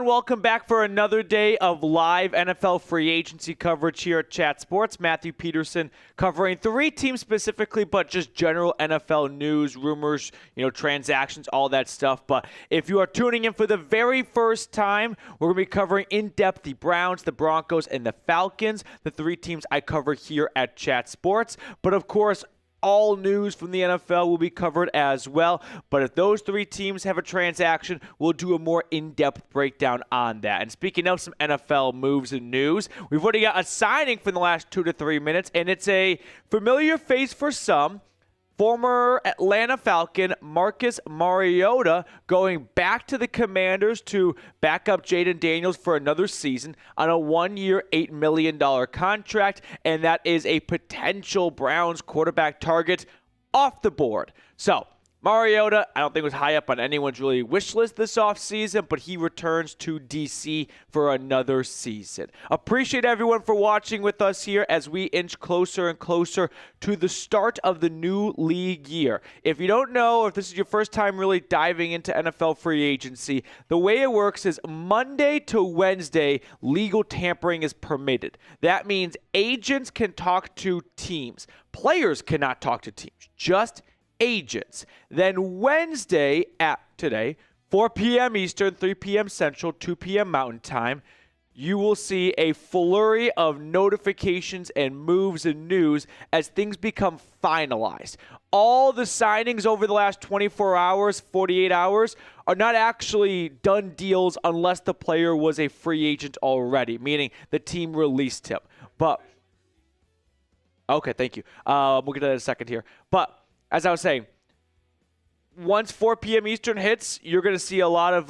everyone. Welcome back for another day of live NFL free agency coverage here at Chat Sports. Matthew Peterson covering 3 teams specifically, but just general NFL news, rumors, transactions, all that stuff. But if you are tuning in for the very first time, we're going to be covering in depth the Browns, the Broncos, and the Falcons, the 3 teams I cover here at Chat Sports. But of course, all news from the NFL will be covered as well. But if those 3 teams have a transaction, we'll do a more in-depth breakdown on that. And speaking of some NFL moves and news, we've already got a signing for the last 2 to 3 minutes, and it's a familiar face for some. Former Atlanta Falcon Marcus Mariota going back to the Commanders to back up Jaden Daniels for another season on a 1-year, $8 million contract, and that is a potential Browns quarterback target off the board. So, Mariota, I don't think was high up on anyone's really wish list this offseason, but he returns to DC for another season. Appreciate everyone for watching with us here as we inch closer and closer to the start of the new league year. If you don't know, if this is your first time really diving into NFL free agency, the way it works is Monday to Wednesday, legal tampering is permitted. That means agents can talk to teams. Players cannot talk to teams, just agents. Then Wednesday at today, 4 p.m. Eastern, 3 p.m. Central, 2 p.m. Mountain Time, you will see a flurry of notifications and moves and news as things become finalized. All the signings over the last 24 hours, 48 hours, are not actually done deals unless the player was a free agent already, meaning the team released him. But, okay, thank you. We'll get to that in a second here. But, as I was saying, once 4 p.m. Eastern hits, you're going to see a lot of,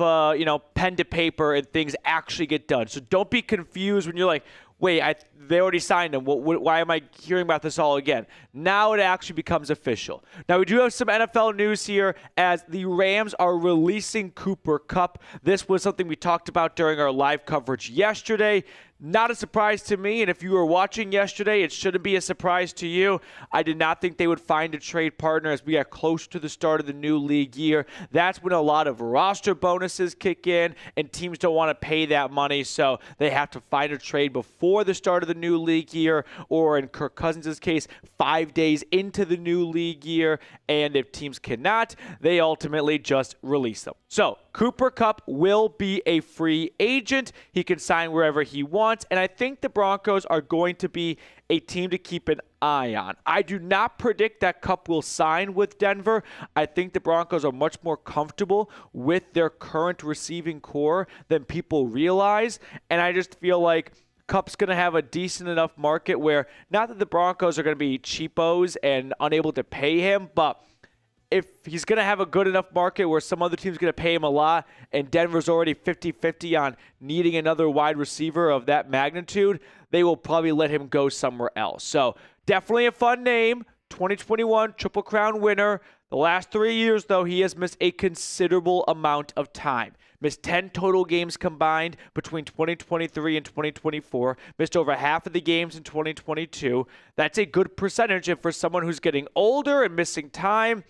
pen to paper and things actually get done. So don't be confused when you're like, wait, they already signed him. Why am I hearing about this all again? Now it actually becomes official. Now, we do have some NFL news here as the Rams are releasing Cooper Kupp. This was something we talked about during our live coverage yesterday. Not a surprise to me, and if you were watching yesterday, it shouldn't be a surprise to you. I did not think they would find a trade partner as we got close to the start of the new league year. That's when a lot of roster bonuses kick in, and teams don't want to pay that money, so they have to find a trade before the start of the new league year, or in Kirk Cousins' case, 5 days into the new league year, and if teams cannot, they ultimately just release them. So, Cooper Kupp will be a free agent. He can sign wherever he wants, and I think the Broncos are going to be a team to keep an eye on. I do not predict that Kupp will sign with Denver. I think the Broncos are much more comfortable with their current receiving core than people realize, and I just feel like Kupp's going to have a decent enough market where, not that the Broncos are going to be cheapos and unable to pay him, but if he's going to have a good enough market where some other team's going to pay him a lot and Denver's already 50-50 on needing another wide receiver of that magnitude, they will probably let him go somewhere else. So definitely a fun name, 2021 Triple Crown winner. The last 3 years, though, he has missed a considerable amount of time. Missed 10 total games combined between 2023 and 2024. Missed over half of the games in 2022. That's a good percentage. And for someone who's getting older and missing time,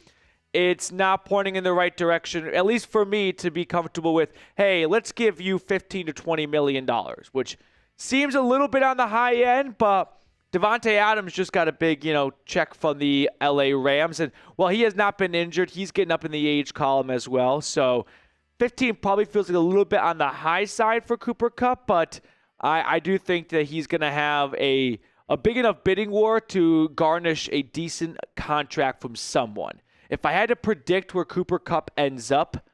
it's not pointing in the right direction, at least for me, to be comfortable with, hey, let's give you $15 to $20 million, which seems a little bit on the high end, but Devontae Adams just got a big, check from the LA Rams. And while he has not been injured, he's getting up in the age column as well. So 15 probably feels like a little bit on the high side for Cooper Kupp, but I do think that he's going to have a big enough bidding war to garnish a decent contract from someone. If I had to predict where Cooper Kupp ends up,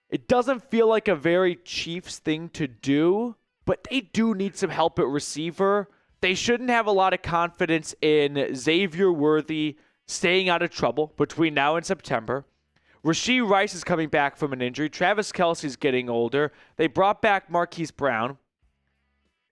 it doesn't feel like a very Chiefs thing to do, but they do need some help at receiver. They shouldn't have a lot of confidence in Xavier Worthy staying out of trouble between now and September. Rashee Rice is coming back from an injury. Travis Kelce's getting older. They brought back Marquise Brown.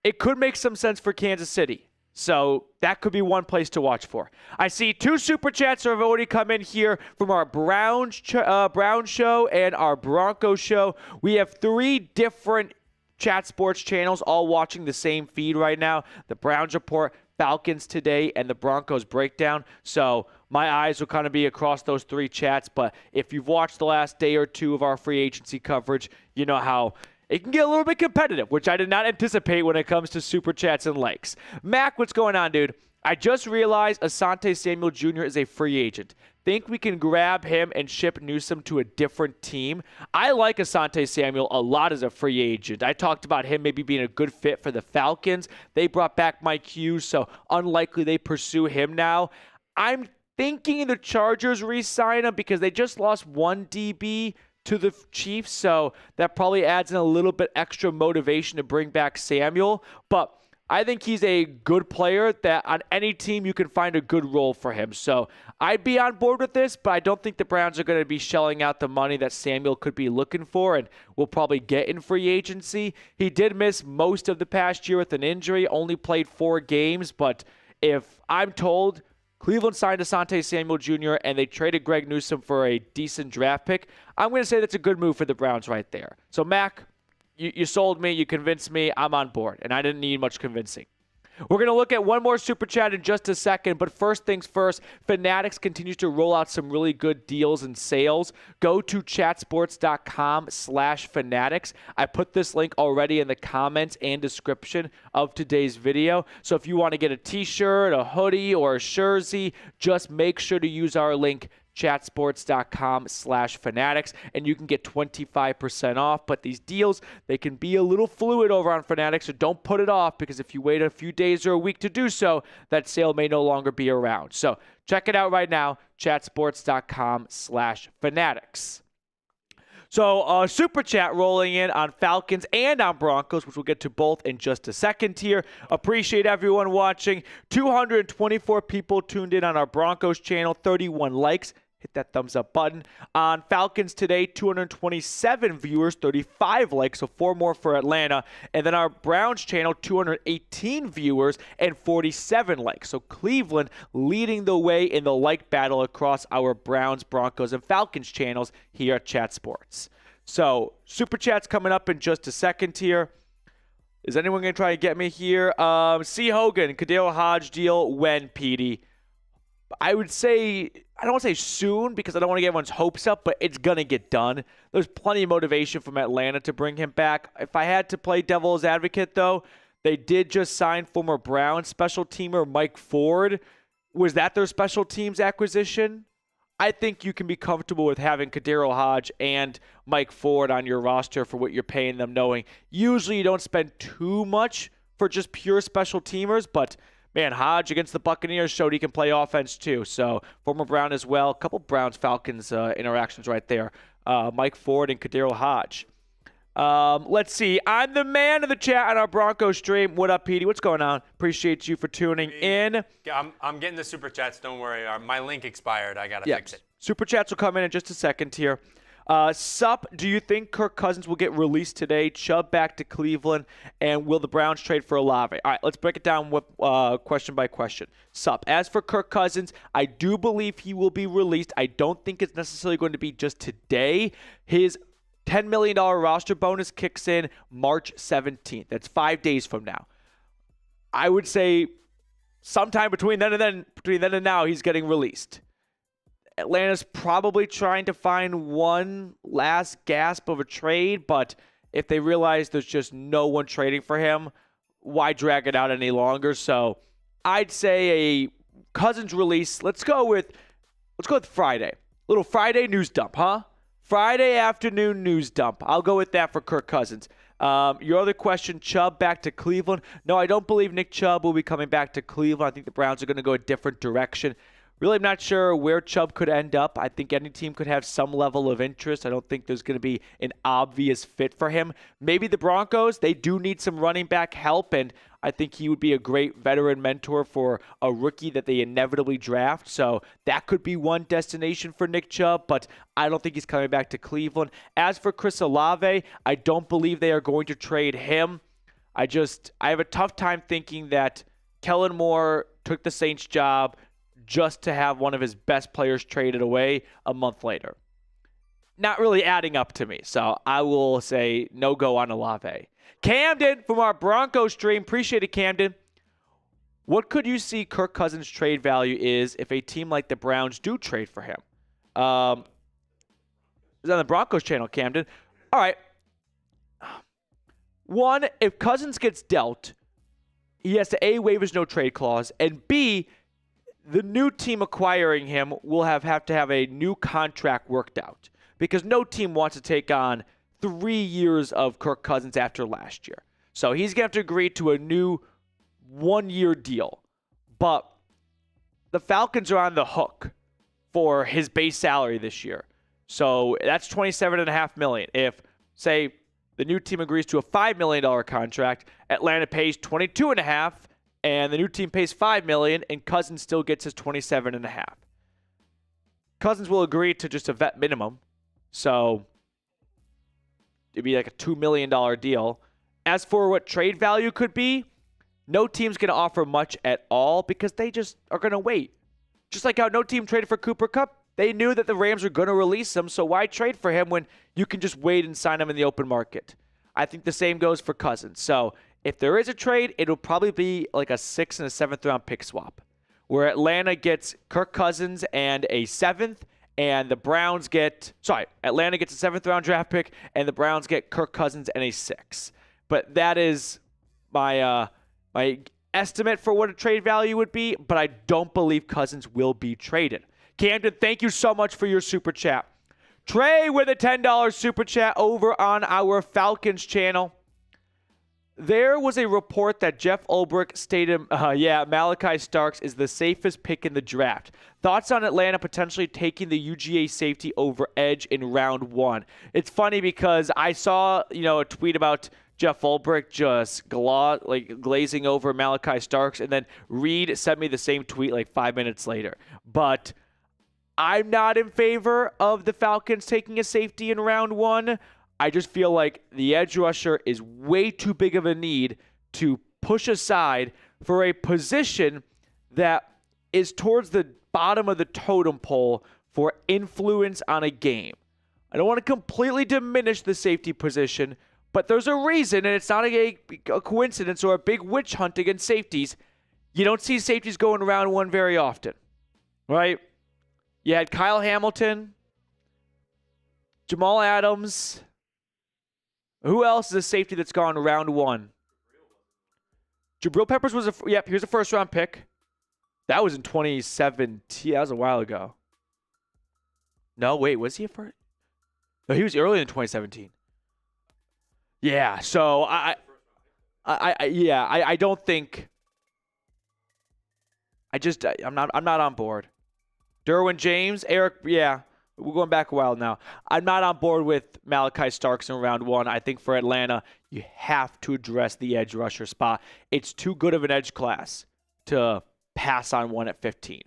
It could make some sense for Kansas City. So that could be one place to watch for. I see 2 Super Chats have already come in here from our Browns show and our Broncos show. We have 3 different Chat Sports channels all watching the same feed right now. The Browns Report, Falcons today, and the Broncos breakdown. So my eyes will kind of be across those 3 chats. But if you've watched the last day or 2 of our free agency coverage, you know how it can get a little bit competitive, which I did not anticipate when it comes to super chats and likes. Mac, what's going on, dude? I just realized Asante Samuel Jr. is a free agent. Think we can grab him and ship Newsome to a different team? I like Asante Samuel a lot as a free agent. I talked about him maybe being a good fit for the Falcons. They brought back Mike Hughes, so unlikely they pursue him now. I'm thinking the Chargers re-sign him because they just lost 1 DB to the Chiefs, so that probably adds in a little bit extra motivation to bring back Samuel. But I think he's a good player that on any team you can find a good role for him. So I'd be on board with this, but I don't think the Browns are going to be shelling out the money that Samuel could be looking for and will probably get in free agency. He did miss most of the past year with an injury, only played 4 games, but if I'm told Cleveland signed Asante Samuel Jr. and they traded Greg Newsome for a decent draft pick, I'm going to say that's a good move for the Browns right there. So, Mac, you sold me. You convinced me. I'm on board, and I didn't need much convincing. We're going to look at one more Super Chat in just a second, but first things first, Fanatics continues to roll out some really good deals and sales. Go to chatsports.com/fanatics. I put this link already in the comments and description of today's video. So if you want to get a t-shirt, a hoodie, or a jersey, just make sure to use our link chatsports.com/fanatics, and you can get 25% off. But these deals, they can be a little fluid over on Fanatics, so don't put it off, because if you wait a few days or a week to do so, that sale may no longer be around. So check it out right now, chatsports.com/fanatics. So Super Chat rolling in on Falcons and on Broncos, which we'll get to both in just a second here. Appreciate everyone watching. 224 people tuned in on our Broncos channel, 31 likes. Hit that thumbs up button. On Falcons today, 227 viewers, 35 likes, so 4 more for Atlanta. And then our Browns channel, 218 viewers and 47 likes. So Cleveland leading the way in the like battle across our Browns, Broncos, and Falcons channels here at Chat Sports. So Super Chat's coming up in just a second here. Is anyone going to try to get me here? C. Hogan, Kadeo Hodge deal when, Petey? I would say, I don't want to say soon because I don't want to get everyone's hopes up, but it's going to get done. There's plenty of motivation from Atlanta to bring him back. If I had to play devil's advocate, though, they did just sign former Browns special teamer Mike Ford. Was that their special teams acquisition? I think you can be comfortable with having Kadero Hodge and Mike Ford on your roster for what you're paying them, knowing usually you don't spend too much for just pure special teamers, but man, Hodge against the Buccaneers showed he can play offense too. So former Brown as well. A couple Browns-Falcons interactions right there. Mike Ford and Kadero Hodge. Let's see. I'm the man of the chat on our Broncos stream. What up, Petey? What's going on? Appreciate you for tuning in. I'm getting the Super Chats. Don't worry. My link expired. I got to fix it. Super Chats will come in just a second here. Sup, do you think Kirk Cousins will get released today? Chubb back to Cleveland, and will the Browns trade for Olave? All right, let's break it down question by question. Sup, as for Kirk Cousins, I do believe he will be released. I don't think it's necessarily going to be just today. His $10 million roster bonus kicks in March 17th. That's 5 days from now. I would say sometime between then and now, he's getting released. Atlanta's probably trying to find one last gasp of a trade, but if they realize there's just no one trading for him, why drag it out any longer? So I'd say a Cousins release. Let's go with Friday. Little Friday news dump, huh? Friday afternoon news dump. I'll go with that for Kirk Cousins. Your other question, Chubb back to Cleveland. No, I don't believe Nick Chubb will be coming back to Cleveland. I think the Browns are going to go a different direction. Really, I'm not sure where Chubb could end up. I think any team could have some level of interest. I don't think there's going to be an obvious fit for him. Maybe the Broncos, they do need some running back help, and I think he would be a great veteran mentor for a rookie that they inevitably draft. So that could be one destination for Nick Chubb, but I don't think he's coming back to Cleveland. As for Chris Olave, I don't believe they are going to trade him. I have a tough time thinking that Kellen Moore took the Saints job just to have one of his best players traded away a month later. Not really adding up to me, so I will say no go on Olave. Camden from our Broncos stream. Appreciate it, Camden. What could you see Kirk Cousins' trade value is if a team like the Browns do trade for him? It's on the Broncos channel, Camden. All right. One, if Cousins gets dealt, he has to A, waive his no-trade clause, and B, the new team acquiring him will have to have a new contract worked out because no team wants to take on 3 years of Kirk Cousins after last year. So he's going to have to agree to a new 1-year deal. But the Falcons are on the hook for his base salary this year. So that's $27.5 million. If, say, the new team agrees to a $5 million contract, Atlanta pays $22.5 million, and the new team pays $5 million, and Cousins still gets his $27.5 million. Cousins will agree to just a vet minimum. So it'd be like a $2 million deal. As for what trade value could be, no team's going to offer much at all because they just are going to wait. Just like how no team traded for Cooper Kupp. They knew that the Rams were going to release him, so why trade for him when you can just wait and sign him in the open market? I think the same goes for Cousins. So if there is a trade, it'll probably be like a 6th and a 7th round pick swap, where Atlanta gets Kirk Cousins and a 7th, and the Browns get, Atlanta gets a 7th round draft pick, and the Browns get Kirk Cousins and a 6th. But that is my estimate for what a trade value would be, but I don't believe Cousins will be traded. Camden, thank you so much for your super chat. Trey with a $10 super chat over on our Falcons channel. There was a report that Jeff Ulbrich stated, Malachi Starks is the safest pick in the draft. Thoughts on Atlanta potentially taking the UGA safety over edge in round 1? It's funny because I saw, a tweet about Jeff Ulbrich just glazing over Malachi Starks, and then Reed sent me the same tweet like 5 minutes later. But I'm not in favor of the Falcons taking a safety in round 1. I just feel like the edge rusher is way too big of a need to push aside for a position that is towards the bottom of the totem pole for influence on a game. I don't want to completely diminish the safety position, but there's a reason, and it's not a coincidence or a big witch hunt against safeties. You don't see safeties going round 1 very often, right? You had Kyle Hamilton, Jamal Adams. Who else is a safety that's gone round 1? Jabril Peppers was here's a first-round pick. That was in 2017. That was a while ago. No, wait, was he a first? No, he was early in 2017. Yeah, so I don't think. I'm not on board. Derwin James, Eric, we're going back a while now. I'm not on board with Malachi Starks in round 1. I think for Atlanta, you have to address the edge rusher spot. It's too good of an edge class to pass on one at 15.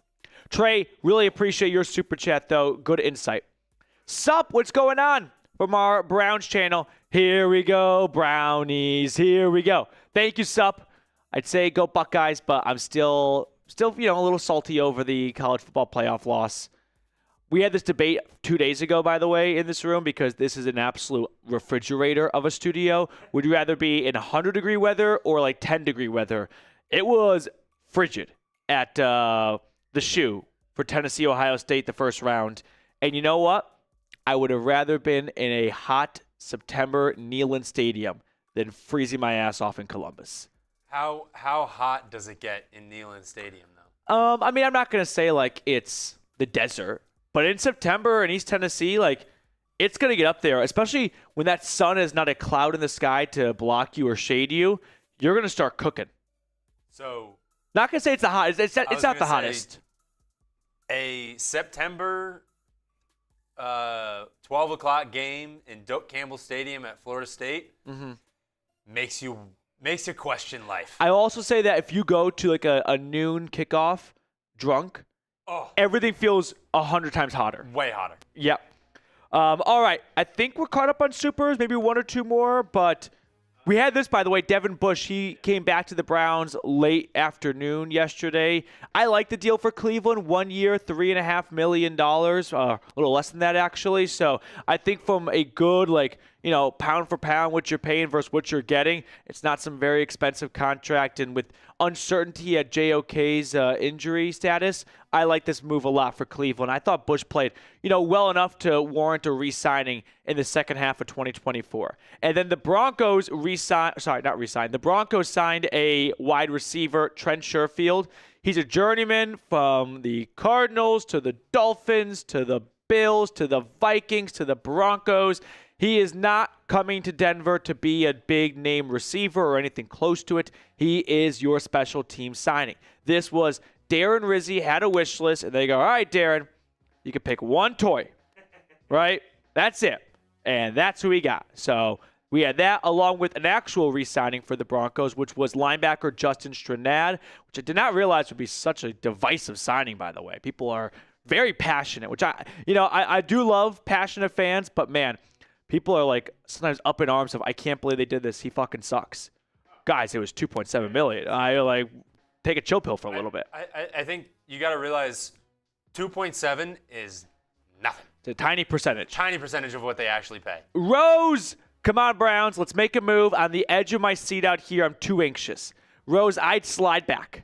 Trey, really appreciate your super chat, though. Good insight. Sup, what's going on? From our Browns channel. Here we go, Brownies. Here we go. Thank you, Sup. I'd say go Buckeyes, but I'm still a little salty over the college football playoff loss. We had this debate 2 days ago, by the way, in this room, because this is an absolute refrigerator of a studio. Would you rather be in 100-degree weather or like 10-degree weather? It was frigid at the shoe for Tennessee, Ohio State, the first round. And you know what? I would have rather been in a hot September Neyland Stadium than freezing my ass off in Columbus. How hot does it get in Neyland Stadium, though? I'm not going to say like it's the desert, but in September in East Tennessee, like it's going to get up there, especially when that sun is not a cloud in the sky to block you or shade you. You're going to start cooking. So, not going to say it's the hottest. It's not the hottest. A September 12 o'clock game in Doak Campbell Stadium at Florida State makes you question life. I also say that if you go to like a noon kickoff drunk, everything feels 100 times hotter. Way hotter. Yep. All right. I think we're caught up on supers, maybe one or two more, but we had this, by the way. Devin Bush, he came back to the Browns late afternoon yesterday. I like the deal for Cleveland. 1 year, $3.5 million. A little less than that, actually. So I think from a good, pound for pound what you're paying versus what you're getting. It's not some very expensive contract. And with uncertainty at JOK's injury status, I like this move a lot for Cleveland. I thought Bush played, well enough to warrant a re-signing in the second half of 2024. And then the Broncos the Broncos signed a wide receiver, Trent Sherfield. He's a journeyman from the Cardinals to the Dolphins to the Bills to the Vikings to the Broncos. He is not coming to Denver to be a big name receiver or anything close to it. He is your special team signing. This was Darren Rizzi had a wish list, and they go, all right, Darren, you can pick one toy, right? That's it. And that's who he got. So we had that along with an actual re-signing for the Broncos, which was linebacker Justin Stranad, which I did not realize would be such a divisive signing, by the way. People are very passionate, which I do love passionate fans, but man, people are like sometimes up in arms of, I can't believe they did this. He fucking sucks. Guys, it was $2.7 million. I take a chill pill for a little bit. I think you got to realize 2.7 is nothing. It's a tiny percentage. Tiny percentage of what they actually pay. Rose, come on, Browns. Let's make a move. On the edge of my seat out here, I'm too anxious. Rose, I'd slide back.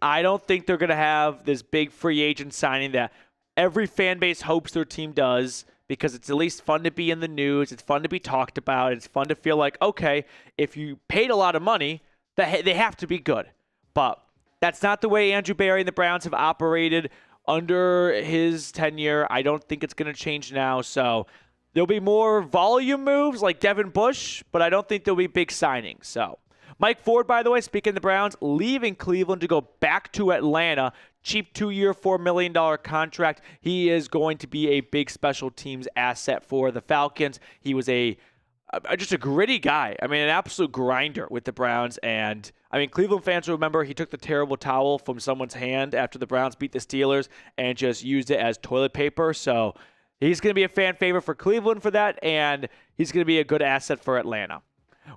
I don't think they're going to have this big free agent signing that every fan base hopes their team does, because it's at least fun to be in the news. It's fun to be talked about. It's fun to feel like, okay, if you paid a lot of money, they have to be good. But that's not the way Andrew Berry and the Browns have operated under his tenure. I don't think it's going to change now. So there'll be more volume moves like Devin Bush, but I don't think there'll be big signings. So Mike Ford, by the way, speaking of the Browns, leaving Cleveland to go back to Atlanta. Cheap 2-year, $4 million contract. He is going to be a big special teams asset for the Falcons. He was just a gritty guy. I mean, an absolute grinder with the Browns. And, Cleveland fans remember he took the terrible towel from someone's hand after the Browns beat the Steelers and just used it as toilet paper. So he's going to be a fan favorite for Cleveland for that, and he's going to be a good asset for Atlanta.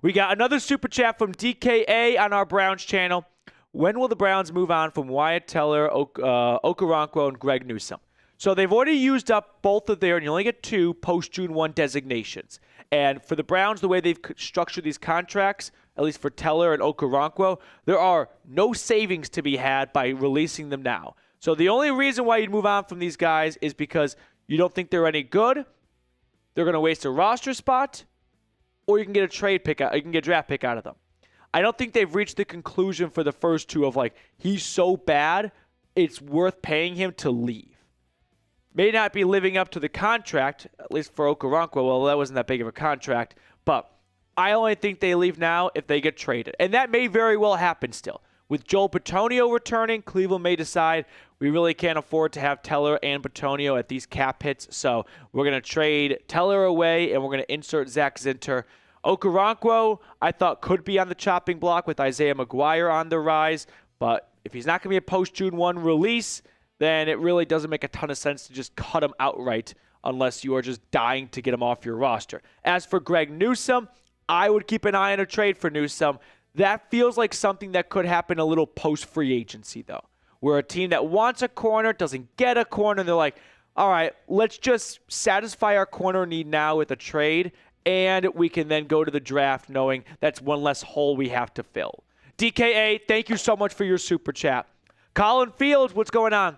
We got another super chat from DKA on our Browns channel. When will the Browns move on from Wyatt Teller, Okoronkwo, and Greg Newsome? So they've already used up both of their, and you only get 2 post-June 1 designations. And for the Browns, the way they've structured these contracts, at least for Teller and Okoronkwo, there are no savings to be had by releasing them now. So the only reason why you'd move on from these guys is because you don't think they're any good, they're going to waste a roster spot, or you can get a trade pick out, you can get a draft pick out of them. I don't think they've reached the conclusion for the first 2 of he's so bad, it's worth paying him to leave. May not be living up to the contract, at least for Okoronkwo. Well, that wasn't that big of a contract, but I only think they leave now if they get traded. And that may very well happen still. With Joel Bitonio returning, Cleveland may decide we really can't afford to have Teller and Bitonio at these cap hits, so we're going to trade Teller away and we're going to insert Zach Zinter. Okoronkwo, I thought, could be on the chopping block with Isaiah McGuire on the rise, but if he's not going to be a post-June 1 release, then it really doesn't make a ton of sense to just cut him outright unless you are just dying to get him off your roster. As for Greg Newsome, I would keep an eye on a trade for Newsome. That feels like something that could happen a little post-free agency, though, where a team that wants a corner doesn't get a corner, and they're like, all right, let's just satisfy our corner need now with a trade, and we can then go to the draft knowing that's one less hole we have to fill. DKA, thank you so much for your super chat. Colin Fields, what's going on?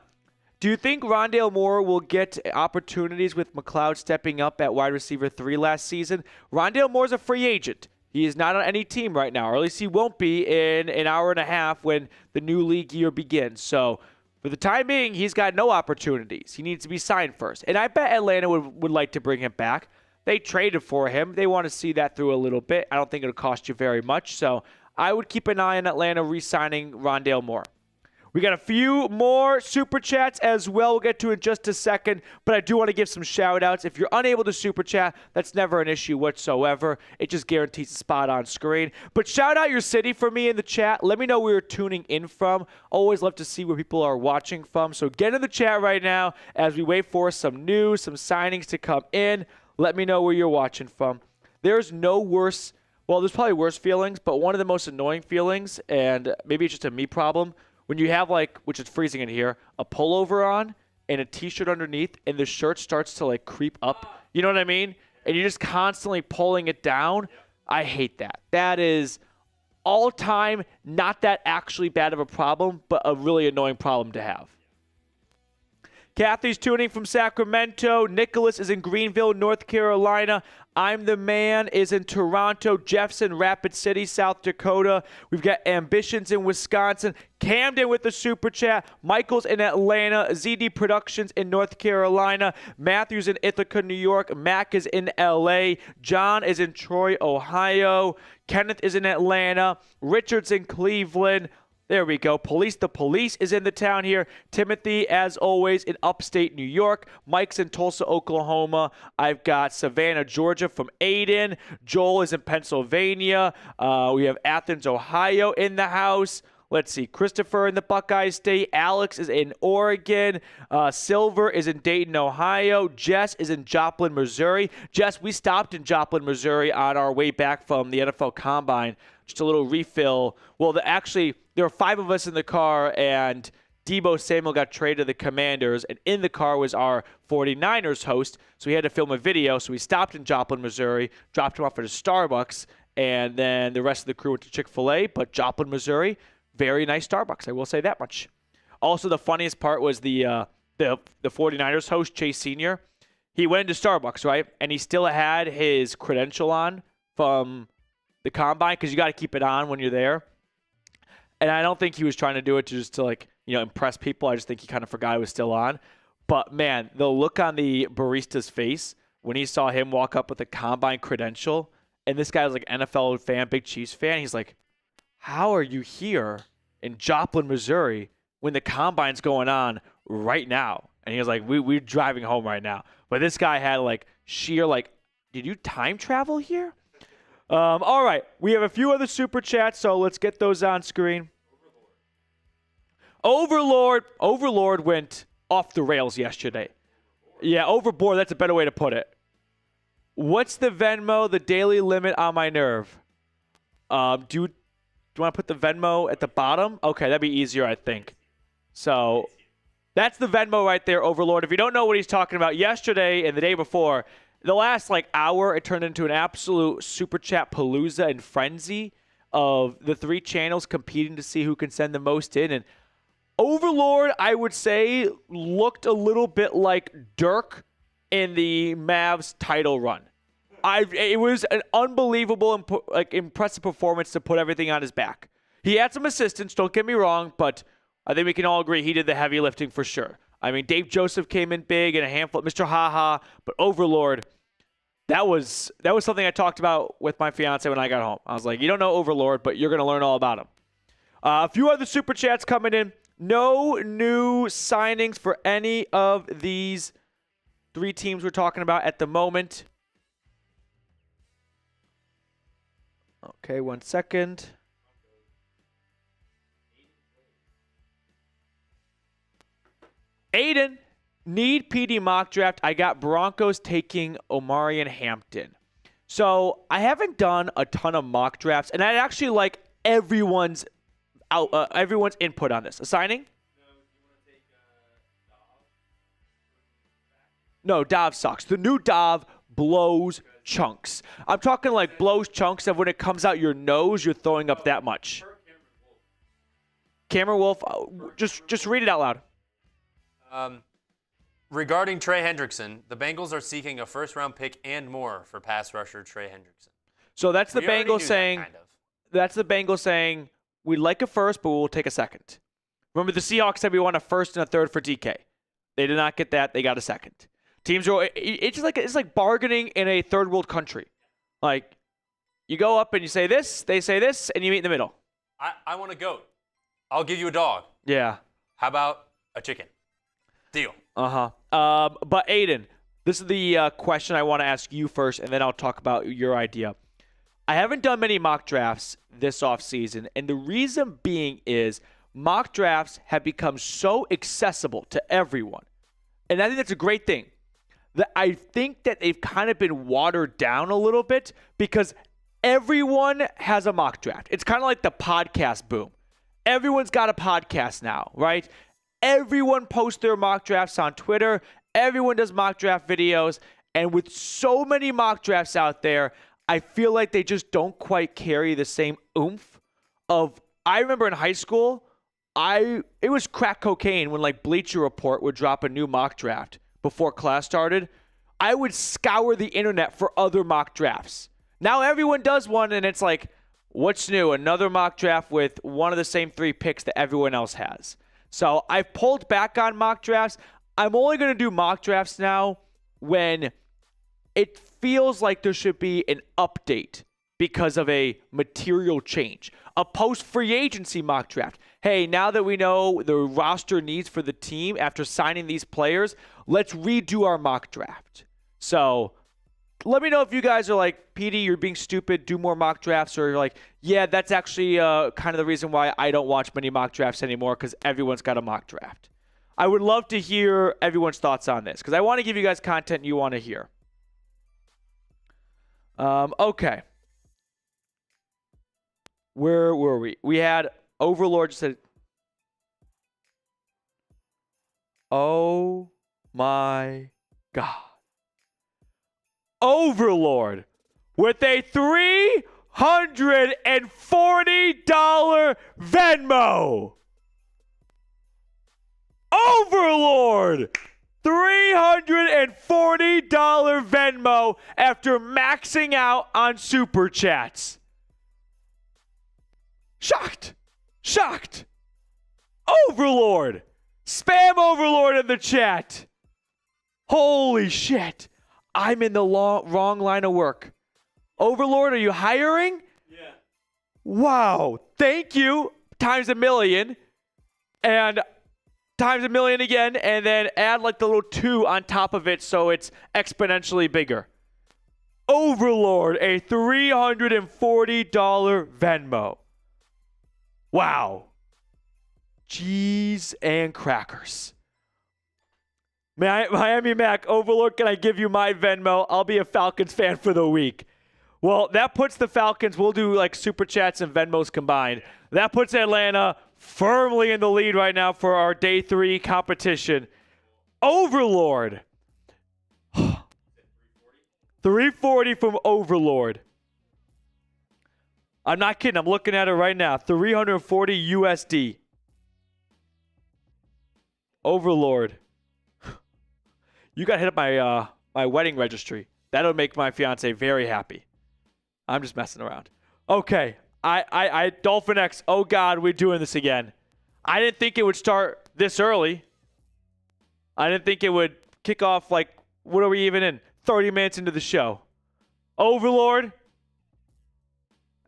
Do you think Rondale Moore will get opportunities with McLeod stepping up at wide receiver 3 last season? Rondale Moore's a free agent. He is not on any team right now, or at least he won't be in an hour and a half when the new league year begins. So for the time being, he's got no opportunities. He needs to be signed first. And I bet Atlanta would like to bring him back. They traded for him. They want to see that through a little bit. I don't think it'll cost you very much. So I would keep an eye on Atlanta re-signing Rondale Moore. We got a few more super chats as well. We'll get to it in just a second, but I do want to give some shout outs. If you're unable to super chat, that's never an issue whatsoever. It just guarantees a spot on screen. But shout out your city for me in the chat. Let me know where you're tuning in from. Always love to see where people are watching from. So get in the chat right now as we wait for some news, some signings to come in. Let me know where you're watching from. There's no worse, well, there's probably worse feelings, but one of the most annoying feelings, and maybe it's just a me problem, when you have, which is freezing in here, a pullover on and a T-shirt underneath, and the shirt starts to, creep up. You know what I mean? and you're just constantly pulling it down. I hate that. That is all time, not that actually bad of a problem, but a really annoying problem to have. Kathy's tuning from Sacramento. Nicholas is in Greenville, North Carolina. I'm the Man is in Toronto. Jeff's in Rapid City, South Dakota. We've got Ambitions in Wisconsin. Camden with the super chat. Michael's in Atlanta. ZD Productions in North Carolina. Matthew's in Ithaca, New York. Mac is in LA. John is in Troy, Ohio. Kenneth is in Atlanta. Richard's in Cleveland. There we go. Police the Police is in the town here. Timothy, as always, in upstate New York. Mike's in Tulsa, Oklahoma. I've got Savannah, Georgia from Aiden. Joel is in Pennsylvania. We have Athens, Ohio in the house. Let's see. Christopher in the Buckeye State. Alex is in Oregon. Silver is in Dayton, Ohio. Jess is in Joplin, Missouri. Jess, we stopped in Joplin, Missouri on our way back from the NFL Combine. Just a little refill. Well, there were 5 of us in the car, and Debo Samuel got traded to the Commanders, and in the car was our 49ers host, so we had to film a video. So we stopped in Joplin, Missouri, dropped him off at a Starbucks, and then the rest of the crew went to Chick-fil-A. But Joplin, Missouri, very nice Starbucks, I will say that much. Also, the funniest part was the 49ers host, Chase Sr., he went into Starbucks, right? And he still had his credential on from the Combine, because you got to keep it on when you're there. And I don't think he was trying to do it to impress people. I just think he kind of forgot it was still on. But, man, the look on the barista's face when he saw him walk up with a Combine credential, and this guy was like NFL fan, big Chiefs fan. He's like, how are you here in Joplin, Missouri when the Combine's going on right now? And he was like, we're driving home right now. But this guy had sheer did you time travel here? All right, we have a few other super chats, so let's get those on screen. Overlord went off the rails yesterday. Yeah, overboard, that's a better way to put it. What's the Venmo, the daily limit on my nerve? Do you want to put the Venmo at the bottom? Okay, that'd be easier, I think. So that's the Venmo right there, Overlord. If you don't know what he's talking about, yesterday and the day before, the last hour, it turned into an absolute super chat palooza and frenzy of the 3 channels competing to see who can send the most in. And Overlord, I would say, looked a little bit like Dirk in the Mavs title run. It was an unbelievable, impressive performance to put everything on his back. He had some assistance, don't get me wrong, but I think we can all agree he did the heavy lifting for sure. I mean, Dave Joseph came in big and a handful, Mr. Haha, but Overlord, that was something I talked about with my fiance when I got home. I was like, you don't know Overlord, but you're going to learn all about him. A few other super chats coming in. No new signings for any of these 3 teams we're talking about at the moment. Okay, 1 second. Aiden, need PD mock draft. I got Broncos taking Omarion Hampton. So I haven't done a ton of mock drafts, and I'd actually like everyone's input on this. A signing? No, Dov sucks. The new Dov blows chunks. I'm talking blows chunks of when it comes out your nose, you're throwing up that much. Cameron Wolf, just read it out loud. Regarding Trey Hendrickson, the Bengals are seeking a first-round pick and more for pass rusher Trey Hendrickson. So that's the Bengals saying. That's the Bengals saying we'd like a first, but we'll take a second. Remember, the Seahawks said we want a first and a third for DK. They did not get that. They got a second. Teams are. It's like bargaining in a third world country. You go up and you say this, they say this, and you meet in the middle. I want a goat. I'll give you a dog. Yeah. How about a chicken? Deal. But Aiden, this is the question I want to ask you first, and then I'll talk about your idea. I haven't done many mock drafts this offseason, and the reason being is mock drafts have become so accessible to everyone. And I think that's a great thing. I think that they've kind of been watered down a little bit because everyone has a mock draft. It's kind of like the podcast boom. Everyone's got a podcast now, right? Everyone posts their mock drafts on Twitter. Everyone does mock draft videos. And with so many mock drafts out there, I feel like they just don't quite carry the same oomph of, I remember in high school, it was crack cocaine when like Bleacher Report would drop a new mock draft before class started. I would scour the internet for other mock drafts. Now everyone does one, and it's like, what's new? Another mock draft with one of the same 3 picks that everyone else has. So I've pulled back on mock drafts. I'm only going to do mock drafts now when it feels like there should be an update because of a material change. A post-free agency mock draft. Hey, now that we know the roster needs for the team after signing these players, let's redo our mock draft. So let me know if you guys are like, Petey, you're being stupid, do more mock drafts, or you're like, yeah, that's actually kind of the reason why I don't watch many mock drafts anymore, because everyone's got a mock draft. I would love to hear everyone's thoughts on this, because I want to give you guys content you want to hear. Okay. Where were we? We had Overlord said, oh my God. Overlord with a $340 Venmo. Overlord! $340 Venmo after maxing out on Super Chats. Shocked. Shocked. Overlord. Spam Overlord in the chat. Holy shit. I'm in the wrong line of work. Overlord, are you hiring? Yeah. Wow. Thank you. Times a million. And times a million again. And then add like the little 2 on top of it so it's exponentially bigger. Overlord, a $340 Venmo. Wow. Cheese and crackers. Miami Mac, Overlord, can I give you my Venmo? I'll be a Falcons fan for the week. Well, that puts the Falcons, we'll do like Super Chats and Venmos combined. That puts Atlanta firmly in the lead right now for our Day 3 competition. Overlord. $340 from Overlord. I'm not kidding. I'm looking at it right now. $340 USD. Overlord. You got to hit up my wedding registry. That'll make my fiance very happy. I'm just messing around. Okay. I Dolphin X. Oh, God, we're doing this again. I didn't think it would start this early. I didn't think it would kick off like, what are we even in? 30 minutes into the show. Overlord.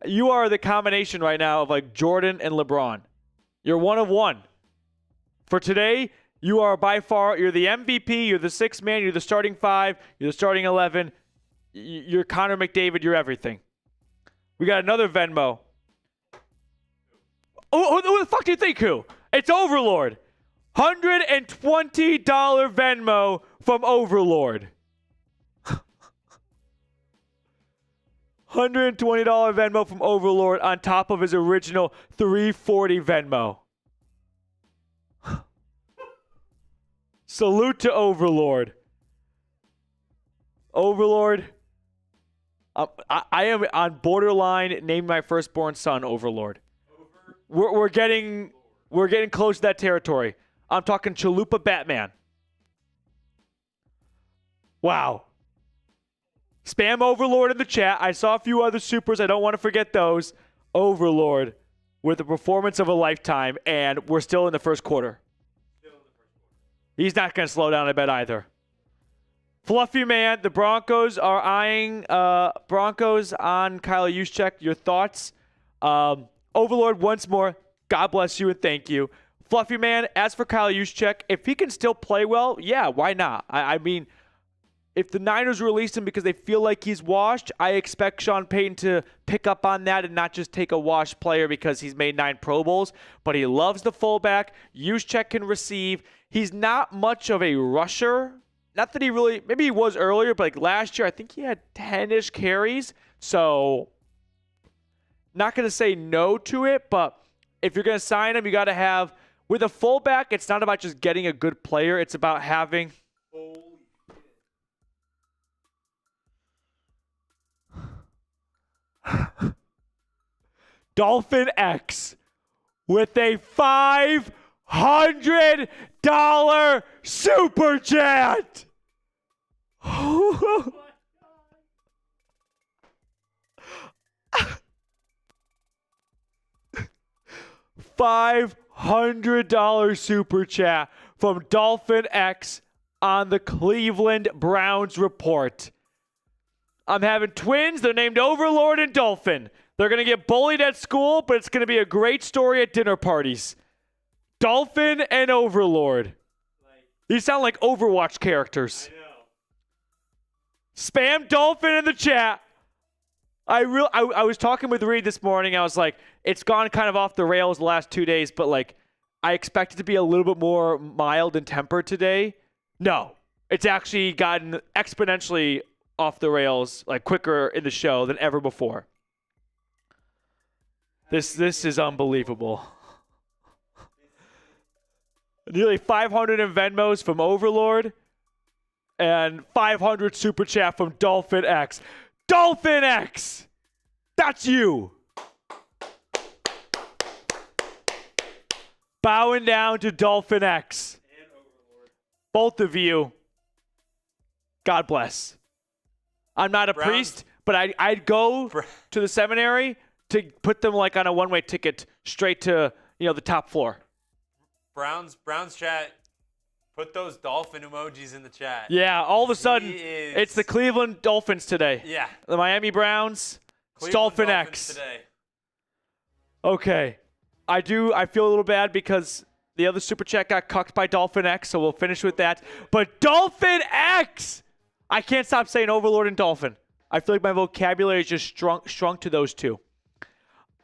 You are the combination right now of like Jordan and LeBron. You're one of one. For today, you are by far, you're the MVP, you're the 6th man, you're the starting 5, you're the starting 11, you're Connor McDavid, you're everything. We got another Venmo. Oh, who the fuck do you think who? It's Overlord. $120 Venmo from Overlord. $120 Venmo from Overlord on top of his original $340 Venmo. Salute to Overlord. Overlord. I am on borderline naming my firstborn son Overlord. We're getting close to that territory. I'm talking Chalupa Batman. Wow. Spam Overlord in the chat. I saw a few other supers. I don't want to forget those. Overlord with the performance of a lifetime, and we're still in the first quarter. He's not going to slow down, I bet, either. Fluffy Man, the Broncos are eyeing Broncos on Kyle Juszczyk. Your thoughts? Overlord, once more, God bless you and thank you. Fluffy Man, as for Kyle Juszczyk, if he can still play well, yeah, why not? I mean, if the Niners release him because they feel like he's washed, I expect Sean Payton to pick up on that and not just take a washed player because he's made 9 Pro Bowls. But he loves the fullback. Juszczyk can receive. He's not much of a rusher. Not that he really, maybe he was earlier, but like last year, I think he had 10-ish carries. So, not going to say no to it, but if you're going to sign him, you got to have, with a fullback, it's not about just getting a good player. It's about having, Dolphin X with a $500 super chat. $500 super chat from Dolphin X on the Cleveland Browns report. I'm having twins. They're named Overlord and Dolphin. They're going to get bullied at school, but it's going to be a great story at dinner parties. Dolphin and Overlord. These sound like Overwatch characters. I know. Spam Dolphin in the chat. I was talking with Reed this morning. I was like, it's gone kind of off the rails the last 2 days, but like I expect it to be a little bit more mild and tempered today. No, it's actually gotten exponentially off the rails, like quicker in the show than ever before. This is unbelievable. Nearly 500 in Venmos from Overlord and 500 super chat from Dolphin X. Dolphin X! That's you! Bowing down to Dolphin X. And Overlord. Both of you. God bless. I'm not a priest, but I'd go to the seminary to put them like on a one-way ticket straight to, the top floor. Browns chat, put those dolphin emojis in the chat. Yeah, all of a sudden, it's the Cleveland Dolphins today. Yeah. The Miami Browns, Cleveland Dolphin Dolphins X. Today. Okay. I feel a little bad because the other super chat got cucked by Dolphin X, so we'll finish with that. But Dolphin X! I can't stop saying Overlord and Dolphin. I feel like my vocabulary is just shrunk to those two.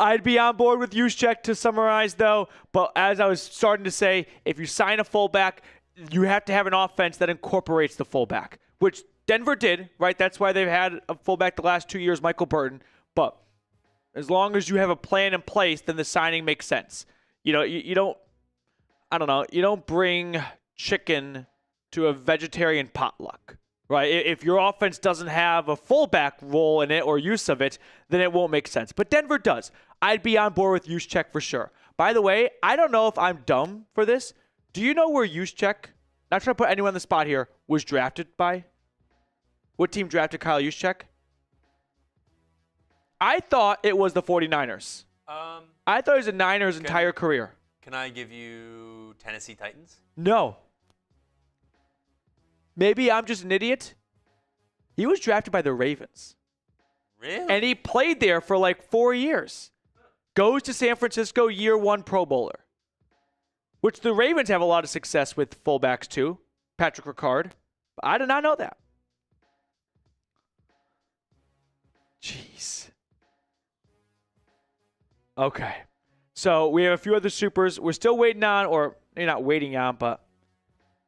I'd be on board with Juszczyk to summarize, though. But as I was starting to say, if you sign a fullback, you have to have an offense that incorporates the fullback, which Denver did, right? That's why they've had a fullback the last 2 years, Michael Burton. But as long as you have a plan in place, then the signing makes sense. You don't bring chicken to a vegetarian potluck, right? If your offense doesn't have a fullback role in it or use of it, then it won't make sense. But Denver does. I'd be on board with Juszczyk for sure. By the way, I don't know if I'm dumb for this. Do you know where Juszczyk, not trying to put anyone on the spot here, was drafted by? What team drafted Kyle Juszczyk? I thought it was the 49ers. I thought it was a Niners' entire career. Can I give you Tennessee Titans? No. Maybe I'm just an idiot. He was drafted by the Ravens. Really? And he played there for like 4 years. Goes to San Francisco, year one Pro Bowler. Which the Ravens have a lot of success with fullbacks too. Patrick Ricard. But I did not know that. Jeez. Okay. So we have a few other supers. We're still waiting on, or maybe not waiting on, but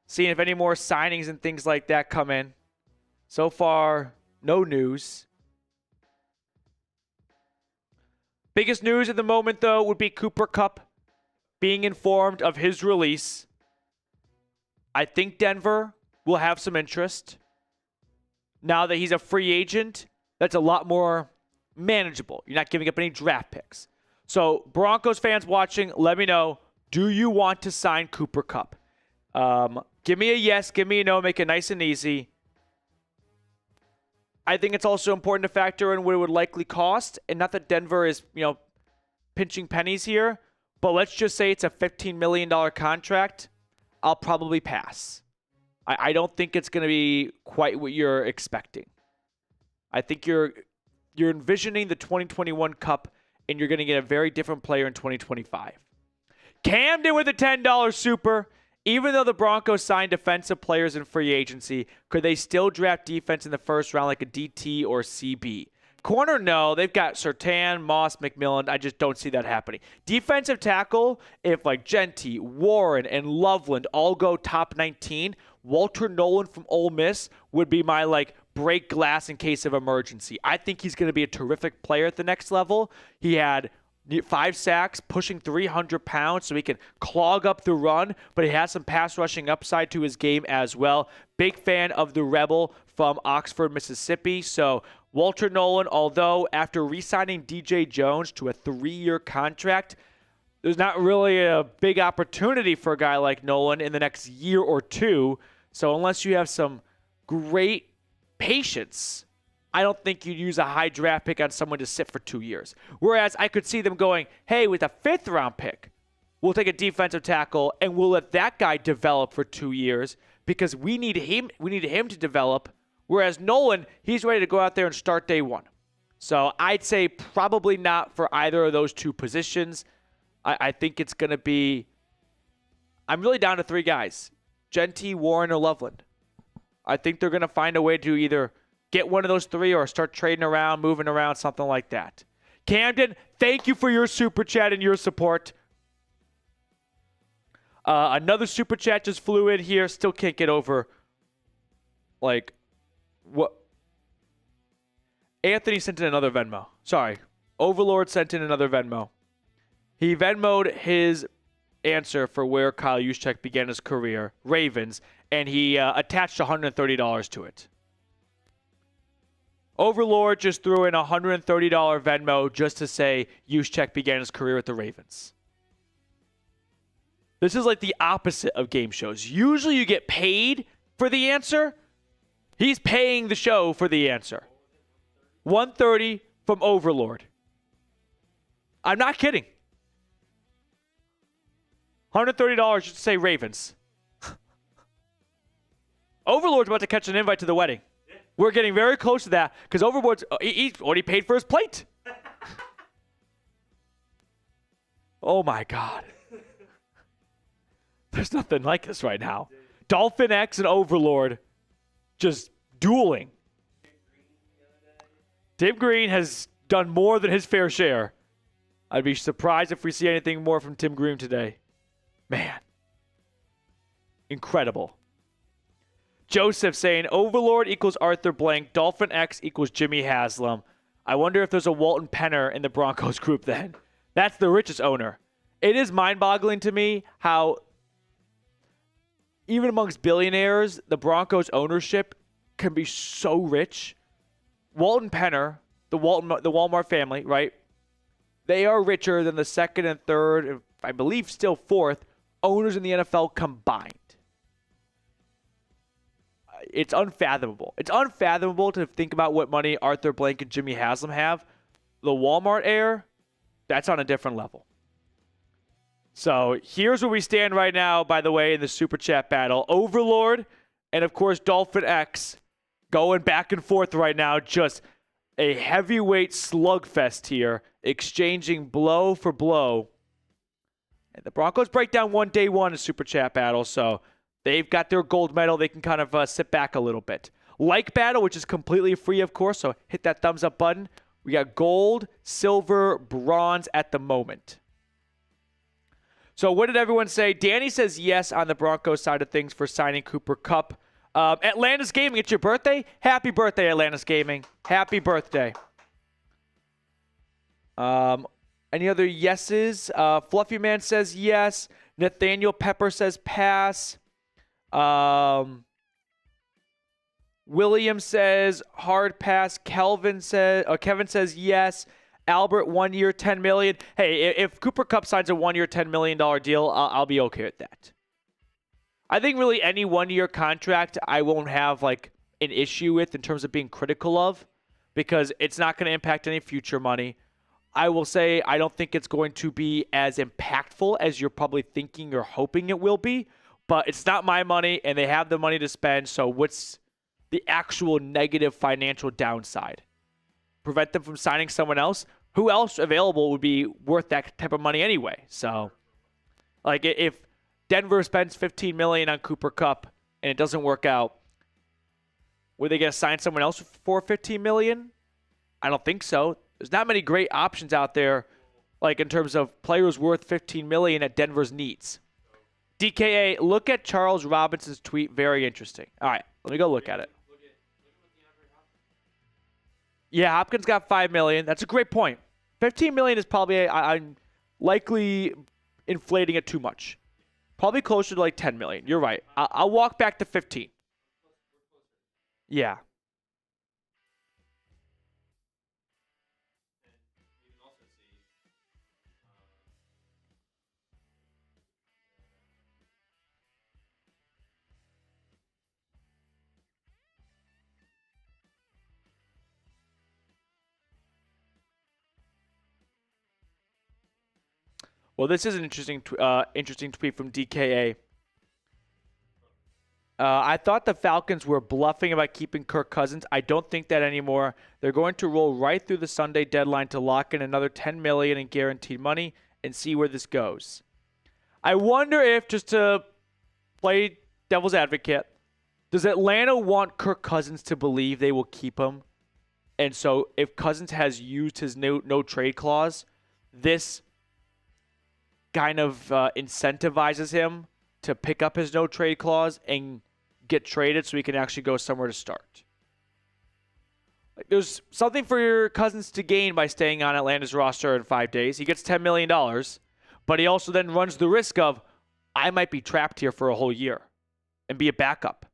seeing if any more signings and things like that come in. So far, no news. Biggest news at the moment, though, would be Cooper Kupp being informed of his release. I think Denver will have some interest. Now that he's a free agent, that's a lot more manageable. You're not giving up any draft picks. So, Broncos fans watching, let me know, do you want to sign Cooper Kupp? Give me a yes, give me a no, make it nice and easy. I think it's also important to factor in what it would likely cost. And not that Denver is, pinching pennies here, but let's just say it's a $15 million contract. I'll probably pass. I don't think it's going to be quite what you're expecting. I think you're envisioning the 2021 Cup, and you're going to get a very different player in 2025. Camden with a $10 super. Even though the Broncos signed defensive players in free agency, could they still draft defense in the first round like a DT or CB? Corner, no. They've got Surtain, Moss, McMillan. I just don't see that happening. Defensive tackle, if like Genty, Warren, and Loveland all go top 19, Walter Nolan from Ole Miss would be my break glass in case of emergency. I think he's going to be a terrific player at the next level. He had 5 sacks, pushing 300 pounds, so he can clog up the run, but he has some pass rushing upside to his game as well. Big fan of the Rebel from Oxford, Mississippi, so Walter Nolan, although after re-signing DJ Jones to a 3-year contract, there's not really a big opportunity for a guy like Nolan in the next year or two. So unless you have some great patience, I don't think you'd use a high draft pick on someone to sit for 2 years. Whereas I could see them going, hey, with a 5th round pick, we'll take a defensive tackle and we'll let that guy develop for 2 years because we need him to develop. Whereas Nolan, he's ready to go out there and start day one. So I'd say probably not for either of those two positions. I think it's going to be, I'm really down to 3 guys, Genty, Warren, or Loveland. I think they're going to find a way to either get one of those 3 or start trading around, moving around, something like that. Camden, thank you for your super chat and your support. Another super chat just flew in here. Still can't get over, like, what? Anthony sent in another Venmo. Sorry. Overlord sent in another Venmo. He Venmo'd his answer for where Kyle Juszczyk began his career, Ravens, and he attached $130 to it. Overlord just threw in a $130 Venmo just to say Juszczyk began his career with the Ravens. This is like the opposite of game shows. Usually you get paid for the answer. He's paying the show for the answer. $130 from Overlord. I'm not kidding. $130 just to say Ravens. Overlord's about to catch an invite to the wedding. We're getting very close to that because Overlord's he already paid for his plate. Oh my God. There's nothing like this right now. Dolphin X and Overlord just dueling. Tim Green has done more than his fair share. I'd be surprised if we see anything more from Tim Green today. Man. Incredible. Joseph saying Overlord equals Arthur Blank. Dolphin X equals Jimmy Haslam. I wonder if there's a Walton Penner in the Broncos group then. That's the richest owner. It is mind-boggling to me how even amongst billionaires, the Broncos ownership can be so rich. Walton Penner, the Walmart family, right? They are richer than the 2nd and 3rd, and I believe still 4th, owners in the NFL combined. It's unfathomable. It's unfathomable to think about what money Arthur Blank and Jimmy Haslam have. The Walmart heir, that's on a different level. So here's where we stand right now, by the way, in the Super Chat battle. Overlord and, of course, Dolphin X going back and forth right now. Just a heavyweight slugfest here, exchanging blow for blow. And the Broncos break down day one in Super Chat battle, so they've got their gold medal. They can kind of sit back a little bit. Like battle, which is completely free, of course, so hit that thumbs up button. We got gold, silver, bronze at the moment. So what did everyone say? Danny says yes on the Broncos side of things for signing Cooper Kupp. Atlantis Gaming, it's your birthday? Happy birthday, Atlantis Gaming. Happy birthday. Any other yeses? Fluffy Man says yes. Nathaniel Pepper says pass. William says hard pass. Kevin says yes. Albert, 1 year, $10 million. Hey, if Cooper Kupp signs a 1 year, $10 million deal, I'll be okay with that. I think really any 1 year contract I won't have like an issue with in terms of being critical of because it's not going to impact any future money. I will say I don't think it's going to be as impactful as you're probably thinking or hoping it will be, but it's not my money and they have the money to spend. So what's the actual negative financial downside? Prevent them from signing someone else? Who else available would be worth that type of money anyway? So, like, if Denver spends $15 million on Cooper Kupp and it doesn't work out, were they going to sign someone else for $15 million? I don't think so. There's not many great options out there, like in terms of players worth $15 million at Denver's needs. DKA, look at Charles Robinson's tweet. Very interesting. All right, let me go look at it. Yeah, Hopkins got $5 million. That's a great point. $15 million is probably I'm likely inflating it too much. Probably closer to like $10 million. You're right. I'll walk back to 15. Yeah. Well, this is an interesting tweet from DKA. I thought the Falcons were bluffing about keeping Kirk Cousins. I don't think that anymore. They're going to roll right through the Sunday deadline to lock in another $10 million in guaranteed money and see where this goes. I wonder if, just to play devil's advocate, does Atlanta want Kirk Cousins to believe they will keep him? And so if Cousins has used his no trade clause, this kind of incentivizes him to pick up his no trade clause and get traded so he can actually go somewhere to start. Like, there's something for your Cousins to gain by staying on Atlanta's roster in 5 days. He gets $10 million, but he also then runs the risk of, I might be trapped here for a whole year and be a backup.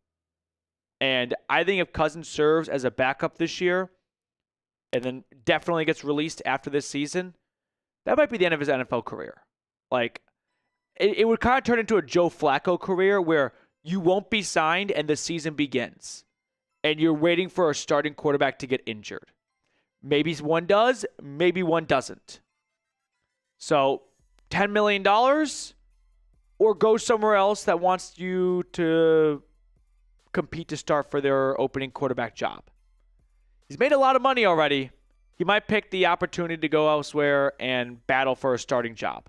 And I think if Cousins serves as a backup this year and then definitely gets released after this season, that might be the end of his NFL career. Like, it would kind of turn into a Joe Flacco career where you won't be signed and the season begins. And you're waiting for a starting quarterback to get injured. Maybe one does, maybe one doesn't. So, $10 million or go somewhere else that wants you to compete to start for their opening quarterback job. He's made a lot of money already. He might pick the opportunity to go elsewhere and battle for a starting job.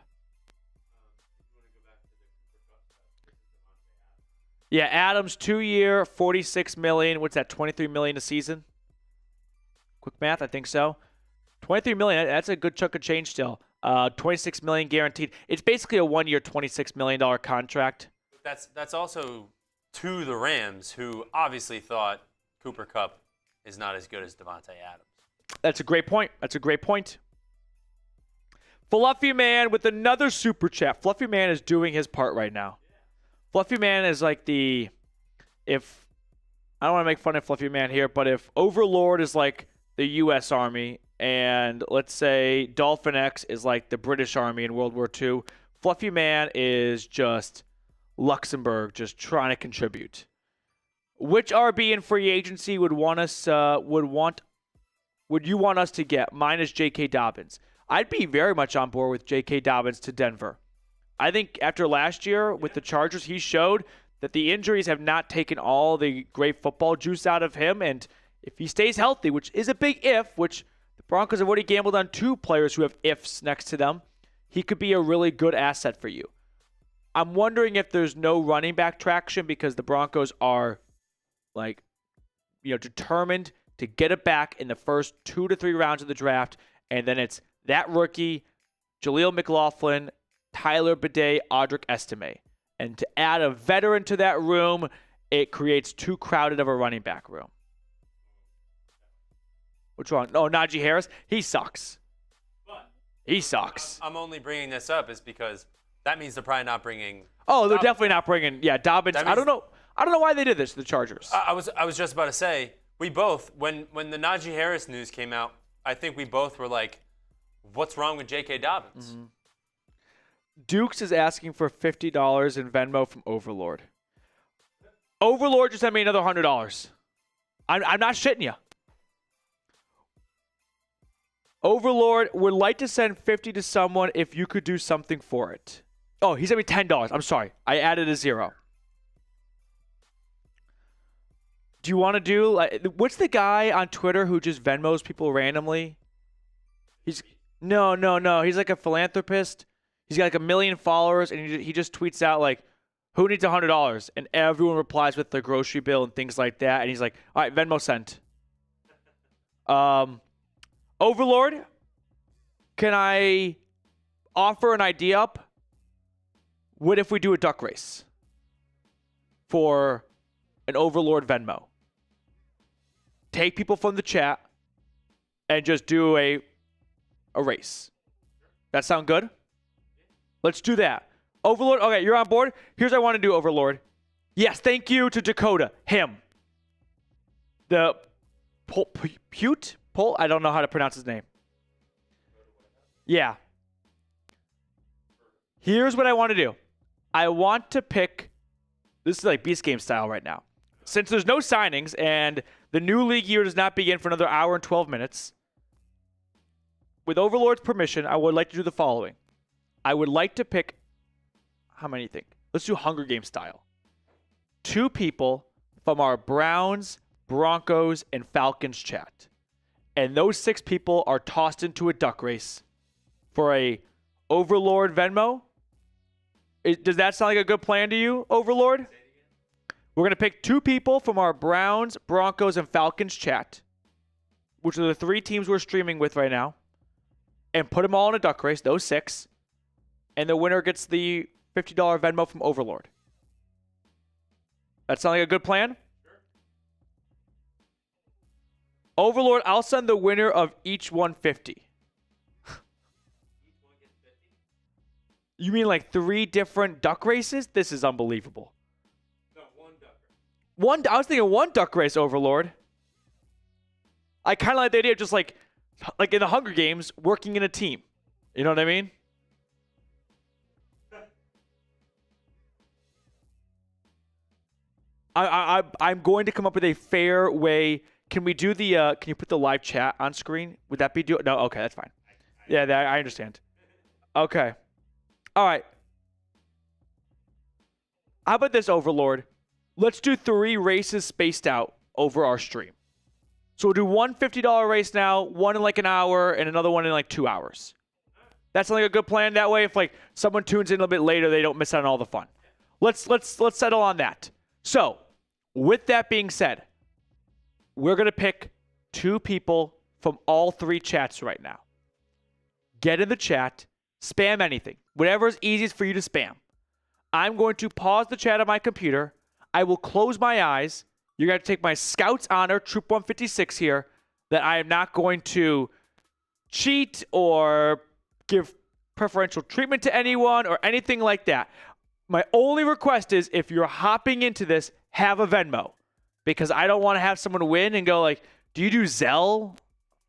Yeah, Adams, 2-year, $46 million. What's that, $23 million a season? Quick math, I think so. $23 million, that's a good chunk of change still. $26 million guaranteed. It's basically a 1-year, $26 million contract. That's also to the Rams, who obviously thought Cooper Kupp is not as good as Devontae Adams. That's a great point. Fluffy Man with another super chat. Fluffy Man is doing his part right now. Fluffy Man is like I don't want to make fun of Fluffy Man here, but if Overlord is like the U.S. Army and let's say Dolphin X is like the British Army in World War II, Fluffy Man is just Luxembourg, just trying to contribute. Which RB in free agency would you want us to get? Mine is J.K. Dobbins. I'd be very much on board with J.K. Dobbins to Denver. I think after last year with the Chargers, he showed that the injuries have not taken all the great football juice out of him. And if he stays healthy, which is a big if, which the Broncos have already gambled on 2 players who have ifs next to them, he could be a really good asset for you. I'm wondering if there's no running back traction because the Broncos are determined to get it back in the first 2 to 3 rounds of the draft. And then it's that rookie, Jaleel McLaughlin, Tyler Bidet, Audric Estime. And to add a veteran to that room, it creates too crowded of a running back room. What's wrong? Oh, Najee Harris? He sucks. He sucks. I'm only bringing this up is because that means they're probably not bringing. Oh, they're definitely not bringing. Yeah, Dobbins. I don't know why they did this to the Chargers. I was just about to say, we both, when the Najee Harris news came out, I think we both were like, what's wrong with J.K. Dobbins? Mm-hmm. Dukes is asking for $50 in Venmo from Overlord. Overlord just sent me another $100. I'm not shitting you. Overlord would like to send $50 to someone if you could do something for it. Oh, he sent me $10. I'm sorry. I added a 0. Do you want to do what's the guy on Twitter who just Venmos people randomly? No. He's like a philanthropist. He's got like 1 million followers, and he just tweets out like, "Who needs $100?" And everyone replies with their grocery bill and things like that. And he's like, "All right, Venmo sent." Overlord, can I offer an idea up? What if we do a duck race for an Overlord Venmo? Take people from the chat and just do a race. That sound good? Let's do that. Overlord, okay, you're on board? Here's what I want to do, Overlord. Yes, thank you to Dakota. Him. The Pute? I don't know how to pronounce his name. Yeah. Here's what I want to do. I want to pick, this is like Beast Game style right now. Since there's no signings and the new league year does not begin for another hour and 12 minutes, with Overlord's permission, I would like to do the following. I would like to pick, how many think? Let's do Hunger Games style. 2 people from our Browns, Broncos, and Falcons chat. And those 6 people are tossed into a duck race for a Overlord Venmo. Does that sound like a good plan to you, Overlord? We're going to pick 2 people from our Browns, Broncos, and Falcons chat, which are the 3 teams we're streaming with right now, and put them all in a duck race, those 6, and the winner gets the $50 Venmo from Overlord. That sound like a good plan? Sure. Overlord, I'll send the winner of each one 50. You mean like 3 different duck races? This is unbelievable. No, 1 duck race. I was thinking 1 duck race, Overlord. I kind of like the idea of just like in the Hunger Games, working in a team. You know what I mean? I'm going to come up with a fair way. Can we do the? Can you put the live chat on screen? Would that be No. Okay, that's fine. Yeah, I understand. Okay. All right. How about this, Overlord? Let's do 3 races spaced out over our stream. So we'll do one $50 race now, one in like an hour, and another one in like 2 hours. That's like a good plan. That way, if like someone tunes in a little bit later, they don't miss out on all the fun. Let's settle on that. So, with that being said, we're gonna pick 2 people from all 3 chats right now. Get in the chat, spam anything, whatever is easiest for you to spam. I'm going to pause the chat on my computer. I will close my eyes. You're going to take my Scout's honor, Troop 156 here, that I am not going to cheat or give preferential treatment to anyone or anything like that. My only request is if you're hopping into this, have a Venmo. Because I don't want to have someone win and go like, do you do Zelle?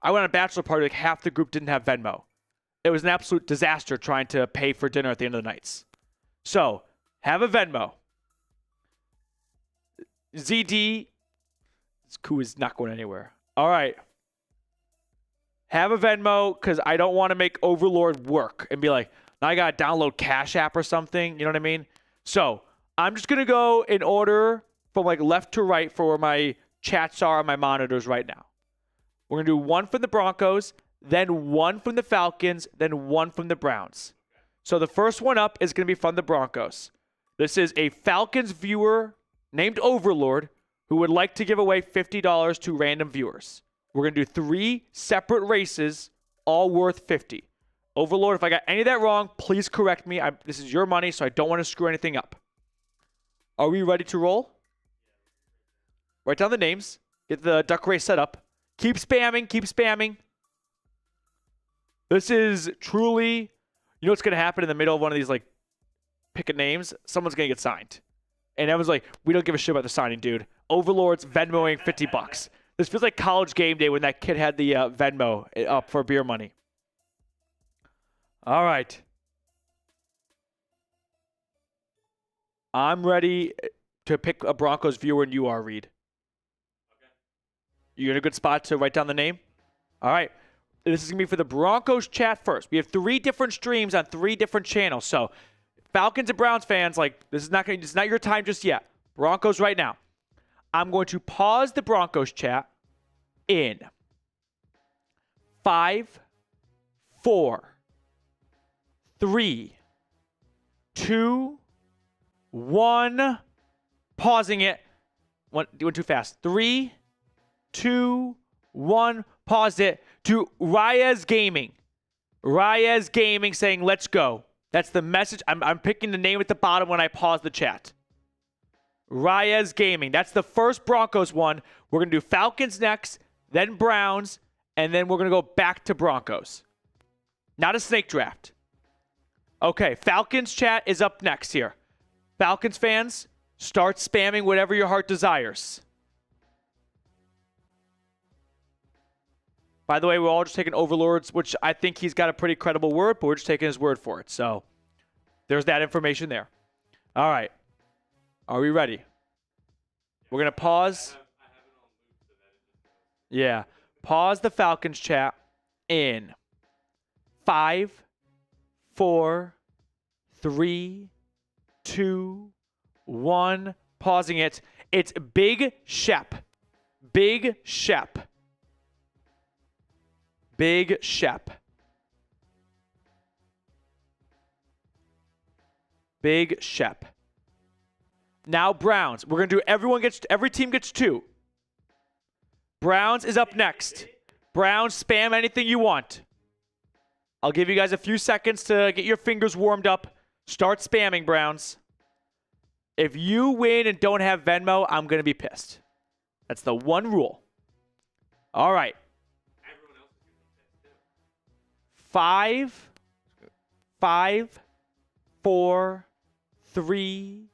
I went on a bachelor party, like half the group didn't have Venmo. It was an absolute disaster trying to pay for dinner at the end of the nights. So, have a Venmo. ZD, this coup is not going anywhere. All right. Have a Venmo because I don't want to make Overlord work and be like, now I got to download Cash App or something. You know what I mean? So I'm just going to go in order from like left to right for where my chats are on my monitors right now. We're going to do 1 from the Broncos, then 1 from the Falcons, then 1 from the Browns. So the first one up is going to be from the Broncos. This is a Falcons viewer named Overlord who would like to give away $50 to random viewers. We're going to do 3 separate races, all worth $50. Overlord, if I got any of that wrong, please correct me. This is your money, so I don't want to screw anything up. Are we ready to roll? Write down the names. Get the duck race set up. Keep spamming. Keep spamming. This is truly, you know what's going to happen in the middle of one of these, like, pick a names? Someone's going to get signed. And everyone's like, we don't give a shit about the signing, dude. Overlord's Venmoing $50. This feels like college game day when that kid had the Venmo up for beer money. All right. I'm ready to pick a Broncos viewer, and you are, Reed. Okay. You in a good spot to write down the name? All right. This is going to be for the Broncos chat first. We have 3 different streams on 3 different channels. So, Falcons and Browns fans, like, this is not your time just yet. Broncos right now. I'm going to pause the Broncos chat in 5, 4, 3, 2, 1. Pausing it. Doing too fast. 3, 2, 1. Pause it to Reyes Gaming. Reyes Gaming saying, let's go. That's the message. I'm picking the name at the bottom when I pause the chat. Reyes Gaming. That's the first Broncos one. We're going to do Falcons next, then Browns, and then we're going to go back to Broncos. Not a snake draft. Okay, Falcons chat is up next here. Falcons fans, start spamming whatever your heart desires. By the way, we're all just taking Overlords, which I think he's got a pretty credible word, but we're just taking his word for it. So there's that information there. All right. Are we ready? We're going to pause. Yeah. Pause the Falcons chat in 5, 4, 3, 2, 1. Pausing it. It's Big Shep. Big Shep. Big Shep. Big Shep. Now Browns. We're going to do every team gets 2. Browns is up next. Browns, spam anything you want. I'll give you guys a few seconds to get your fingers warmed up. Start spamming, Browns. If you win and don't have Venmo, I'm going to be pissed. That's the one rule. All right. 5, 4, 3,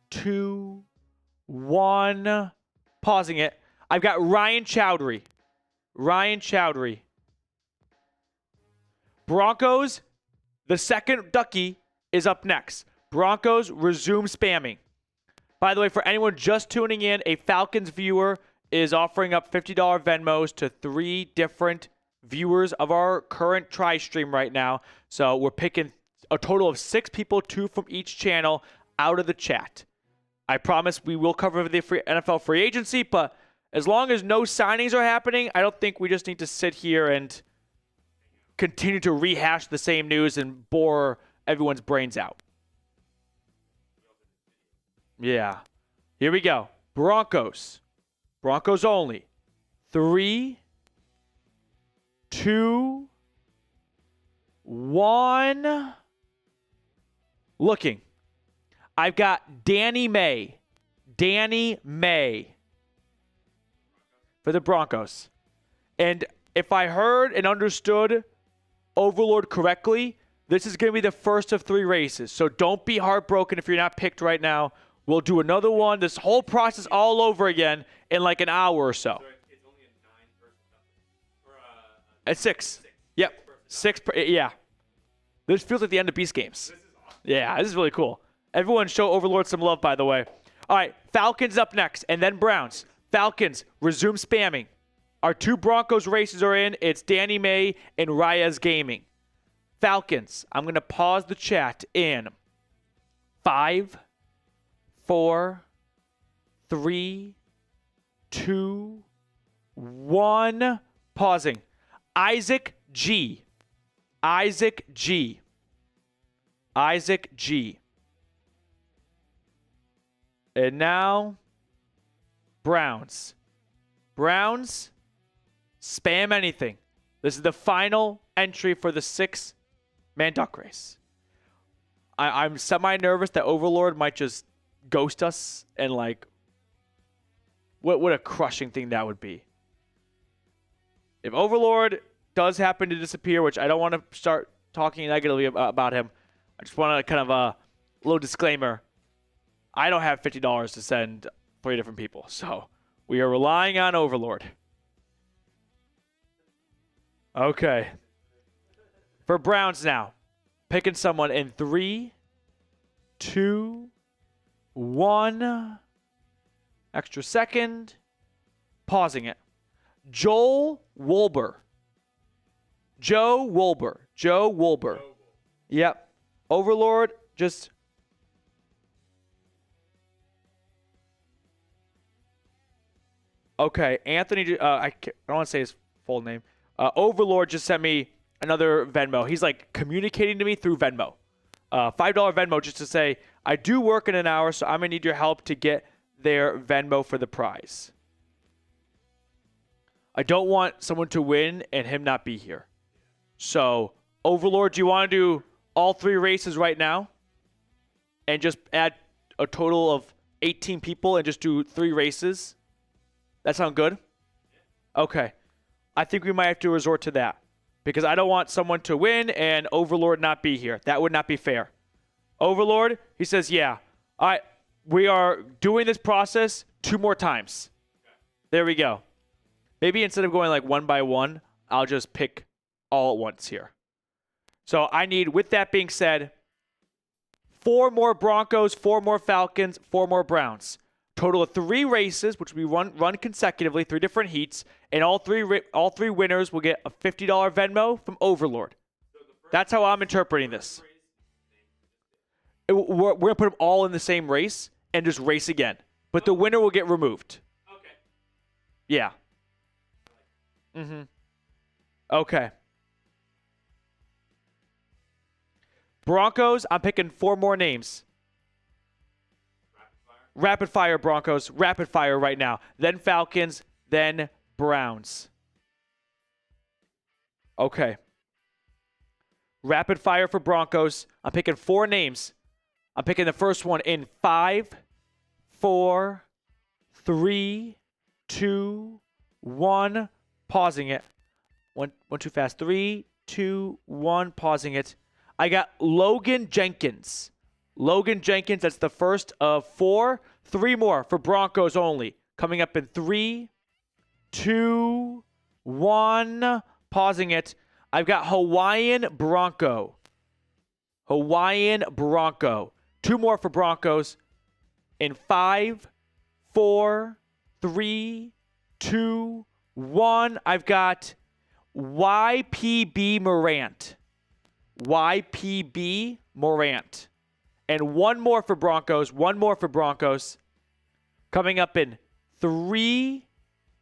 2, 1. Pausing it. I've got Ryan Chowdhury. Ryan Chowdhury. Broncos, the second ducky, is up next. Broncos resume spamming. By the way, for anyone just tuning in, a Falcons viewer is offering up $50 Venmos to 3 different viewers of our current try stream right now. So we're picking a total of 6 people, 2 from each channel, out of the chat. I promise we will cover the NFL free agency, but as long as no signings are happening, I don't think we just need to sit here and continue to rehash the same news and bore everyone's brains out. Yeah. Here we go. Broncos. Broncos only. 3, 2, 1. Looking. I've got Danny May. Danny May for the Broncos. And if I heard and understood Overlord correctly, this is going to be the first of 3 races. So don't be heartbroken if you're not picked right now. We'll do another one. This whole process all over again in like an hour or so. It's only a 9-person. At 6. Yep. 6. Yeah. This feels like the end of Beast Games. This is awesome. Yeah, this is really cool. Everyone show Overlord some love, by the way. All right, Falcons up next, and then Browns. Falcons, resume spamming. Our 2 Broncos races are in. It's Danny May and Reyes Gaming. Falcons, I'm going to pause the chat in 5, 4, 3, 2, 1. Pausing. Isaac G. Isaac G. Isaac G. And now, Browns. Browns, spam anything. This is the final entry for the 6-man duck race. I'm semi-nervous that Overlord might just ghost us and like, what a crushing thing that would be. If Overlord does happen to disappear, which I don't want to start talking negatively about him, I just want to kind of a little disclaimer. I don't have $50 to send 3 different people, so we are relying on Overlord. Okay. For Browns now, picking someone in 3, 2, 1. Extra second. Pausing it. Joel Wolber. Joe Wolber. Joe Wolber. Yep. Overlord, just... Okay, Anthony, I don't want to say his full name. Overlord just sent me another Venmo. He's like communicating to me through Venmo. $5 Venmo just to say, I do work in an hour, so I'm going to need your help to get their Venmo for the prize. I don't want someone to win and him not be here. So, Overlord, do you want to do all 3 races right now? And just add a total of 18 people and just do 3 races? That sound good? Okay. I think we might have to resort to that. Because I don't want someone to win and Overlord not be here. That would not be fair. Overlord, he says, yeah. All right, we are doing this process 2 more times. There we go. Maybe instead of going like 1 by 1, I'll just pick all at once here. So I need, with that being said, 4 more Broncos, 4 more Falcons, 4 more Browns. Total of 3 races, which will be run consecutively, 3 different heats, and all three winners will get a $50 Venmo from Overlord. That's how I'm interpreting this. We're going to put them all in the same race and just race again. But the winner will get removed. Okay. Yeah. Okay. Broncos, I'm picking 4 more names. Rapid fire Broncos. Rapid fire right now. Then Falcons. Then Browns. Okay. Rapid fire for Broncos. I'm picking 4 names. I'm picking the first one in 5, 4, 3, 2, 1. Pausing it. One too fast. 3, 2, 1. Pausing it. I got Logan Jenkins. Logan Jenkins, that's the first of 4. 3 more for Broncos only. Coming up in 3, 2, 1. Pausing it. I've got Hawaiian Bronco. Hawaiian Bronco. 2 more for Broncos in 5, 4, 3, 2, 1. I've got YPB Morant. YPB Morant. And 1 more for Broncos. 1 more for Broncos. Coming up in 3,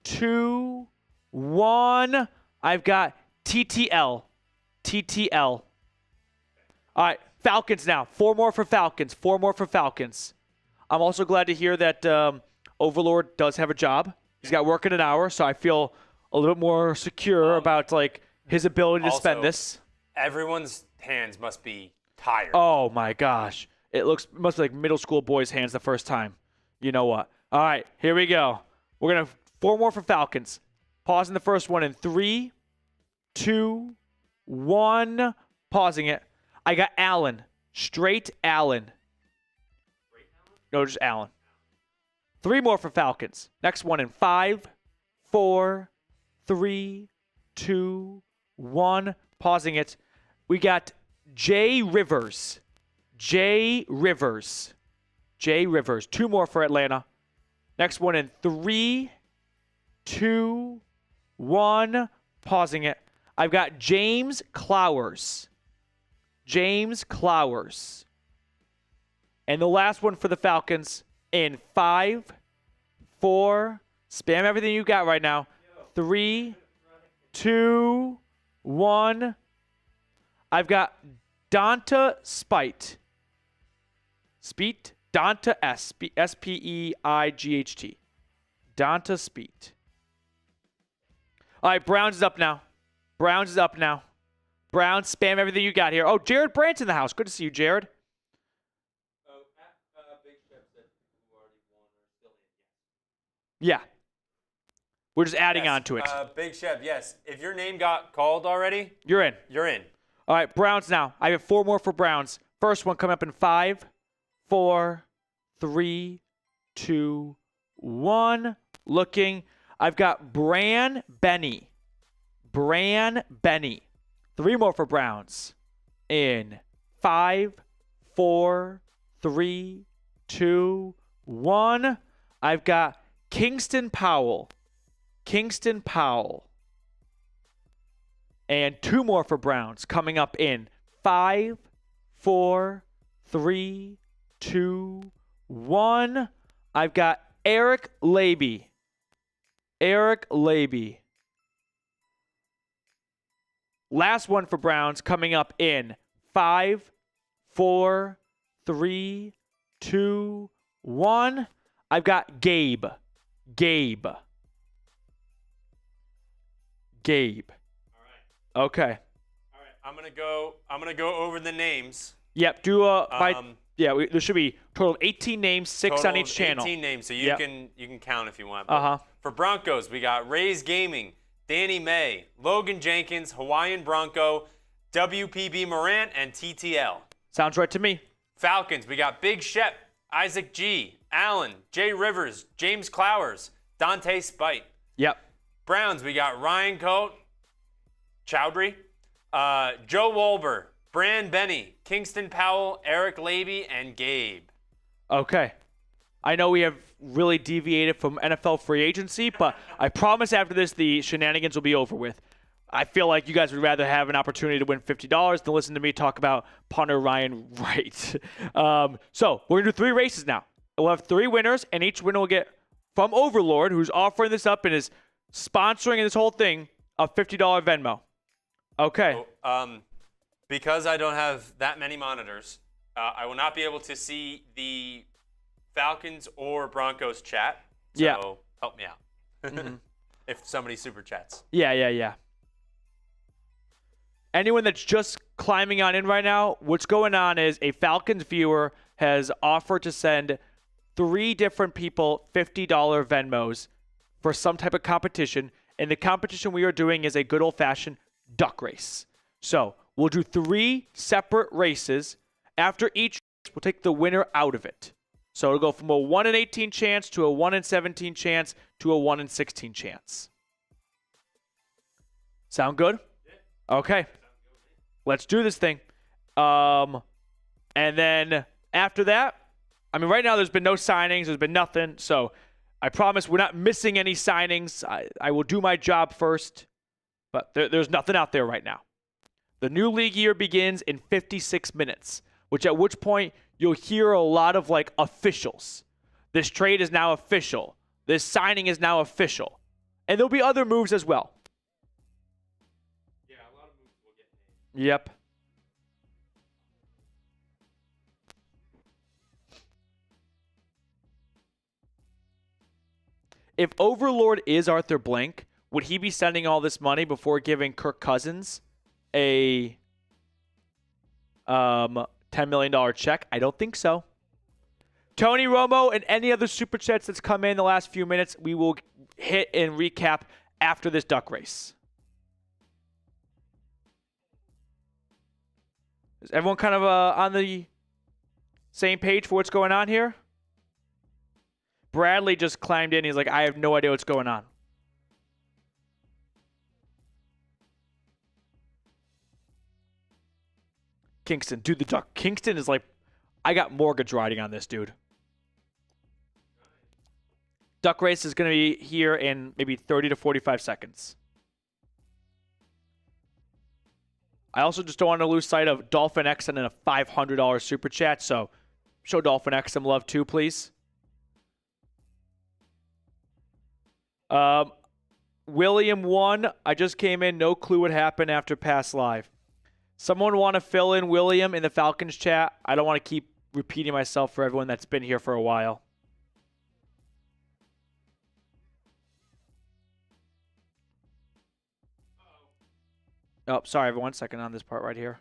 2, 1. I've got TTL. TTL. All right, Falcons now. 4 more for Falcons. 4 more for Falcons. I'm also glad to hear that Overlord does have a job. He's got work in an hour, so I feel a little bit more secure about like his ability to spend this. Everyone's hands must be tired. Oh my gosh. It must be like middle school boys' hands the first time. You know what? All right, here we go. We're going to 4 more for Falcons. Pausing the first one in 3, 2, 1. Pausing it. I got Allen. Straight Allen. No, just Allen. 3 more for Falcons. Next one in 5, 4, 3, 2, 1. Pausing it. We got Jay Rivers. Jay Rivers. Jay Rivers. 2 more for Atlanta. Next one in 3, 2, 1. Pausing it. I've got James Clowers. James Clowers. And the last one for the Falcons in 5, 4. Spam everything you got right now. 3, 2, 1. I've got Donta Spite. Speet? Donta S. S-P-E-I-G-H-T. Donta Speet. All right, Browns is up now. Browns is up now. Browns, spam everything you got here. Oh, Jared Brandt's in the house. Good to see you, Jared. Yeah. We're just adding on to it. Big Chef, yes. If your name got called already, You're in. you're in. All right, Browns now. I have 4 more for Browns. First one coming up in 5, 4, 3, 2, 1. Looking. I've got Bran Benny. Bran Benny. 3 more for Browns. In 5, 4, 3, 2, 1. I've got Kingston Powell. Kingston Powell. And 2 more for Browns coming up in 5, 4, 3, 2, 1. I've got Eric Laby. Eric Laby. Last one for Browns coming up in 5, 4, 3, 2, 1. I've got Gabe. Gabe. Gabe. All right. Okay. All right. I'm gonna go over the names. Yep. Do there should be total of 18 names, 6 Total on each of channel. 18 names, so you Yep. can count if you want. Uh-huh. For Broncos, we got Rays Gaming, Danny May, Logan Jenkins, Hawaiian Bronco, WPB Morant, and TTL. Sounds right to me. Falcons, we got Big Shep, Isaac G, Allen, Jay Rivers, James Clowers, Dante Spite. Yep. Browns, we got Ryan Coate, Chowdhury, Joe Wolber, Bran Benny, Kingston Powell, Eric Laby, and Gabe. Okay. I know we have really deviated from NFL free agency, but I promise after this the shenanigans will be over with. I feel like you guys would rather have an opportunity to win $50 than listen to me talk about punter Ryan Wright. So we're going to do 3 races now. We'll have 3 winners, and each winner will get from Overlord, who's offering this up and is sponsoring this whole thing, a $50 Venmo. Okay. So, because I don't have that many monitors, I will not be able to see the Falcons or Broncos chat. So help me out. Mm-hmm. If somebody super chats. Yeah. Anyone that's just climbing on in right now, what's going on is a Falcons viewer has offered to send 3 different people $50 Venmos for some type of competition. And the competition we are doing is a good old-fashioned duck race. So we'll do 3 separate races. After each, we'll take the winner out of it. So it'll go from a 1 in 18 chance to a 1 in 17 chance to a 1 in 16 chance. Sound good? Okay. Let's do this thing. And then after that, I mean, right now there's been no signings. There's been nothing. So I promise we're not missing any signings. I will do my job first. But there's nothing out there right now. The new league year begins in 56 minutes, at which point you'll hear a lot of like officials. This trade is now official. This signing is now official. And there'll be other moves as well. Yeah, a lot of moves will get made. Yep. If Overlord is Arthur Blank, would he be sending all this money before giving Kirk Cousins a $10 million check? I don't think so. Tony Romo and any other super chats that's come in the last few minutes, we will hit and recap after this duck race. Is everyone kind of on the same page for what's going on here? Bradley just climbed in. He's like, I have no idea what's going on. Kingston, dude, the duck. Kingston is like, I got mortgage riding on this, dude. Duck race is going to be here in maybe 30 to 45 seconds. I also just don't want to lose sight of Dolphin X and a $500 super chat, so show Dolphin X some love too, please. William 1, I just came in, no clue what happened after past live. Someone want to fill in William in the Falcons chat? I don't want to keep repeating myself for everyone that's been here for a while. Oh, sorry, everyone. 1 second on this part right here.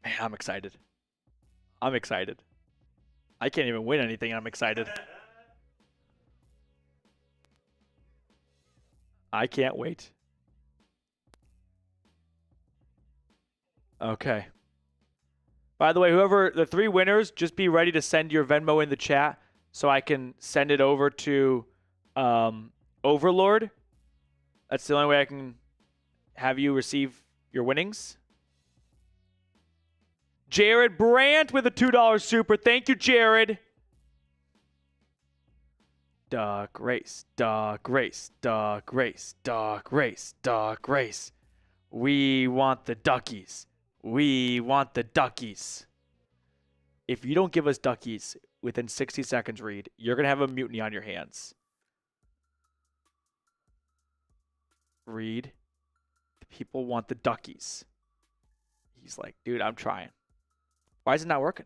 Man, I'm excited. I'm excited. I can't even win anything, and I'm excited. I can't wait. Okay. By the way, whoever, the 3 winners, just be ready to send your Venmo in the chat so I can send it over to Overlord. That's the only way I can have you receive your winnings. Jared Brandt with a $2 super. Thank you, Jared. Duck race, duck race, duck race, duck race, duck race. We want the duckies. We want the duckies. If you don't give us duckies within 60 seconds, Reed, you're going to have a mutiny on your hands. Reed, the people want the duckies. He's like, dude, I'm trying. Why is it not working?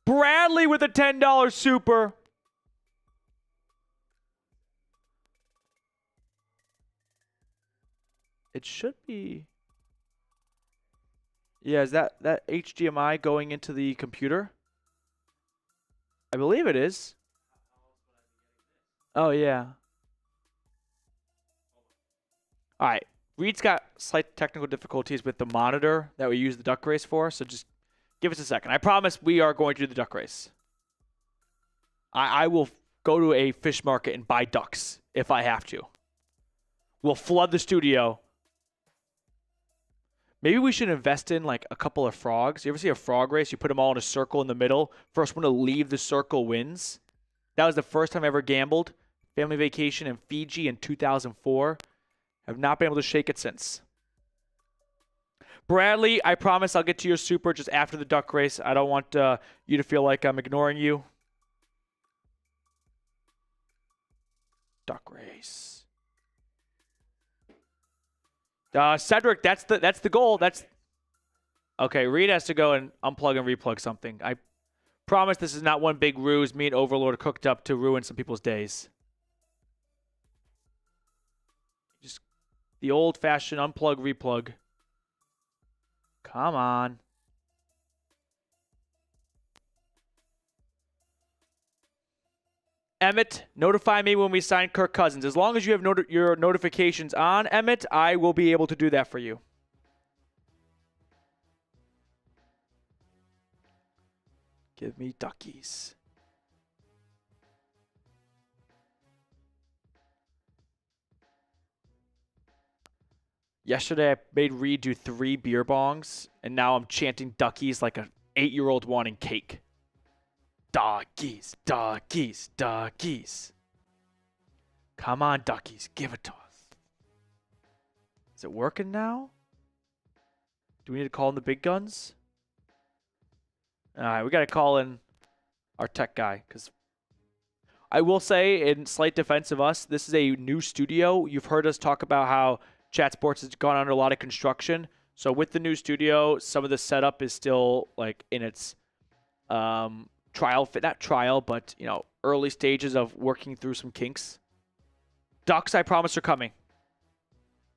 Bradley with a $10 super. It should be. Yeah, is that HDMI going into the computer? I believe it is. Oh, yeah. All right. Reed's got slight technical difficulties with the monitor that we use the duck race for, so just give us a second. I promise we are going to do the duck race. I will go to a fish market and buy ducks if I have to. We'll flood the studio. Maybe we should invest in like a couple of frogs. You ever see a frog race? You put them all in a circle in the middle. First one to leave the circle wins. That was the first time I ever gambled. Family vacation in Fiji in 2004. Have not been able to shake it since. Bradley, I promise I'll get to your super just after the duck race. I don't want you to feel like I'm ignoring you. Duck race. Cedric, that's the goal. Okay. Reed has to go and unplug and replug something. I promise this is not one big ruse. Me and Overlord are cooked up to ruin some people's days. Just the old-fashioned unplug replug. Come on. Emmett, notify me when we sign Kirk Cousins. As long as you have your notifications on, Emmett, I will be able to do that for you. Give me duckies. Yesterday, I made Reed do 3 beer bongs, and now I'm chanting duckies like an 8-year-old wanting cake. Duckies, duckies, duckies. Come on, duckies, give it to us. Is it working now? Do we need to call in the big guns? All right, we got to call in our tech guy, because I will say, in slight defense of us, this is a new studio. You've heard us talk about how Chat Sports has gone under a lot of construction. So with the new studio, some of the setup is still like in its not trial, but early stages of working through some kinks. Ducks, I promise, are coming.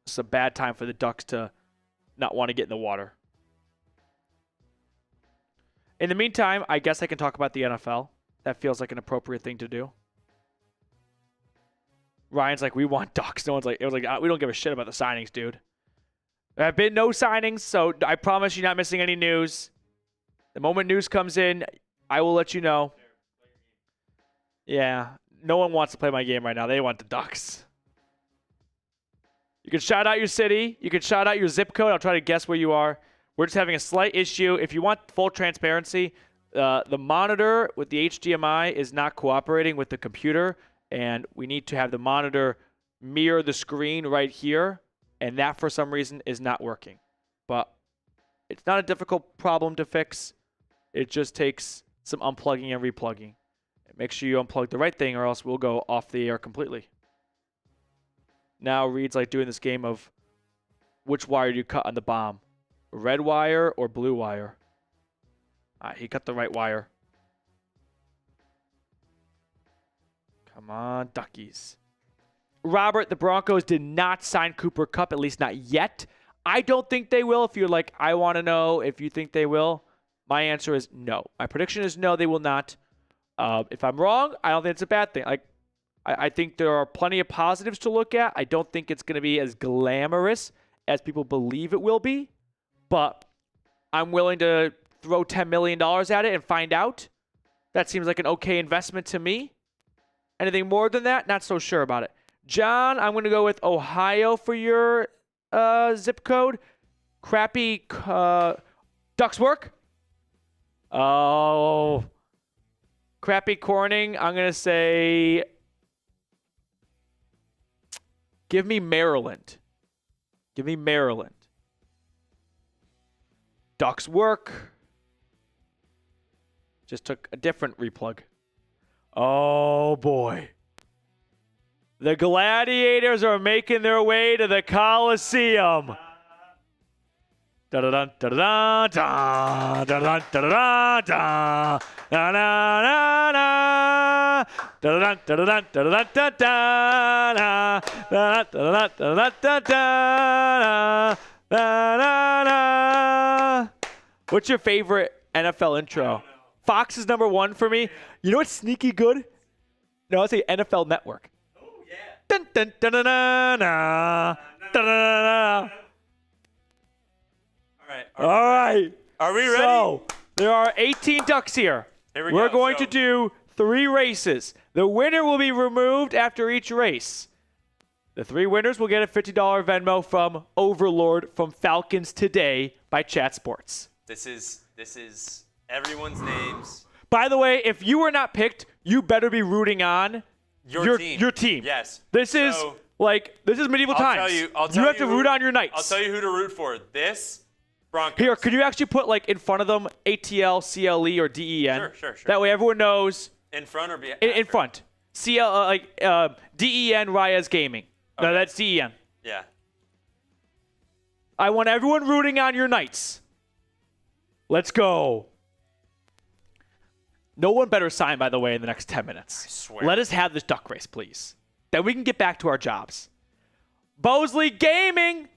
It's a bad time for the ducks to not want to get in the water. In the meantime, I guess I can talk about the NFL. That feels like an appropriate thing to do. Ryan's like, we want ducks. No one's like, it was like, we don't give a shit about the signings, dude. There have been no signings, so I promise you're not missing any news. The moment news comes in, I will let you know. Yeah, no one wants to play my game right now. They want the ducks. You can shout out your city. You can shout out your zip code. I'll try to guess where you are. We're just having a slight issue. If you want full transparency, the monitor with the HDMI is not cooperating with the computer. And we need to have the monitor mirror the screen right here. And that, for some reason, is not working. But it's not a difficult problem to fix. It just takes some unplugging and replugging. And make sure you unplug the right thing or else we'll go off the air completely. Now Reed's like doing this game of which wire do you cut on the bomb? Red wire or blue wire? All right, he cut the right wire. Come on, duckies. Robert, the Broncos did not sign Cooper Kupp, at least not yet. I don't think they will. If you're like, I want to know if you think they will, my answer is no. My prediction is no, they will not. If I'm wrong, I don't think it's a bad thing. I think there are plenty of positives to look at. I don't think it's going to be as glamorous as people believe it will be, but I'm willing to throw $10 million at it and find out. That seems like an okay investment to me. Anything more than that, not so sure about it. John, I'm going to go with Ohio for your zip code. Crappy ducks work. Oh. Crappy Corning, I'm going to say give me Maryland. Give me Maryland. Ducks work. Just took a different replug. Oh, boy. The Gladiators are making their way to the Coliseum. Da-da-dun, da-da-dun, da, da-da-dun, da-da-dun, da, da-da-da-da, da-da-dun, da-da-dun, da-da-dun, da-da-da, da-da-dun, da-da-dun, da-da-da, da-da-da. What's your favorite NFL intro? Fox is number 1 for me. You know what's sneaky good? No, I'll say NFL Network. Oh, yeah. Dun, dun, dun, dun, dun, dun, dun, dun. All right. Are we ready? So, there are 18 ducks here. We're going to do 3 races. The winner will be removed after each race. The 3 winners will get a $50 Venmo from Overlord from Falcons Today by Chat Sports. This is everyone's names. By the way, if you were not picked, you better be rooting on Your team. Your team. Yes. This is medieval times. You have to root on your Knights. I'll tell you who to root for. This Broncos. Here, could you actually put in front of them ATL, CLE, or DEN? Sure. That way everyone knows. In front or behind? In front. DEN Reyes Gaming. Okay. No, that's DEN. Yeah. I want everyone rooting on your Knights. Let's go. No one better sign, by the way, in the next 10 minutes. I swear. Let us have this duck race, please. Then we can get back to our jobs. Bosley Gaming.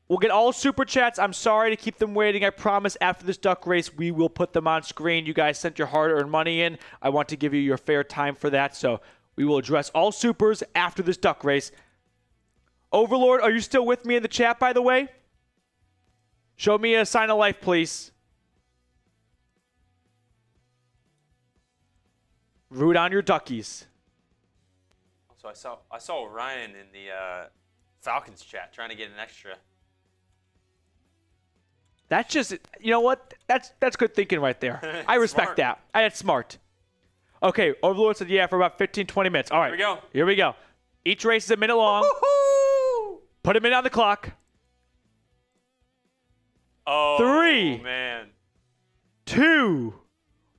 We'll get all super chats. I'm sorry to keep them waiting. I promise after this duck race, we will put them on screen. You guys sent your hard-earned money in. I want to give you your fair time for that. So we will address all supers after this duck race. Overlord, are you still with me in the chat, by the way? Show me a sign of life, please. Root on your duckies. So I saw Ryan in the Falcons chat trying to get an extra. That's just, you know what? That's good thinking right there. I respect that. That's smart. Okay, Overlord said yeah for about 15, 20 minutes. All right. Here we go. Each race is a minute long. Woo-hoo! Put a minute on the clock. Oh, 3, man. 2,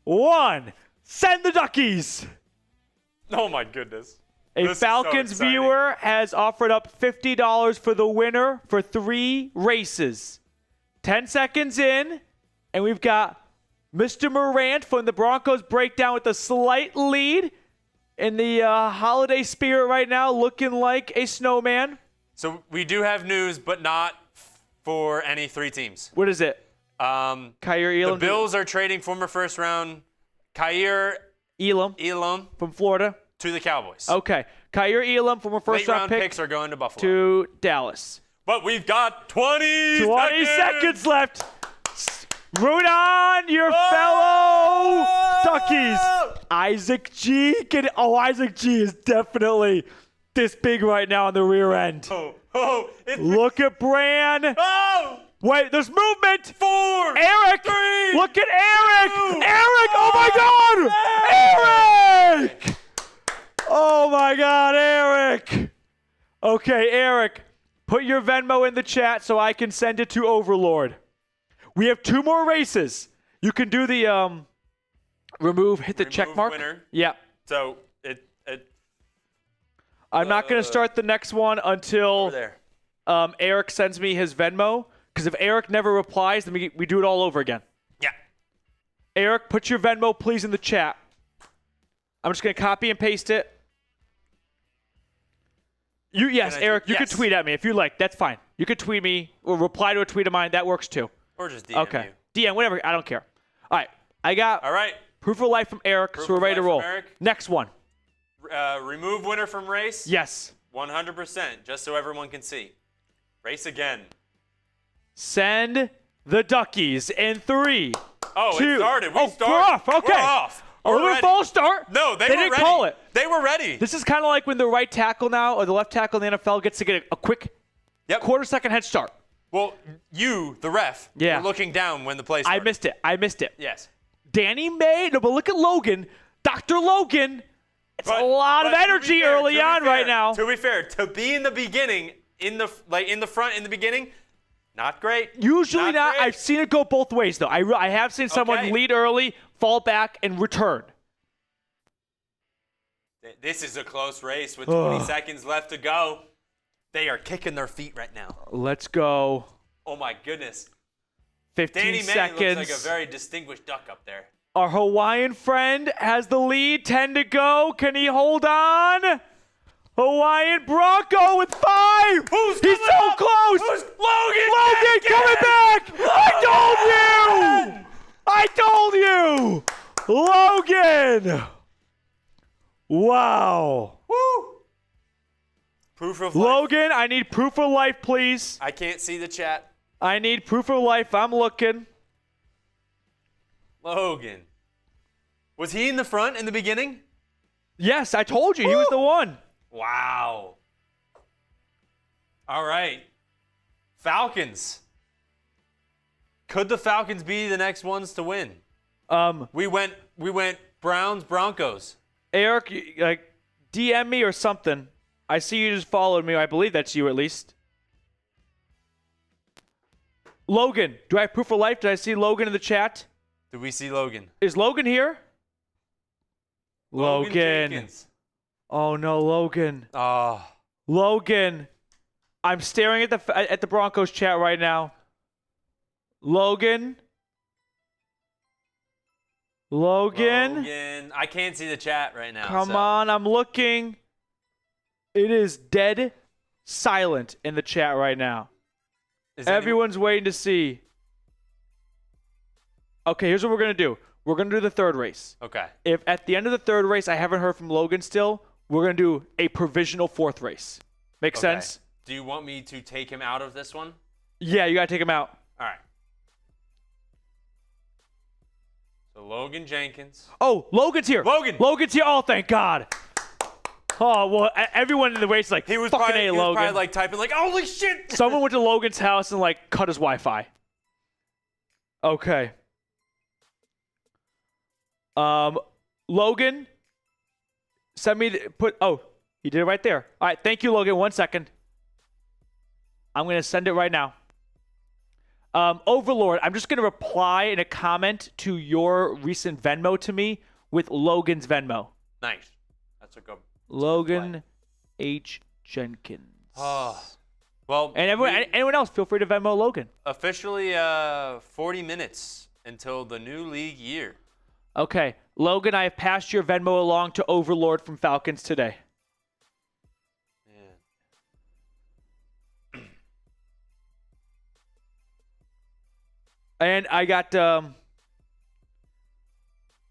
1. Send the duckies. Oh, my goodness. A Falcons viewer has offered up $50 for the winner for 3 races. 10 seconds in, and we've got Mr. Morant from the Broncos breakdown with a slight lead in the holiday spirit right now, looking like a snowman. So we do have news, but not for any 3 teams. What is it? Kaiir Elam. The Bills are trading former first-round Kaiir Elam from Florida to the Cowboys. Okay. Kaiir Elam, former first-round pick, picks are going to Buffalo. to Dallas. But we've got 20 seconds left. Root on your fellow Duckies. Isaac G. Isaac G is definitely this big right now on the rear end. Look at Bran. Wait, there's movement. 4. Eric. 3. Look at Eric. 2. Eric. Oh my God. Eric. Oh my God, Eric. Okay, Eric. Put your Venmo in the chat so I can send it to Overlord. We have 2 more races. You can do the hit the check mark. Winner. Yeah. So I'm not going to start the next one until there. Eric sends me his Venmo. Because if Eric never replies, then we do it all over again. Yeah. Eric, put your Venmo, please, in the chat. I'm just going to copy and paste it. Eric, you can tweet at me if you like. That's fine. You can tweet me or reply to a tweet of mine. That works too. Or just DM you. DM, whatever. I don't care. All right. I got proof of life from Eric, so we're ready to roll. Next one. Remove winner from race? Yes. 100%, just so everyone can see. Race again. Send the duckies in 3. Oh, 2. It started. We're off. Okay. We're off. A little false start. No, they didn't ready. Call it. They were ready. This is kind of like when the right tackle now or the left tackle in the NFL gets to get a quick quarter-second head start. Well, you, the ref, were looking down when the play started. I missed it. Yes. Danny May. No, but look at Logan. Dr. Logan. It's a lot of energy early on right now. To be fair, to be in the beginning, in the front in the beginning, not great. Usually not. Great. I've seen it go both ways, though. I have seen someone lead early, fall back, and return. This is a close race with 20 seconds left to go. They are kicking their feet right now. Let's go. Oh, my goodness. 15 Danny seconds. May looks like a very distinguished duck up there. Our Hawaiian friend has the lead. 10 to go. Can he hold on? Hawaiian Bronco with 5. He's so close. Logan coming back. I told you. Logan. Wow. Woo. Proof of life. Logan, I need proof of life, please. I can't see the chat. I need proof of life. I'm looking. Logan. Was he in the front in the beginning? Yes, I told you. He was the one. Wow. All right. Falcons. Could the Falcons be the next ones to win? We went we went Browns, Broncos. Eric, DM me or something. I see you just followed me. I believe that's you at least. Logan, do I have proof of life? Did I see Logan in the chat? Did we see Logan? Is Logan here? Logan. Jenkins. Oh no, Logan. Oh. Logan. I'm staring at the Broncos chat right now. Logan. I can't see the chat right now. Come on, I'm looking. It is dead silent in the chat right now. Everyone's waiting to see. Okay, here's what we're going to do. We're going to do the third race. Okay. If at the end of the third race I haven't heard from Logan still, we're going to do a provisional fourth race. Make sense? Do you want me to take him out of this one? Yeah, you got to take him out. All right. So Logan Jenkins. Oh, Logan's here. Logan's here. Oh, thank God. Oh, well, everyone in the race is like, he was fucking probably, A, he Logan. was probably like typing like, holy shit. Someone went to Logan's house and like cut his Wi-Fi. Okay. Logan, send me he did it right there. All right, thank you, Logan. 1 second. I'm going to send it right now. Overlord, I'm just going to reply in a comment to your recent Venmo to me with Logan's Venmo. Nice. That's a good Logan H. Jenkins. Oh. Well, and anyone else, feel free to Venmo Logan. Officially 40 minutes until the new league year. Okay. Logan, I have passed your Venmo along to Overlord from Falcons today. Yeah. And I got Aaron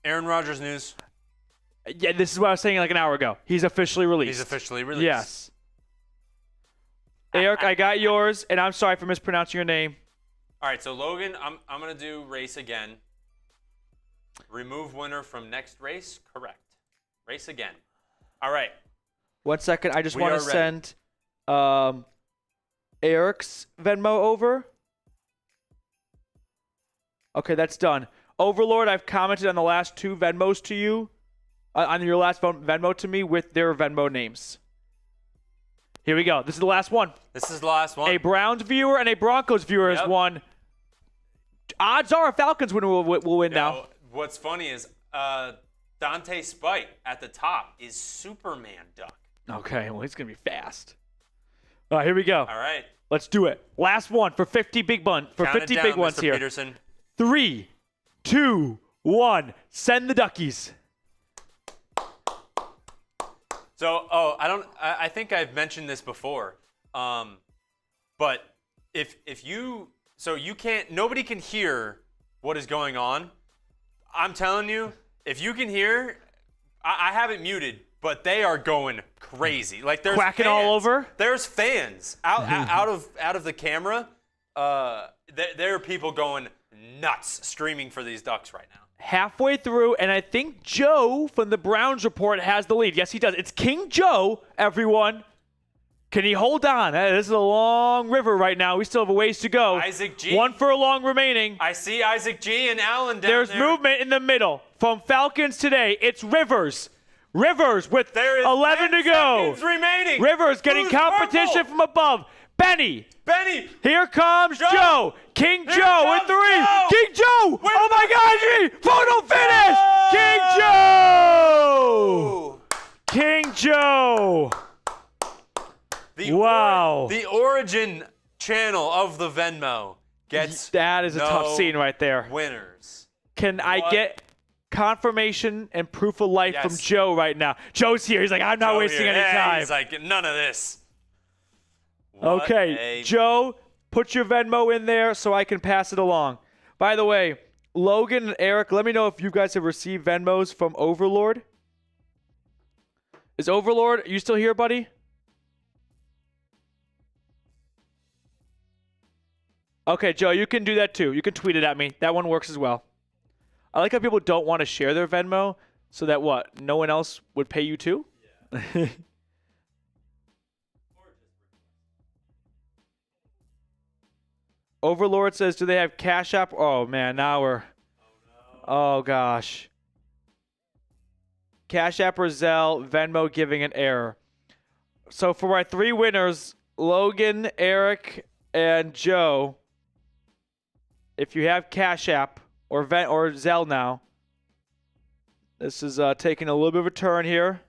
Rodgers news. Yeah, this is what I was saying like an hour ago. He's officially released. Yes. Eric, I got yours, and I'm sorry for mispronouncing your name. All right, so Logan, I'm going to do race again. Remove winner from next race. Correct. Race again. All right. 1 second. I just want to send Eric's Venmo over. Okay, that's done. Overlord, I've commented on the last two Venmos to you. On your last Venmo to me with their Venmo names. Here we go. This is the last one. A Browns viewer and a Broncos viewer has won. Odds are a Falcons winner will win now. What's funny is Dante Spite at the top is Superman Duck. Okay, well, he's going to be fast. All right, here we go. All right. Let's do it. Last one for 50 big ones Mr. here. Peterson. 3, 2, 1. Send the duckies. So, I think I've mentioned this before, but nobody can hear what is going on. I'm telling you, if you can hear, I have it muted, but they are going crazy. Like there's quacking fans. all over. There's fans out of the camera. There are people going nuts, streaming for these Ducks right now. Halfway through, and I think Joe from the Browns Report has the lead. Yes, he does. It's King Joe, everyone. Can he hold on? This is a long river right now. We still have a ways to go. Isaac G. One furlong remaining. I see Isaac G and Allen down There's there. movement in the middle. From Falcons today, it's Rivers. Rivers with 11 to go. Remaining. Rivers getting competition from above. Benny. Here comes Joe. King Joe in 3. Joe. King Joe. Oh my God. Photo finish. King Joe. Wow. The origin channel of the Venmo gets that is a tough scene right there. Winners. Can I get confirmation and proof of life from Joe right now? Joe's here. He's like, I'm not wasting any time. He's like, none of this. Okay, Joe, put your Venmo in there so I can pass it along. By the way, Logan and Eric, let me know if you guys have received Venmos from Overlord. Is Overlord, are you still here, buddy? Okay, Joe, you can do that too. You can tweet it at me. That one works as well. I like how people don't want to share their Venmo so that what? No one else would pay you too? Yeah. Overlord says, do they have Cash App? Oh, man, now we're... Oh, gosh. Cash App or Zelle, Venmo giving an error. So for my 3 winners, Logan, Eric, and Joe, if you have Cash App or Zelle now, this is taking a little bit of a turn here.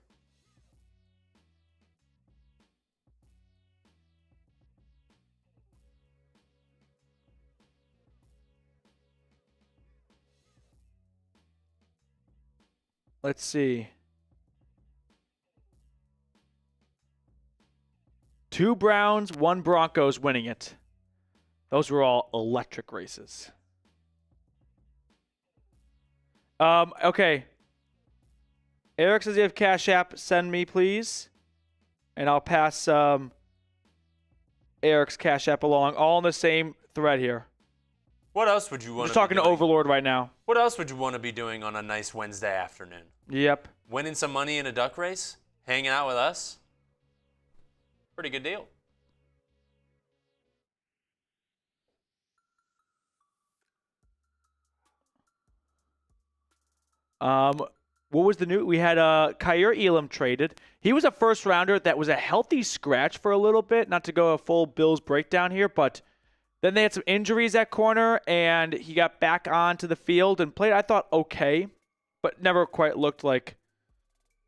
Let's see. 2 Browns, 1 Broncos winning it. Those were all electric races. Okay. Eric says you have Cash App. Send me, please. And I'll pass Eric's Cash App along. All in the same thread here. What else would you want to be Just talking to Overlord right now. What else would you want to be doing on a nice Wednesday afternoon? Yep. Winning some money in a duck race? Hanging out with us? Pretty good deal. What was the new? We had Kyer Elam traded. He was a first rounder that was a healthy scratch for a little bit. Not to go a full Bills breakdown here, but then they had some injuries at corner, and he got back onto the field and played, I thought, okay, but never quite looked like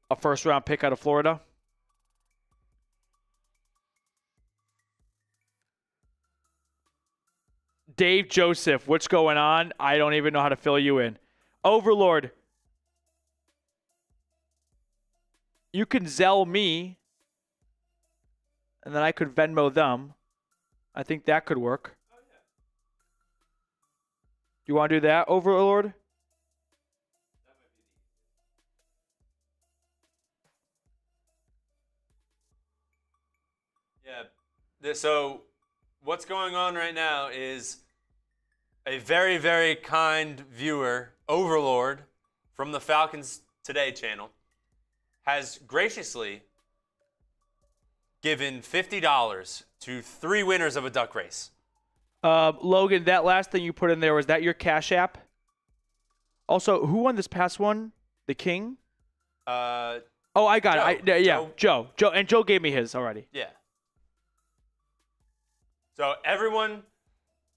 a first-round pick out of Florida. Dave Joseph, what's going on? I don't even know how to fill you in. Overlord, you can Zelle me, and then I could Venmo them. I think that could work. You want to do that, Overlord? Yeah. So what's going on right now is a very, very kind viewer, Overlord, from the Falcons Today channel, has graciously given $50 to 3 winners of a duck race. Logan, that last thing you put in there, was that your Cash App? Also, who won this past one? The King? Oh, I got it. Joe. And Joe gave me his already. Yeah. So everyone,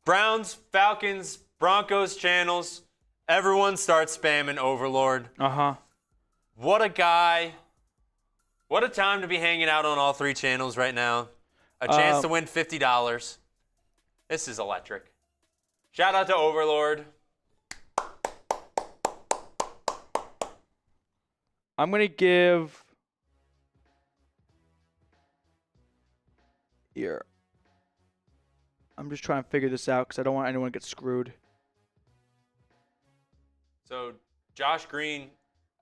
Browns, Falcons, Broncos channels, everyone starts spamming Overlord. Uh-huh. What a guy. What a time to be hanging out on all 3 channels right now. A chance to win $50. This is electric. Shout out to Overlord. I'm going to give... Here. I'm just trying to figure this out because I don't want anyone to get screwed. So Josh Green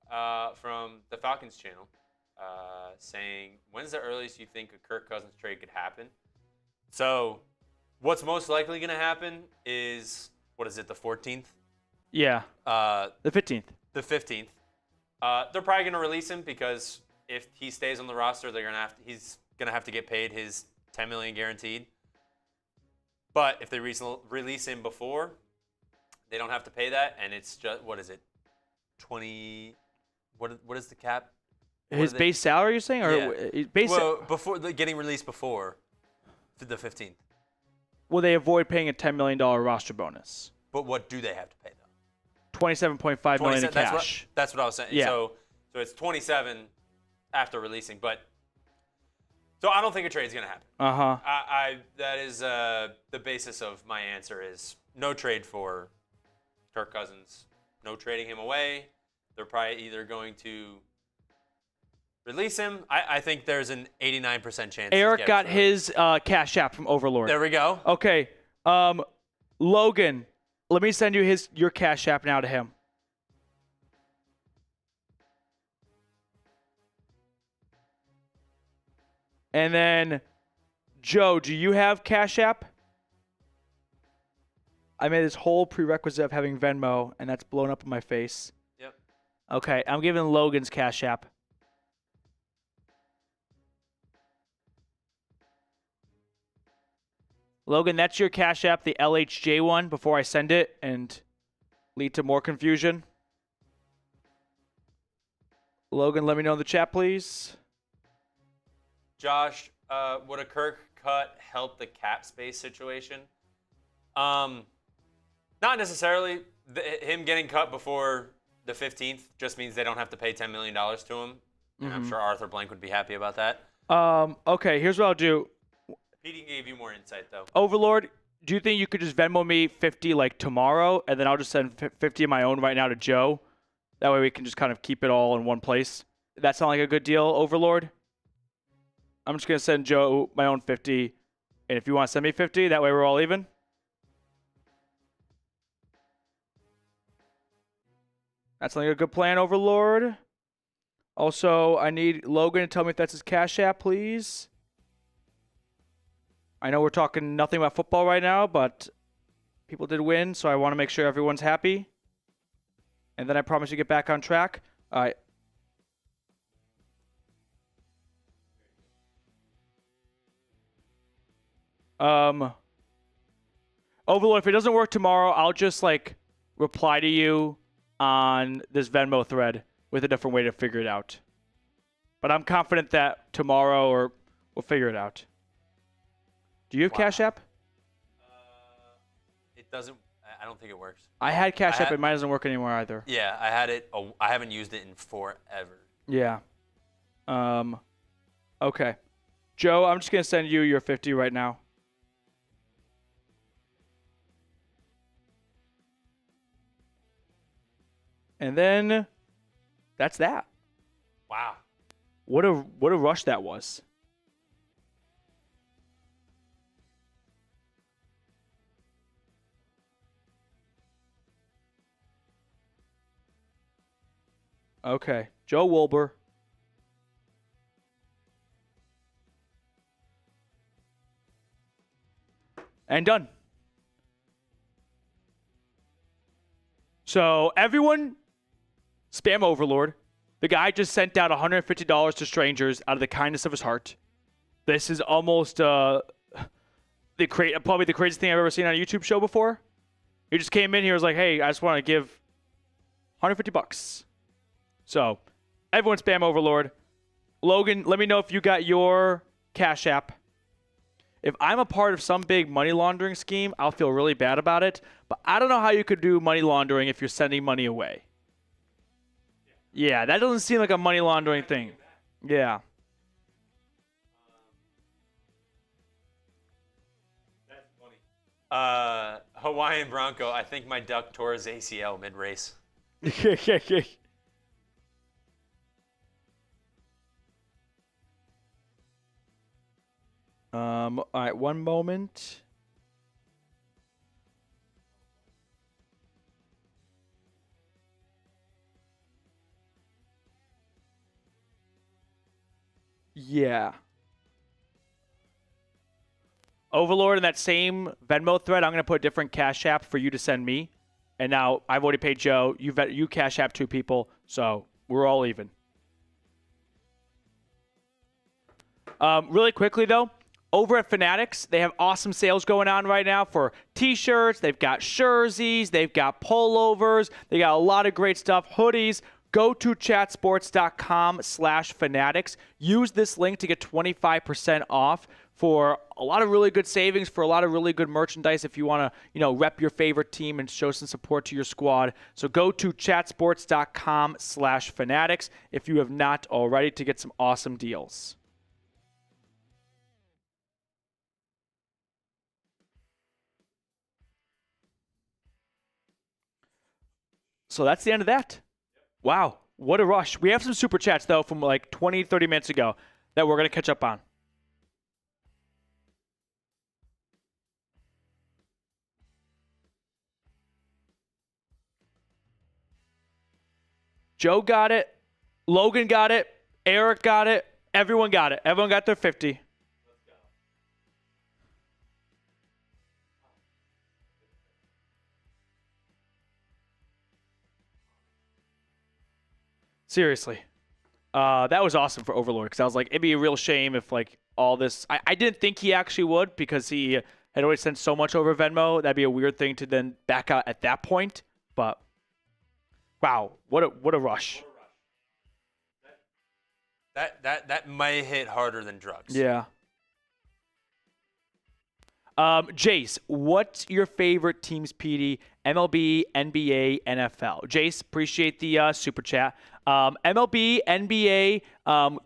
from the Falcons channel saying, when's the earliest you think a Kirk Cousins trade could happen? So what's most likely going to happen is, what is it, the 14th? Yeah. The 15th. The 15th. They're probably going to release him because if he stays on the roster, he's going to have to get paid his $10 million guaranteed. But if they release him before, they don't have to pay that, and it's just, what is it, 20? What is the cap? His base salary, you're saying, or yeah. Before getting released before the 15th. Will they avoid paying a $10 million roster bonus? But what do they have to pay though? $27.5 million in cash. That's what I was saying. Yeah. So it's 27 after releasing, but so I don't think a trade's gonna happen. That is the basis of my answer is no trade for Kirk Cousins. No trading him away. They're probably either going to release him. I think there's an 89% chance. Eric got his Cash App from Overlord. There we go. Okay. Logan, let me send you your Cash App now to him. And then, Joe, do you have Cash App? I made this whole prerequisite of having Venmo, and that's blown up in my face. Yep. Okay, I'm giving Logan's Cash App. Logan, that's your Cash App, the LHJ one, before I send it and lead to more confusion. Logan, let me know in the chat, please. Josh, would a Kirk cut help the cap space situation? Not necessarily. Him getting cut before the 15th just means they don't have to pay $10 million to him. And I'm sure Arthur Blank would be happy about that. Okay, here's what I'll do. Petey gave you more insight, though. Overlord, do you think you could just Venmo me 50 like tomorrow, and then I'll just send 50 of my own right now to Joe? That way we can just kind of keep it all in one place. That sound like a good deal, Overlord? I'm just going to send Joe my own 50, and if you want to send me 50, that way we're all even. That's like a good plan, Overlord. Also, I need Logan to tell me if that's his Cash App, please. I know we're talking nothing about football right now, but people did win, so I want to make sure everyone's happy. And then I promise you get back on track. All right. Overlord, if it doesn't work tomorrow, I'll just like reply to you on this Venmo thread with a different way to figure it out. But I'm confident that tomorrow or we'll figure it out. Do you have Cash App? It doesn't. I don't think it works. I had Cash App. It mine doesn't work anymore either. Yeah, I had it. I haven't used it in forever. Yeah. Okay. Joe, I'm just going to send you your 50 right now. And then that's that. Wow. What a rush that was. Okay. Joe Wilbur. And done. So everyone, spam Overlord. The guy just sent out $150 to strangers out of the kindness of his heart. This is almost probably the craziest thing I've ever seen on a YouTube show before. He just came in here and was like, hey, I just want to give $150. So everyone spam Overlord. Logan, let me know if you got your Cash App. If I'm a part of some big money laundering scheme, I'll feel really bad about it. But I don't know how you could do money laundering if you're sending money away. Yeah, that doesn't seem like a money laundering thing. Yeah. That's funny. Hawaiian Bronco, I think my duck tore his ACL mid-race. All right, one moment. Yeah. Overlord, in that same Venmo thread, I'm going to put a different Cash App for you to send me. And now I've already paid Joe. You Cash App 2 people, so we're all even. Really quickly, though, over at Fanatics, they have awesome sales going on right now for T-shirts. They've got jerseys. They've got pullovers. They got a lot of great stuff, hoodies. Go to chatsports.com/fanatics. Use this link to get 25% off for a lot of really good savings, for a lot of really good merchandise if you want to, rep your favorite team and show some support to your squad. So go to chatsports.com/fanatics if you have not already to get some awesome deals. So that's the end of that. Wow, what a rush. We have some super chats, though, from like 20, 30 minutes ago that we're going to catch up on. Joe got it. Logan got it. Eric got it. Everyone got it. Everyone got their 50. Seriously. That was awesome for Overlord because I was like, it'd be a real shame if like all this. I didn't think he actually would because he had always sent so much over Venmo. That'd be a weird thing to then back out at that point. But wow, what a rush. That may hit harder than drugs. Yeah. Jace, what's your favorite teams, PD? MLB, NBA, NFL. Jace, appreciate the super chat. MLB, NBA,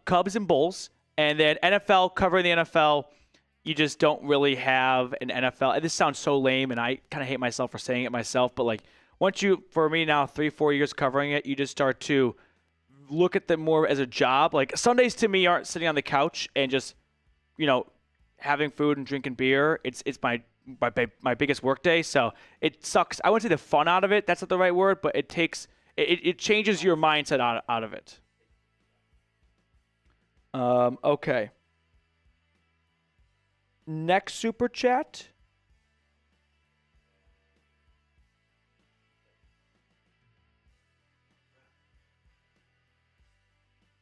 Cubs and Bulls, and then NFL, covering the NFL. You just don't really have an NFL. This sounds so lame, and I kind of hate myself for saying it myself, but like once you, for me now, 3-4 years covering it, you just start to look at them more as a job. Like Sundays to me aren't sitting on the couch and just, having food and drinking beer. It's my biggest work day, so it sucks. I wouldn't say the fun out of it. That's not the right word, but it changes your mindset out of it. Okay. Next super chat.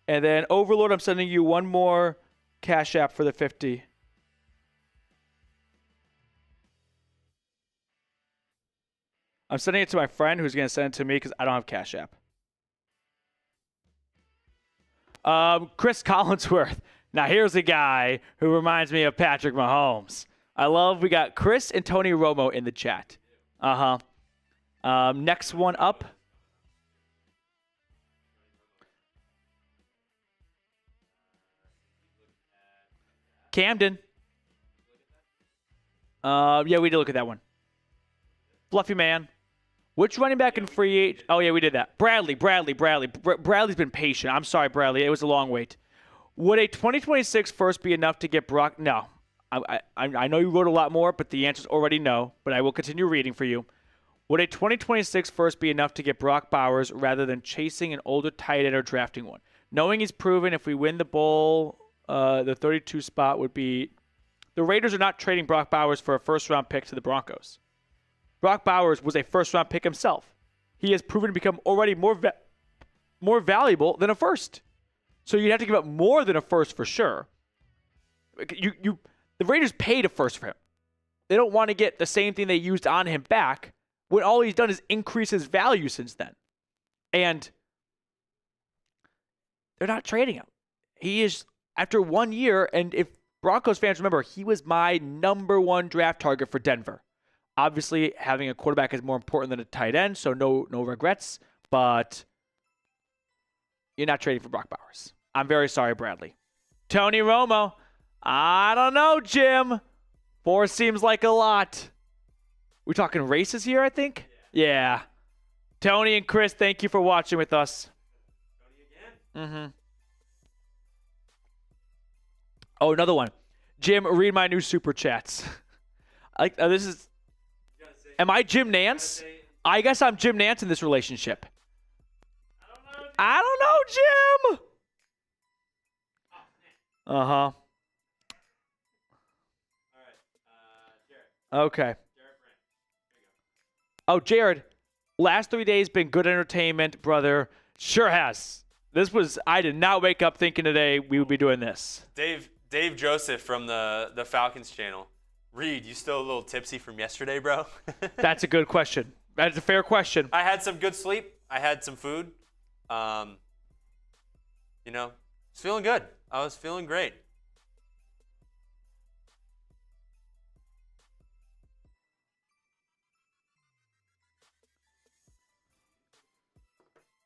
And then Overlord, I'm sending you one more Cash App for the 50. I'm sending it to my friend who's going to send it to me because I don't have Cash App. Chris Collinsworth. Now, here's a guy who reminds me of Patrick Mahomes. We got Chris and Tony Romo in the chat. Next one up. Camden. Yeah, we did look at that one. Fluffy man. Which running back in free agent? Oh, yeah, we did that. Bradley. Bradley's been patient. I'm sorry, Bradley. It was a long wait. Would a 2026 first be enough to get Brock? No. I know you wrote a lot more, but the answer's already no. But I will continue reading for you. Would a 2026 first be enough to get Brock Bowers rather than chasing an older tight end or drafting one? Knowing he's proven if we win the bowl, the 32 spot would be... The Raiders are not trading Brock Bowers for a first-round pick to the Broncos. Brock Bowers was a first-round pick himself. He has proven to become already more valuable than a first. So you'd have to give up more than a first for sure. The Raiders paid a first for him. They don't want to get the same thing they used on him back when all he's done is increase his value since then. And they're not trading him. He is, after 1 year, and if Broncos fans remember, he was my number one draft target for Denver. Obviously, having a quarterback is more important than a tight end, so no regrets. But you're not trading for Brock Bowers. I'm very sorry, Bradley. Tony Romo. I don't know, Jim. 4 seems like a lot. We're talking races here, I think? Yeah. Tony and Chris, thank you for watching with us. Tony again? Oh, another one. Jim, read my new super chats. This is... Am I Jim Nance? I guess I'm Jim Nance in this relationship. I don't know, Jim. All right. Okay. Oh, Jared. Last 3 days been good entertainment, brother. Sure has. I did not wake up thinking today we would be doing this. Dave Joseph from the Falcons channel. Reed, you still a little tipsy from yesterday, bro? That's a good question. That's a fair question. I had some good sleep. I had some food. It's feeling good. I was feeling great.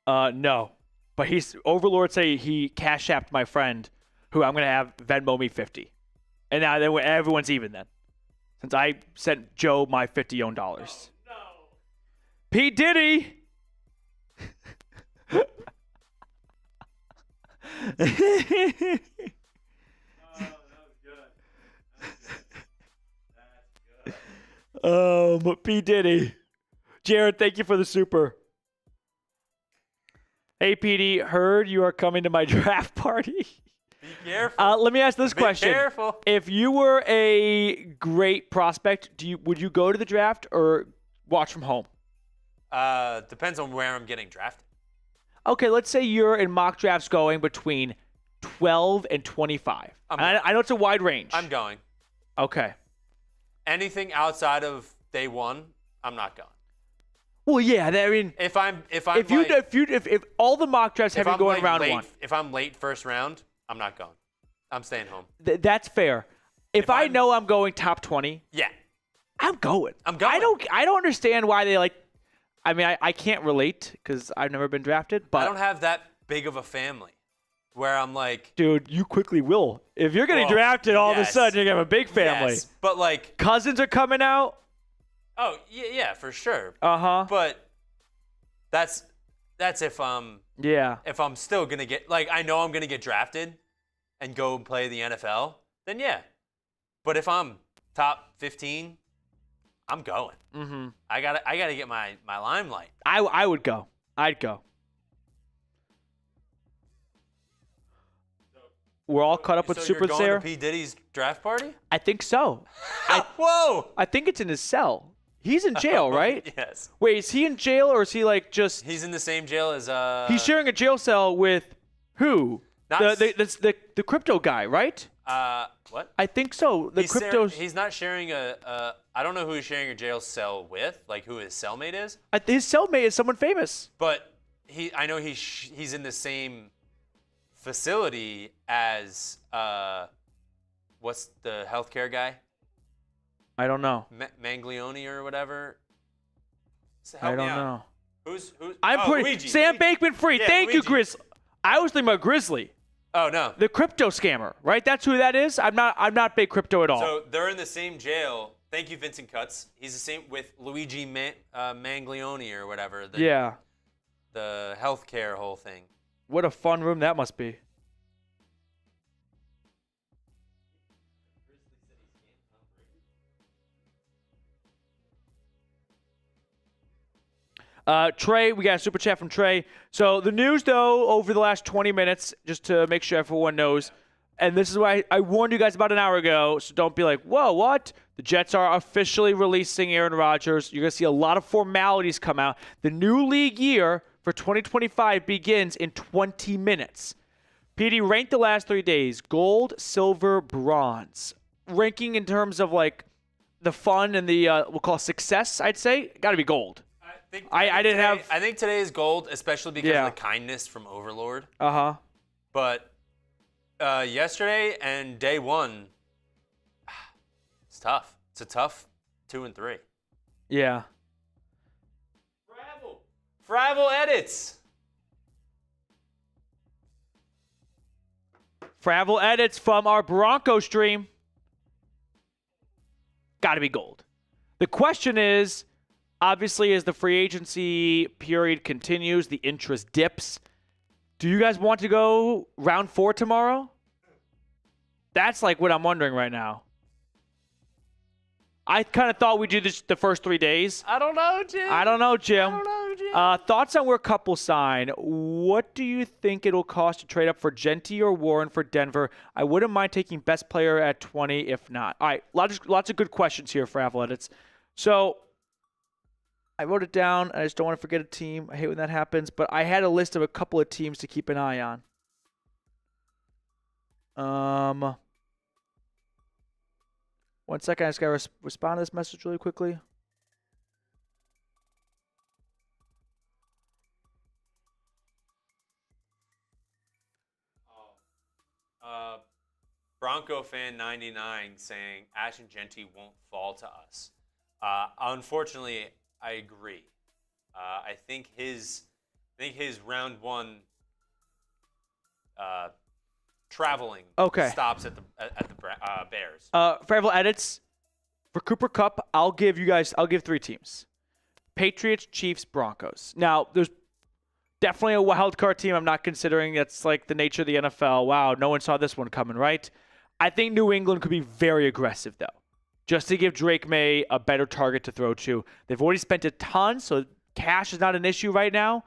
No. But Overlord say he cash apped my friend, who I'm going to have Venmo me 50. And now everyone's even then. Since I sent Joe my $50 own dollars. Oh, no. P. Diddy! Oh, that was good. P. Diddy. Jared, thank you for the super. Hey, PD, heard you are coming to my draft party. Be careful. Let me ask this question. Be careful. If you were a great prospect, would you go to the draft or watch from home? Depends on where I'm getting drafted. Okay, let's say you're in mock drafts going between 12 and 25. I know it's a wide range. I'm going. Okay. Anything outside of day one, I'm not going. Well, yeah. I mean, if all the mock drafts have you going round late, one. If I'm late first round, I'm not going. I'm staying home. That's fair. If I know I'm going top 20, yeah, I'm going. I'm going. I don't understand why they like. I mean, I can't relate because I've never been drafted. But I don't have that big of a family where I'm like, dude, you quickly will. If you're getting drafted, all of a sudden you're gonna have a big family. Yes, but like cousins are coming out. Oh yeah, for sure. But that's if I'm still gonna get I know I'm gonna get drafted and go play the NFL, then yeah. But if I'm top 15, I'm going. Mm-hmm. I gotta get my limelight. I would go. I'd go. We're all caught up with Super You're going to P. Diddy's draft party? I think so. Whoa! I think it's in his cell. He's in jail, right? Yes. Wait, is he in jail or is he just? He's in the same jail as He's sharing a jail cell with who? The crypto guy, right? What? I think so. He's not sharing I don't know who he's sharing a jail cell with, like who his cellmate is. His cellmate is someone famous. But I know he's in the same facility as what's the healthcare guy? I don't know. Manglione or whatever. I don't know. Who's? Luigi. Sam Bankman-Fried. Yeah, Thank Luigi. you, Grizzly. I was thinking about Grizzly. Oh no. The crypto scammer, right? That's who that is. I'm not big crypto at all. So they're in the same jail. Thank you, Vincent Cutts. He's the same with Luigi Manglione or whatever. The healthcare whole thing. What a fun room that must be. Trey, we got a super chat from Trey. So the news, though, over the last 20 minutes, just to make sure everyone knows, and this is why I warned you guys about an hour ago, so don't be like, whoa, what? The Jets are officially releasing Aaron Rodgers. You're going to see a lot of formalities come out. The new league year for 2025 begins in 20 minutes. PD ranked the last 3 days, gold, silver, bronze. Ranking in terms of, the fun and the, we'll call success, I'd say, got to be gold. I think today is gold, especially because of the kindness from Overlord. But yesterday and day one, it's tough. It's a tough 2 and 3. Yeah. Fravel edits. Fravel edits from our Bronco stream. Got to be gold. The question is, obviously, as the free agency period continues, the interest dips. Do you guys want to go round 4 tomorrow? That's what I'm wondering right now. I kind of thought we'd do this the first 3 days. I don't know, Jim. Thoughts on where Kupp will sign. What do you think it'll cost to trade up for Genty or Warren for Denver? I wouldn't mind taking best player at 20 if not. All right, lots of good questions here for Athletics. So I wrote it down. I just don't want to forget a team. I hate when that happens. But I had a list of a couple of teams to keep an eye on. 1 second. I just got to respond to this message really quickly. Bronco fan 99 saying Ashton Genty won't fall to us. Unfortunately, I agree. I think his round 1 traveling stops at the Bears. Fravel edits for Cooper Kupp. I'll give 3 teams: Patriots, Chiefs, Broncos. Now there's definitely a wild card team I'm not considering. That's the nature of the NFL. Wow, no one saw this one coming, right? I think New England could be very aggressive though, just to give Drake May a better target to throw to. They've already spent a ton, so cash is not an issue right now.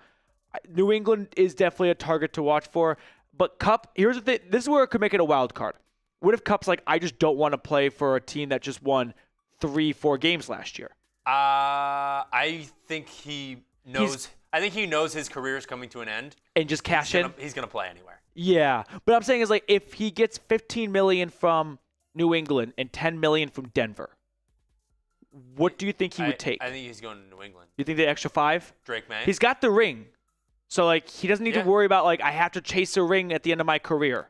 New England is definitely a target to watch for. But Kupp, here's the thing. This is where it could make it a wild card. What if Kupp's I just don't want to play for a team that just won 3-4 games last year? I think he knows. I think he knows his career is coming to an end. And just cash in? He's going to play anywhere. Yeah. But I'm saying is if he gets $15 million from New England and $10 million from Denver, what do you think he would take? I think he's going to New England. You think the extra 5? Drake May? He's got the ring. So, he doesn't need to worry about, I have to chase a ring at the end of my career.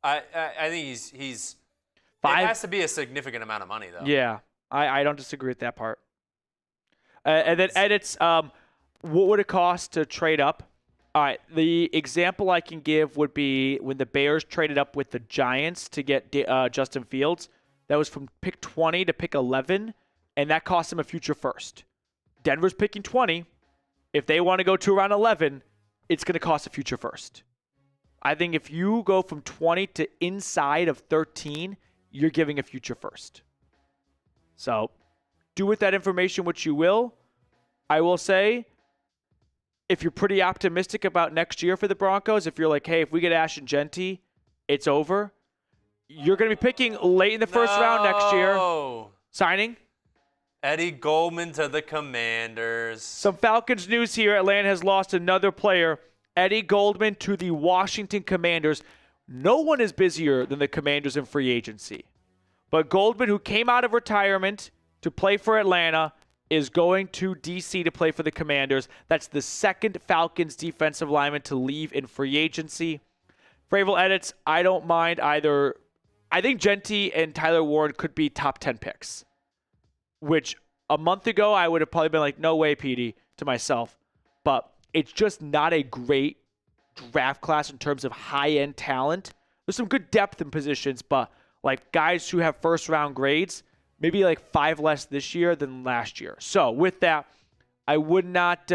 I think he's Five. It has to be a significant amount of money, though. Yeah, I don't disagree with that part. And then edits, what would it cost to trade up? All right, the example I can give would be when the Bears traded up with the Giants to get Justin Fields. That was from pick 20 to pick 11, and that cost them a future first. Denver's picking 20. If they want to go to around 11, it's going to cost a future first. I think if you go from 20 to inside of 13, you're giving a future first. So do with that information what you will. I will say, if you're pretty optimistic about next year for the Broncos, if you're like, hey, if we get Ashton Genty, it's over, you're going to be picking late in the first round next year. Signing Eddie Goldman to the Commanders. Some Falcons news here. Atlanta has lost another player. Eddie Goldman to the Washington Commanders. No one is busier than the Commanders in free agency. But Goldman, who came out of retirement to play for Atlanta, is going to D.C. to play for the Commanders. That's the second Falcons defensive lineman to leave in free agency. Fravel edits, I don't mind either. I think Genty and Tyler Warren could be top 10 picks, which a month ago I would have probably been like, no way, Petey, to myself. But it's just not a great draft class in terms of high-end talent. There's some good depth in positions, but like guys who have first-round grades, maybe like 5 less this year than last year. So with that, I would not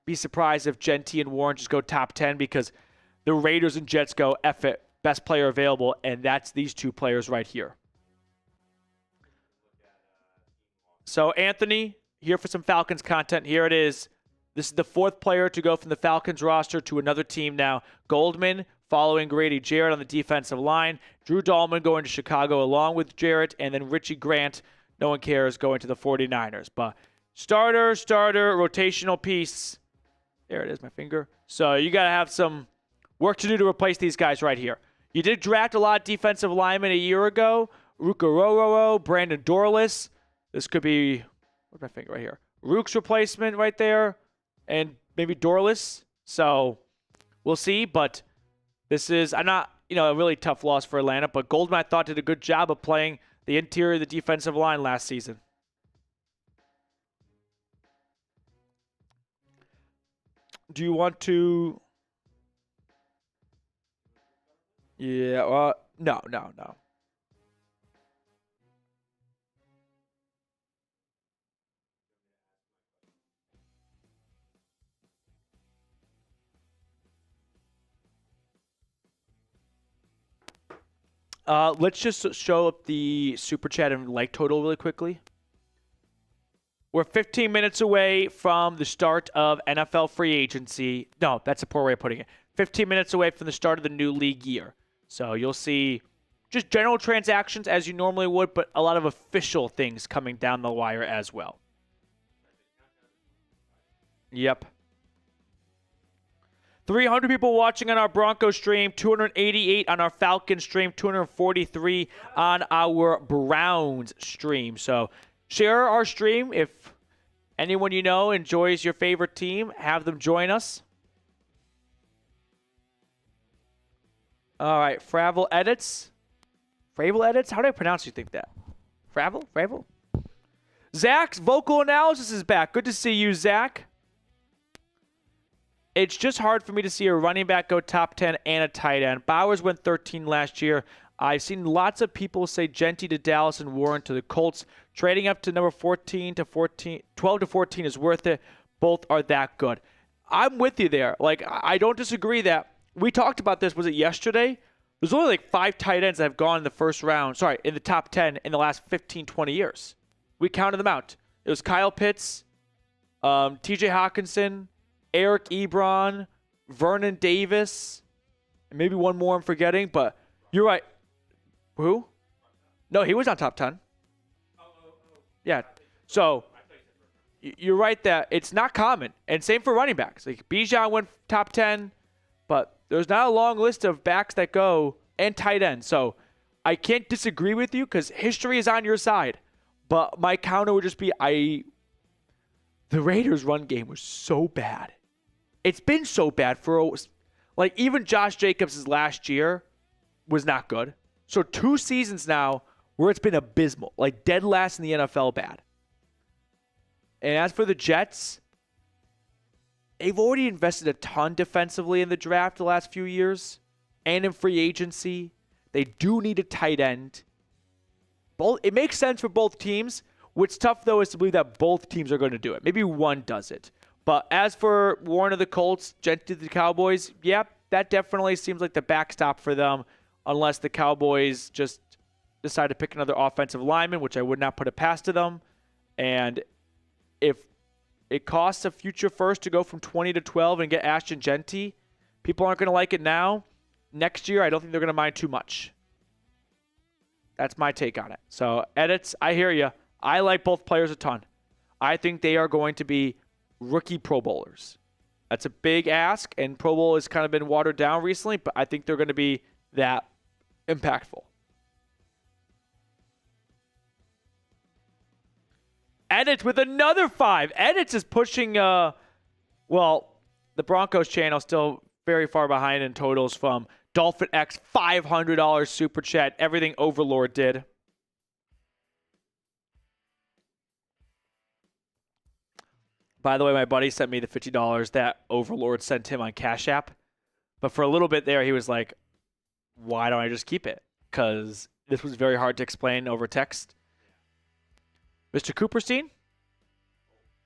be surprised if Genty and Warren just go top 10 because the Raiders and Jets go F it, best player available, and that's these two players right here. So Anthony, here for some Falcons content. Here it is. This is the fourth player to go from the Falcons roster to another team now. Goldman following Grady Jarrett on the defensive line. Drew Dahlman going to Chicago along with Jarrett. And then Richie Grant, no one cares, going to the 49ers. But starter, rotational piece. There it is, my finger. So you got to have some work to do to replace these guys right here. You did draft a lot of defensive linemen a year ago. Ruka Rororo, Brandon Dorless. This could be, what's my finger right here? Rook's replacement right there. And maybe Dorless. So we'll see. But this is, a really tough loss for Atlanta. But Goldman, I thought, did a good job of playing the interior of the defensive line last season. Do you want to? Yeah, no. Let's just show up the Super Chat and like total really quickly. We're 15 minutes away from the start of NFL free agency. No, that's a poor way of putting it. 15 minutes away from the start of the new league year. So you'll see just general transactions as you normally would, but a lot of official things coming down the wire as well. Yep. 300 people watching on our Broncos stream, 288 on our Falcons stream, 243 on our Browns stream. So share our stream. If anyone you know enjoys your favorite team, have them join us. All right, Fravel edits. Fravel edits? How do I pronounce you think that? Fravel? Zach's vocal analysis is back. Good to see you, Zach. It's just hard for me to see a running back go top 10 and a tight end. Bowers went 13 last year. I've seen lots of people say Genty to Dallas and Warren to the Colts. Trading up to number 12 to 14 is worth it. Both are that good. I'm with you there. Like, I don't disagree that. We talked about this, was it yesterday? There's only like 5 tight ends that have gone in the first round, in the top 10 in the last 15, 20 years. We counted them out. It was Kyle Pitts, TJ Hawkinson, Eric Ebron, Vernon Davis, and maybe one more I'm forgetting, but you're right. Who? No, he was on top 10. Yeah. So you're right that it's not common. And same for running backs. Like Bijan went top 10, but there's not a long list of backs that go and tight ends. So I can't disagree with you because history is on your side. But my counter would just be the Raiders' run game was so bad. It's been so bad for, like, even Josh Jacobs' last year, was not good. So 2 seasons now where it's been abysmal, like dead last in the NFL bad. And as for the Jets, they've already invested a ton defensively in the draft the last few years and in free agency. They do need a tight end. It makes sense for both teams. What's tough, though, is to believe that both teams are going to do it. Maybe one does it. But as for Warren of the Colts, Gentry of the Cowboys, that definitely seems like the backstop for them unless the Cowboys just decide to pick another offensive lineman, which I would not put it past to them. And if it costs a future first to go from 20 to 12 and get Ashton Genty, people aren't going to like it now. Next year, I don't think they're going to mind too much. That's my take on it. So, edits, I hear you. I like both players a ton. I think they are going to be rookie Pro Bowlers. That's a big ask, and Pro Bowl has kind of been watered down recently, but I think they're going to be that impactful. Edits with another 5. Edits is pushing, the Broncos channel still very far behind in totals from Dolphin X, $500 super chat, everything Overlord did. By the way, my buddy sent me the $50 that Overlord sent him on Cash App. But for a little bit there, he was like, why don't I just keep it? Because this was very hard to explain over text. Mr. Cooperstein?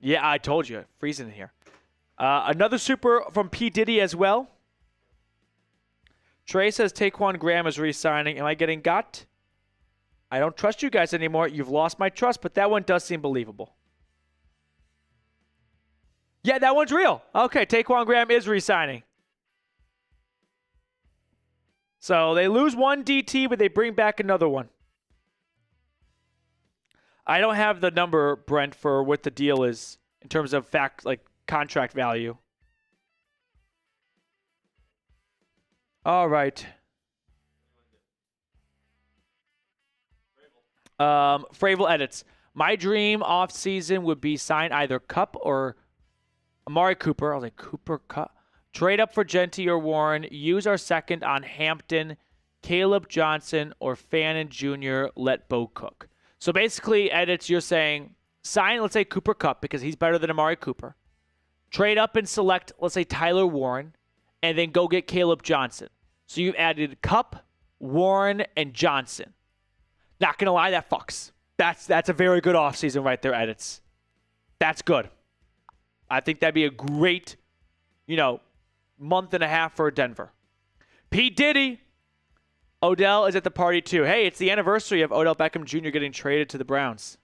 Yeah, I told you. Freezing in here. Another super from P. Diddy as well. Trey says Taquan Graham is re-signing. Am I getting got? I don't trust you guys anymore. You've lost my trust, but that one does seem believable. Yeah, that one's real. Okay, Taquan Graham is re-signing. So they lose one DT, but they bring back another one. I don't have the number, Brent, for what the deal is in terms of contract value. All right. Fravel edits. My dream offseason would be sign either Kupp or Amari Cooper. I was like, Cooper, Kupp. Trade up for Genty or Warren. Use our second on Hampton, Caleb Johnson, or Fannin Jr. Let Bo cook. So basically, edits, you're saying sign, let's say, Cooper Kupp because he's better than Amari Cooper. Trade up and select, let's say, Tyler Warren, and then go get Caleb Johnson. So you've added Kupp, Warren, and Johnson. Not going to lie, that fucks. That's a very good offseason right there, edits. That's good. I think that'd be a great, month and a half for Denver. P. Diddy. Odell is at the party too. Hey, it's the anniversary of Odell Beckham Jr. getting traded to the Browns.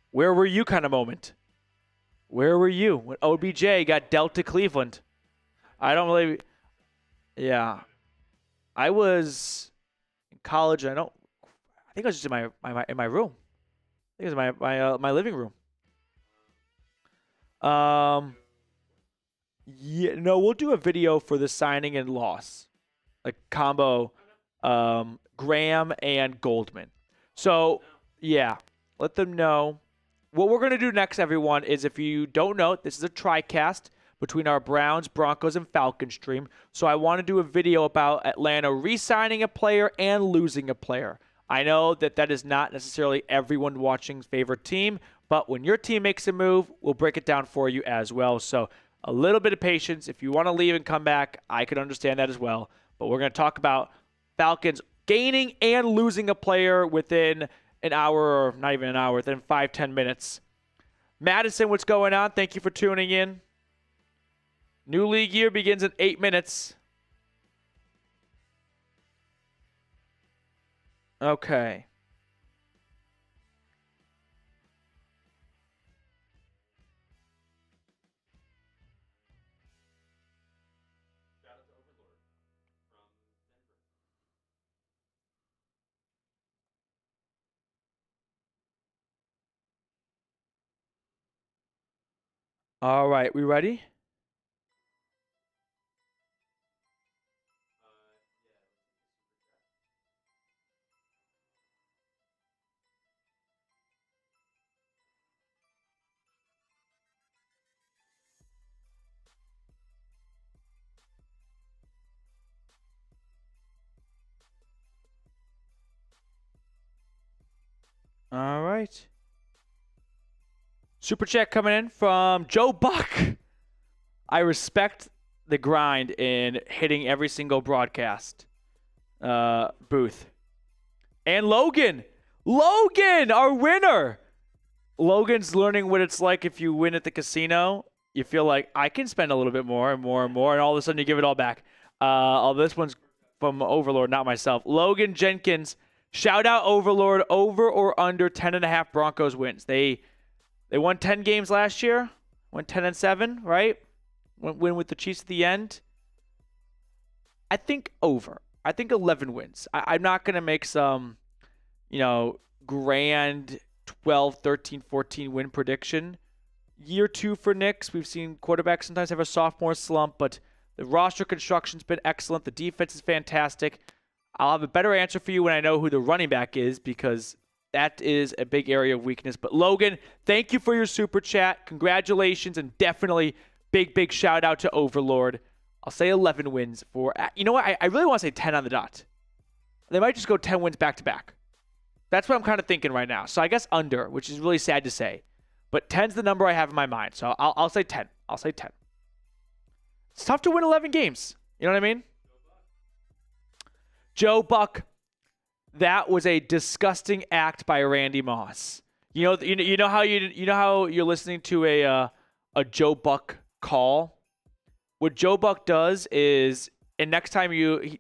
Where were you kind of moment? Where were you when OBJ got dealt to Cleveland? I don't really... Yeah. I was in college. I think I was just in my room. I think it was my living room. Yeah, no, we'll do a video for the signing and loss, like combo, Graham and Goldman. So yeah, let them know. What we're gonna do next, everyone, is if you don't know, this is a Tricast between our Browns, Broncos, and Falcons stream. So I want to do a video about Atlanta re-signing a player and losing a player. I know that is not necessarily everyone watching's favorite team, but when your team makes a move, we'll break it down for you as well. So a little bit of patience. If you want to leave and come back, I can understand that as well. But we're going to talk about Falcons gaining and losing a player within an hour, or not even an hour, within 5-10 minutes. Madison, what's going on? Thank you for tuning in. New league year begins in 8 minutes. Okay. All right, we ready? All right. Super chat coming in from Joe Buck. I respect the grind in hitting every single broadcast booth. And Logan, our winner. Logan's learning what it's like if you win at the casino. You feel like I can spend a little bit more and more and more, and all of a sudden you give it all back. This one's from Overlord, not myself. Logan Jenkins, shout out Overlord, over or under 10.5 Broncos wins. They won 10 games last year, went 10-7, right? Win with the Chiefs at the end. I think over. I think 11 wins. I'm not going to make some, grand 12, 13, 14 win prediction. Year 2 for Knicks. We've seen quarterbacks sometimes have a sophomore slump, but the roster construction's been excellent. The defense is fantastic. I'll have a better answer for you when I know who the running back is, because that is a big area of weakness. But Logan, thank you for your super chat. Congratulations, and definitely big shout out to Overlord. I'll say 11 wins for, you know what? I really want to say 10 on the dot. They might just go 10 wins back to back. That's what I'm kind of thinking right now. So I guess under, which is really sad to say. But 10's the number I have in my mind. So I'll say 10. I'll say 10. It's tough to win 11 games. You know what I mean? Joe Buck, that was a disgusting act by Randy Moss. You know how you're listening to a Joe Buck call? What Joe Buck does is, and next time he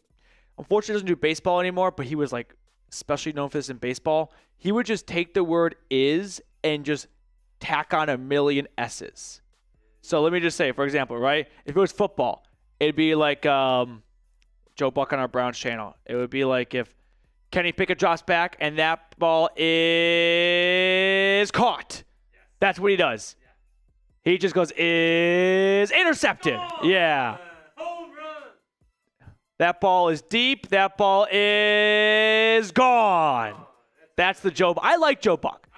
unfortunately doesn't do baseball anymore, but he was like especially known for this in baseball. He would just take the word is and just tack on a million S's. So let me just say, for example, right? If it was football, it'd be like Joe Buck on our Browns channel. It would be like if Kenny Pickett drops back and that ball is caught. Yes. That's what he does. Yeah. He just goes, is intercepted. Yeah. Home run. That ball is deep. That ball is gone. That's the Joe Buck. I like Joe Buck.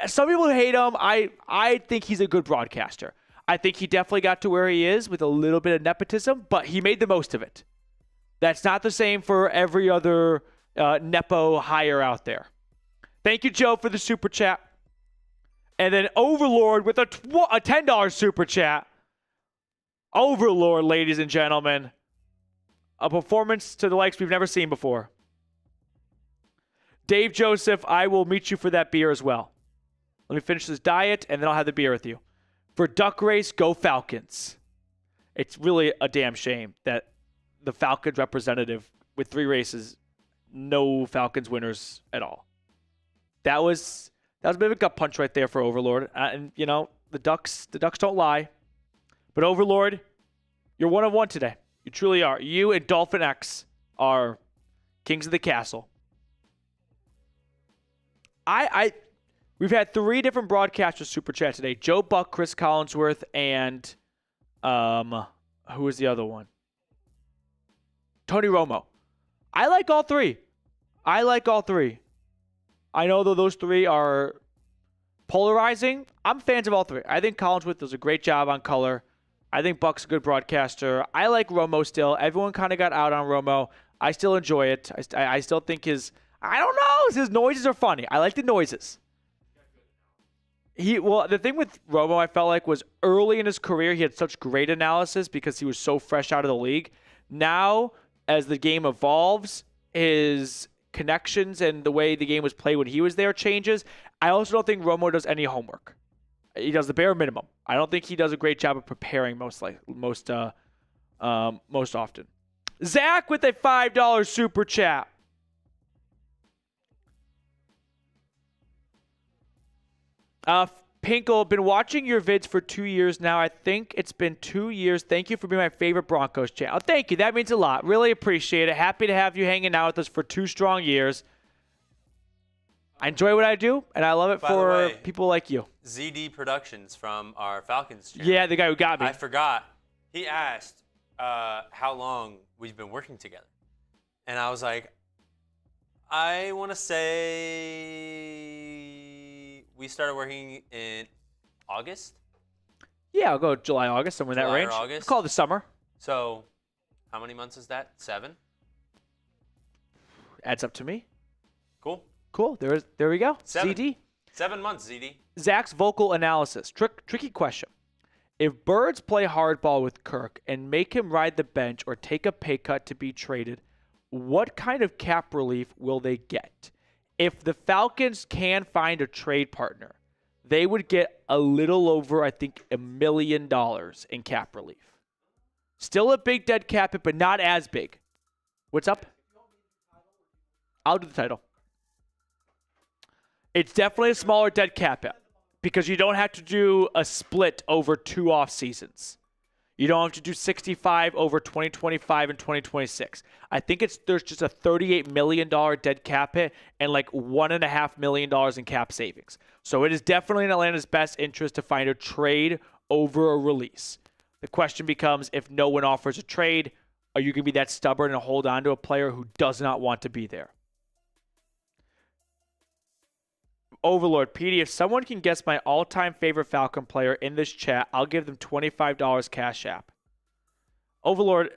Some people hate him. I think he's a good broadcaster. I think he definitely got to where he is with a little bit of nepotism, but he made the most of it. That's not the same for every other Nepo hire out there. Thank you, Joe, for the super chat. And then Overlord with a $10 super chat. Overlord, ladies and gentlemen. A performance to the likes we've never seen before. Dave Joseph, I will meet you for that beer as well. Let me finish this diet, and then I'll have the beer with you. For Duck Race, go Falcons. It's really a damn shame that the Falcons representative with 3 races, no Falcons winners at all. That was a bit of a gut punch right there for Overlord. And, the Ducks don't lie. But Overlord, you're 1 of 1 today. You truly are. You and Dolphin X are kings of the castle. We've had 3 different broadcasters super chat today. Joe Buck, Chris Collinsworth, and who was the other one? Tony Romo. I like all 3. I know that those 3 are polarizing. I'm fans of all 3. I think Collinsworth does a great job on color. I think Buck's a good broadcaster. I like Romo still. Everyone kind of got out on Romo. I still enjoy it. I still think his noises are funny. I like the noises. The thing with Romo, I felt like, was early in his career, he had such great analysis because he was so fresh out of the league. Now, as the game evolves, his connections and the way the game was played when he was there changes. I also don't think Romo does any homework. He does the bare minimum. I don't think he does a great job of preparing most often. Zach with a $5 super chat. Pinkle, been watching your vids for 2 years now. I think it's been 2 years. Thank you for being my favorite Broncos channel. Thank you. That means a lot. Really appreciate it. Happy to have you hanging out with us for 2 strong years. I enjoy what I do, and I love it for people like you. ZD Productions from our Falcons channel. Yeah, the guy who got me. I forgot. He asked how long we've been working together. And I was like, I want to say we started working in August. Yeah, I'll go July, August, somewhere in that range. August. Call it the summer. So how many months is that? 7? Adds up to me. Cool. Cool. There we go. ZD. 7 months, ZD. Zach's vocal analysis. Tricky question. If Birds play hardball with Kirk and make him ride the bench or take a pay cut to be traded, what kind of cap relief will they get? If the Falcons can find a trade partner, they would get a little over, I think, $1 million in cap relief. Still a big dead cap hit, but not as big. What's up? I'll do the title. It's definitely a smaller dead cap hit because you don't have to do a split over 2 off seasons. You don't have to do 65 over 2025 and 2026. I think there's just a $38 million dead cap hit and like $1.5 million in cap savings. So it is definitely in Atlanta's best interest to find a trade over a release. The question becomes, if no one offers a trade, are you going to be that stubborn and hold on to a player who does not want to be there? Overlord, PD, if someone can guess my all-time favorite Falcon player in this chat, I'll give them $25 Cash App. Overlord,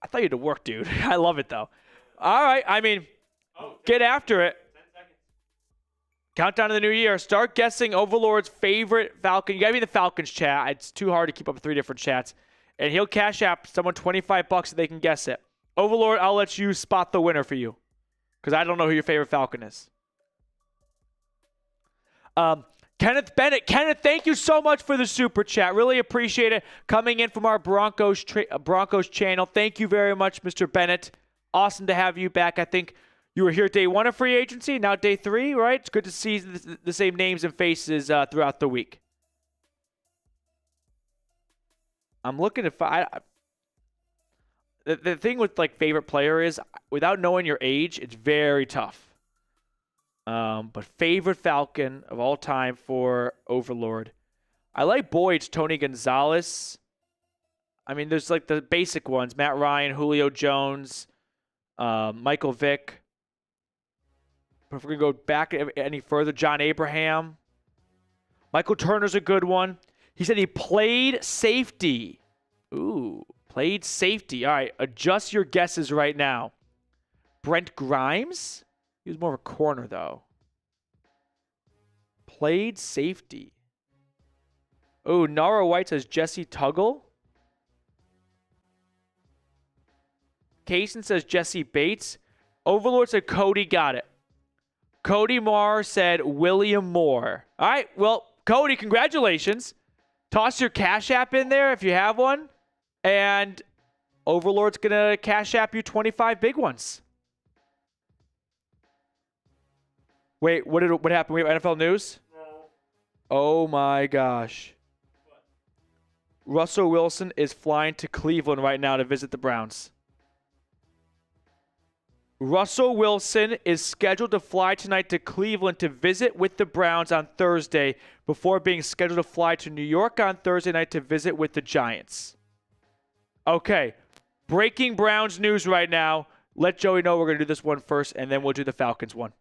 I thought you had to work, dude. I love it, though. All right, I mean, get after it. 10 seconds. Countdown to the new year. Start guessing Overlord's favorite Falcon. You got to be in the Falcons chat. It's too hard to keep up with 3 different chats. And he'll Cash App someone $25 if they can guess it. Overlord, I'll let you spot the winner for you because I don't know who your favorite Falcon is. Kenneth Bennett. Kenneth, thank you so much for the super chat. Really appreciate it. Coming in from our Broncos channel. Thank you very much, Mr. Bennett. Awesome to have you back. I think you were here day 1 of free agency, now day 3, right? It's good to see the same names and faces throughout the week. I'm looking at the thing with like favorite player is without knowing your age, it's very tough. But favorite Falcon of all time for Overlord. I like Boyd's Tony Gonzalez. I mean, there's like the basic ones. Matt Ryan, Julio Jones, Michael Vick. But if we're going to go back any further, John Abraham. Michael Turner's a good one. He said he played safety. Ooh, played safety. All right, adjust your guesses right now. Brent Grimes? He was more of a corner, though. Played safety. Oh, Nara White says Jesse Tuggle. Kaysen says Jesse Bates. Overlord said Cody got it. Cody Marr said William Moore. All right, well, Cody, congratulations. Toss your Cash App in there if you have one. And Overlord's going to Cash App you 25 big ones. Wait, what happened? We have NFL news? No. Oh my gosh. What? Russell Wilson is flying to Cleveland right now to visit the Browns. Russell Wilson is scheduled to fly tonight to Cleveland to visit with the Browns on Thursday before being scheduled to fly to New York on Thursday night to visit with the Giants. Okay, breaking Browns news right now. Let Joey know we're going to do this one first, and then we'll do the Falcons one.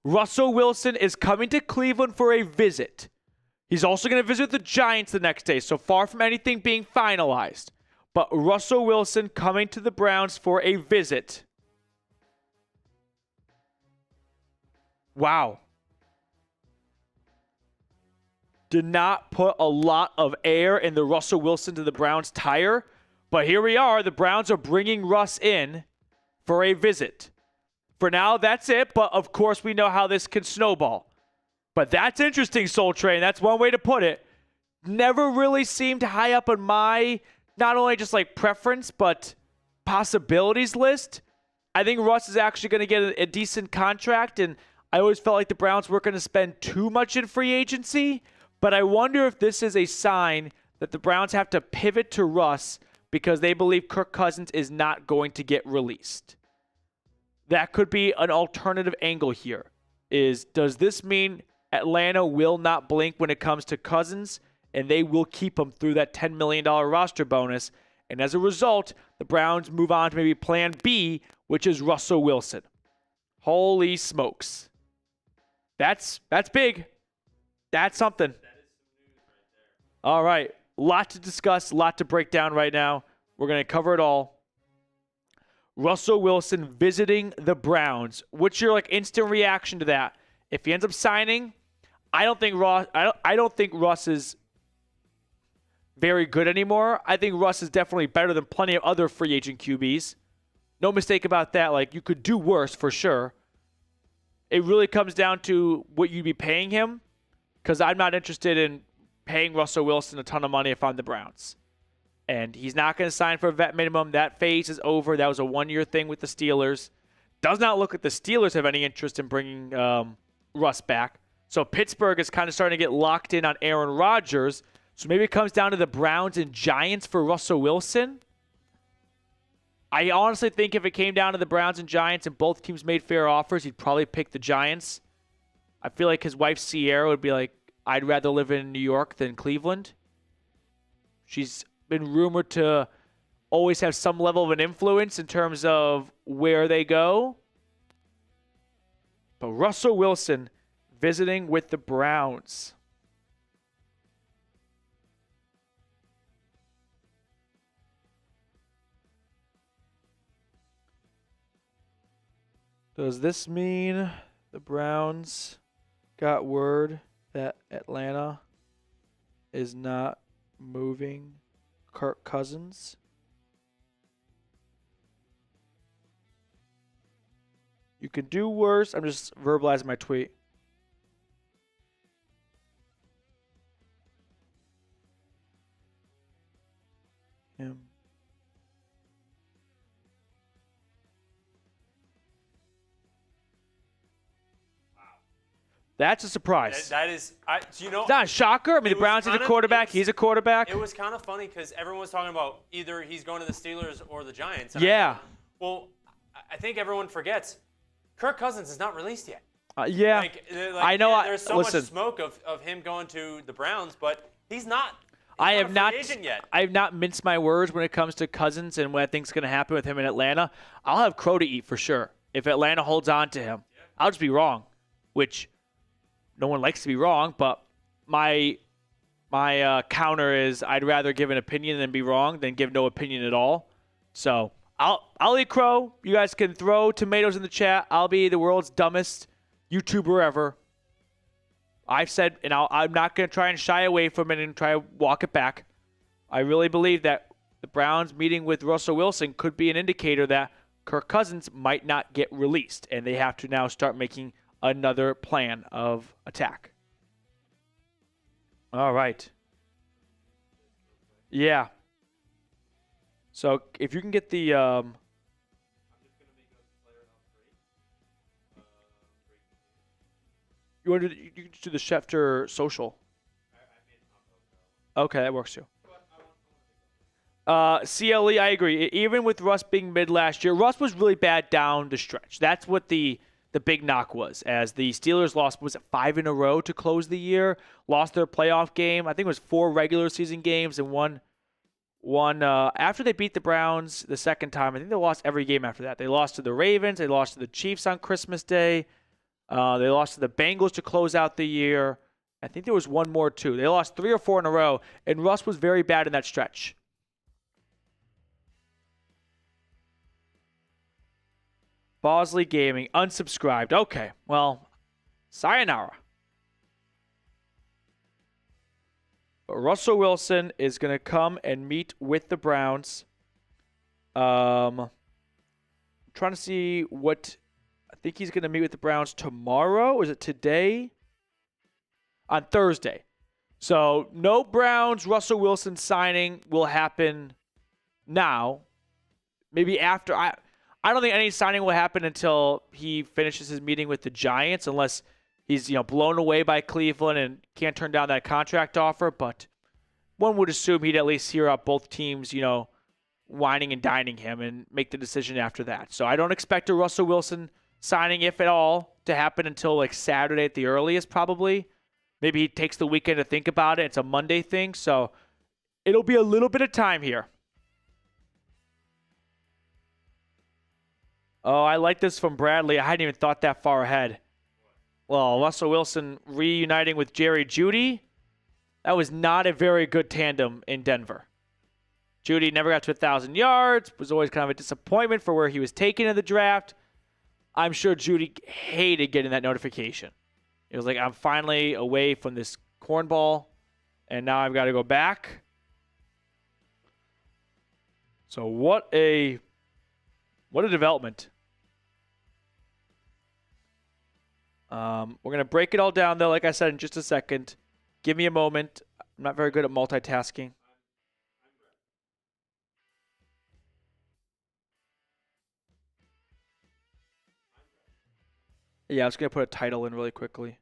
Russell Wilson is coming to Cleveland for a visit. He's also going to visit the Giants the next day, so far from anything being finalized. But Russell Wilson coming to the Browns for a visit. Wow. Did not put a lot of air in the Russell Wilson to the Browns tire, but here we are. The Browns are bringing Russ in for a visit. For now, that's it, but of course we know how this can snowball. But that's interesting, Soul Train. That's one way to put it. Never really seemed high up on my, not only just like preference, but possibilities list. I think Russ is actually going to get a decent contract, and I always felt like the Browns weren't going to spend too much in free agency, but I wonder if this is a sign that the Browns have to pivot to Russ because they believe Kirk Cousins is not going to get released. That could be an alternative angle here. Does this mean Atlanta will not blink when it comes to Cousins, and they will keep him through that $10 million roster bonus? And as a result, the Browns move on to maybe plan B, which is Russell Wilson. Holy smokes. That's big. That's something. That is some news right there. All right. A lot to discuss, a lot to break down right now. We're going to cover it all. Russell Wilson visiting the Browns. What's your instant reaction to that? If he ends up signing, I don't think Russ is very good anymore. I think Russ is definitely better than plenty of other free agent QBs. No mistake about that. You could do worse for sure. It really comes down to what you'd be paying him, because I'm not interested in paying Russell Wilson a ton of money if I'm the Browns. And he's not going to sign for a vet minimum. That phase is over. That was a one-year thing with the Steelers. Does not look like the Steelers have any interest in bringing Russ back. So Pittsburgh is kind of starting to get locked in on Aaron Rodgers. So maybe it comes down to the Browns and Giants for Russell Wilson. I honestly think if it came down to the Browns and Giants and both teams made fair offers, he'd probably pick the Giants. I feel like his wife Sierra would be like, I'd rather live in New York than Cleveland. She's been rumored to always have some level of an influence in terms of where they go. But Russell Wilson visiting with the Browns. Does this mean the Browns got word that Atlanta is not moving Kirk Cousins? You could do worse. I'm just verbalizing my tweet. That's a surprise. That is, it's not a shocker. I mean, the Browns need a quarterback. He's a quarterback. It was kind of funny because everyone was talking about either he's going to the Steelers or the Giants. Yeah. I think everyone forgets Kirk Cousins is not released yet. Yeah. I know. There's so much smoke of him going to the Browns, but he's not. I have not agent yet. I have not minced my words when it comes to Cousins and what I think is going to happen with him in Atlanta. I'll have crow to eat for sure if Atlanta holds on to him. Yeah. I'll just be wrong, which no one likes to be wrong, but my counter is I'd rather give an opinion than be wrong than give no opinion at all. So I'll eat crow. You guys can throw tomatoes in the chat. I'll be the world's dumbest YouTuber ever. I've said, and I'm not going to try and shy away from it and try to walk it back. I really believe that the Browns meeting with Russell Wilson could be an indicator that Kirk Cousins might not get released, and they have to now start making another plan of attack. All right. Yeah. So if you can get the I'm just going to make a player of 3. You want to you can just do the Schefter social. Okay, that works too. CLE, I agree. Even with Russ being mid last year, Russ was really bad down the stretch. That's what the big knock was, as the Steelers lost, was it 5 in a row to close the year? Lost their playoff game. I think it was 4 regular season games and one after they beat the Browns the second time. I think they lost every game after that. They lost to the Ravens. They lost to the Chiefs on Christmas Day. They lost to the Bengals to close out the year. I think there was one more too. They lost 3 or 4 in a row, and Russ was very bad in that stretch. Bosley Gaming, unsubscribed. Okay, well, sayonara. But Russell Wilson is going to come and meet with the Browns. I'm trying to see what... I think he's going to meet with the Browns tomorrow. Or is it today? On Thursday. So, no Browns Russell Wilson signing will happen now. Maybe after... I don't think any signing will happen until he finishes his meeting with the Giants, unless he's blown away by Cleveland and can't turn down that contract offer. But one would assume he'd at least hear out both teams, whining and dining him and make the decision after that. So I don't expect a Russell Wilson signing, if at all, to happen until Saturday at the earliest, probably. Maybe he takes the weekend to think about it. It's a Monday thing, so it'll be a little bit of time here. Oh, I like this from Bradley. I hadn't even thought that far ahead. Well, Russell Wilson reuniting with Jerry Jeudy. That was not a very good tandem in Denver. Jeudy never got to 1,000 yards. Was always kind of a disappointment for where he was taken in the draft. I'm sure Jeudy hated getting that notification. It was like, I'm finally away from this cornball, and now I've got to go back. So what a development. We're going to break it all down, though, like I said, in just a second. Give me a moment. I'm not very good at multitasking. Yeah, I was going to put a title in really quickly.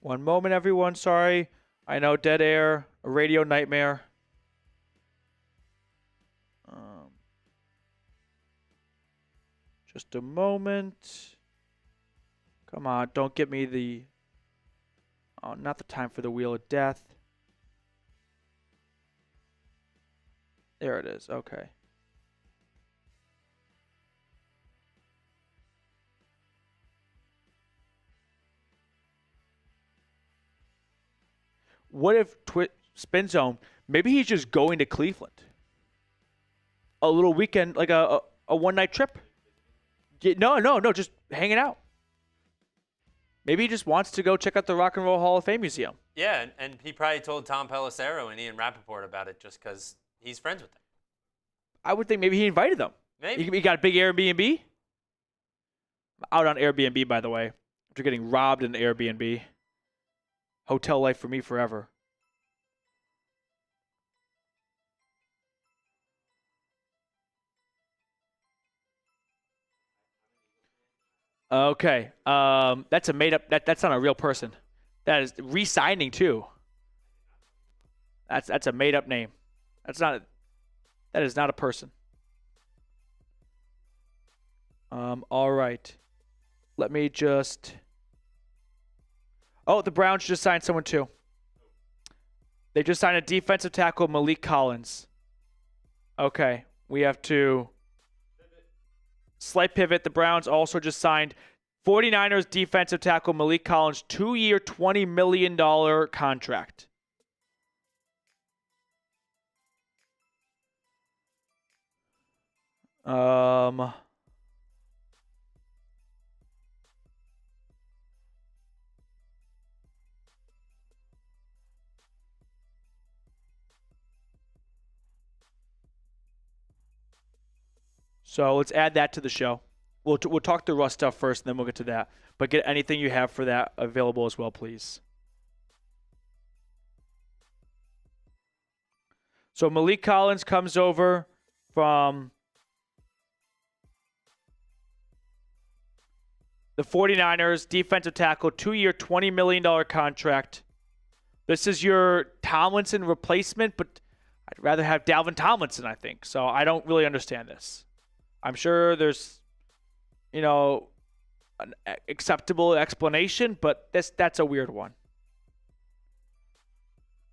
One moment, everyone. Sorry. I know, dead air, a radio nightmare. Just a moment. Come on, don't get me the... Oh, not the time for the Wheel of Death. There it is. Okay. What if Spin Zone, maybe he's just going to Cleveland? A little weekend, like a one-night trip? No, just hanging out. Maybe he just wants to go check out the Rock and Roll Hall of Fame Museum. Yeah, and he probably told Tom Pelissero and Ian Rappaport about it just because he's friends with them. I would think maybe he invited them. Maybe. He got a big Airbnb? I'm out on Airbnb, by the way. After getting robbed in Airbnb. Hotel life for me forever. Okay. That's a made up. That's not a real person. That is resigning too. That's a made up name. That is not a person. All right. Let me just. Oh, the Browns just signed someone too. They just signed a defensive tackle, Malik Collins. Okay, we have to slight pivot. The Browns also just signed 49ers defensive tackle Malik Collins, 2-year, $20 million contract. So let's add that to the show. We'll talk the Russ stuff first, and then we'll get to that. But get anything you have for that available as well, please. So Malik Collins comes over from the 49ers, defensive tackle, 2-year, $20 million contract. This is your Tomlinson replacement, but I'd rather have Dalvin Tomlinson, I think. So I don't really understand this. I'm sure there's, an acceptable explanation, but that's a weird one.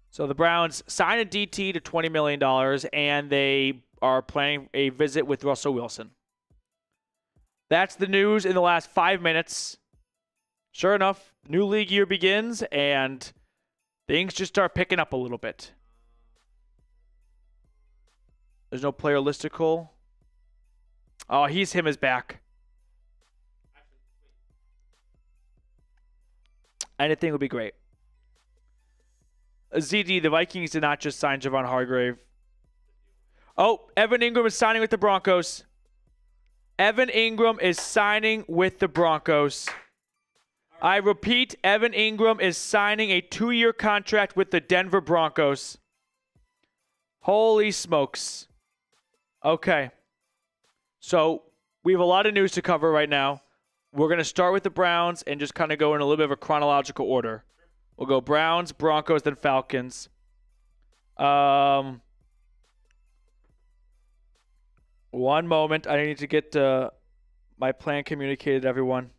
So the Browns sign a DT to $20 million, and they are planning a visit with Russell Wilson. That's the news in the last 5 minutes. Sure enough, new league year begins, and things just start picking up a little bit. There's no player listicle. Oh, him is back. Anything would be great. ZD, the Vikings did not just sign Javon Hargrave. Oh, Evan Ingram is signing with the Broncos. Evan Ingram is signing with the Broncos. I repeat, Evan Ingram is signing a 2-year contract with the Denver Broncos. Holy smokes. Okay. So we have a lot of news to cover right now. We're going to start with the Browns and just kind of go in a little bit of a chronological order. We'll go Browns, Broncos, then Falcons. One moment. I need to get my plan communicated, everyone.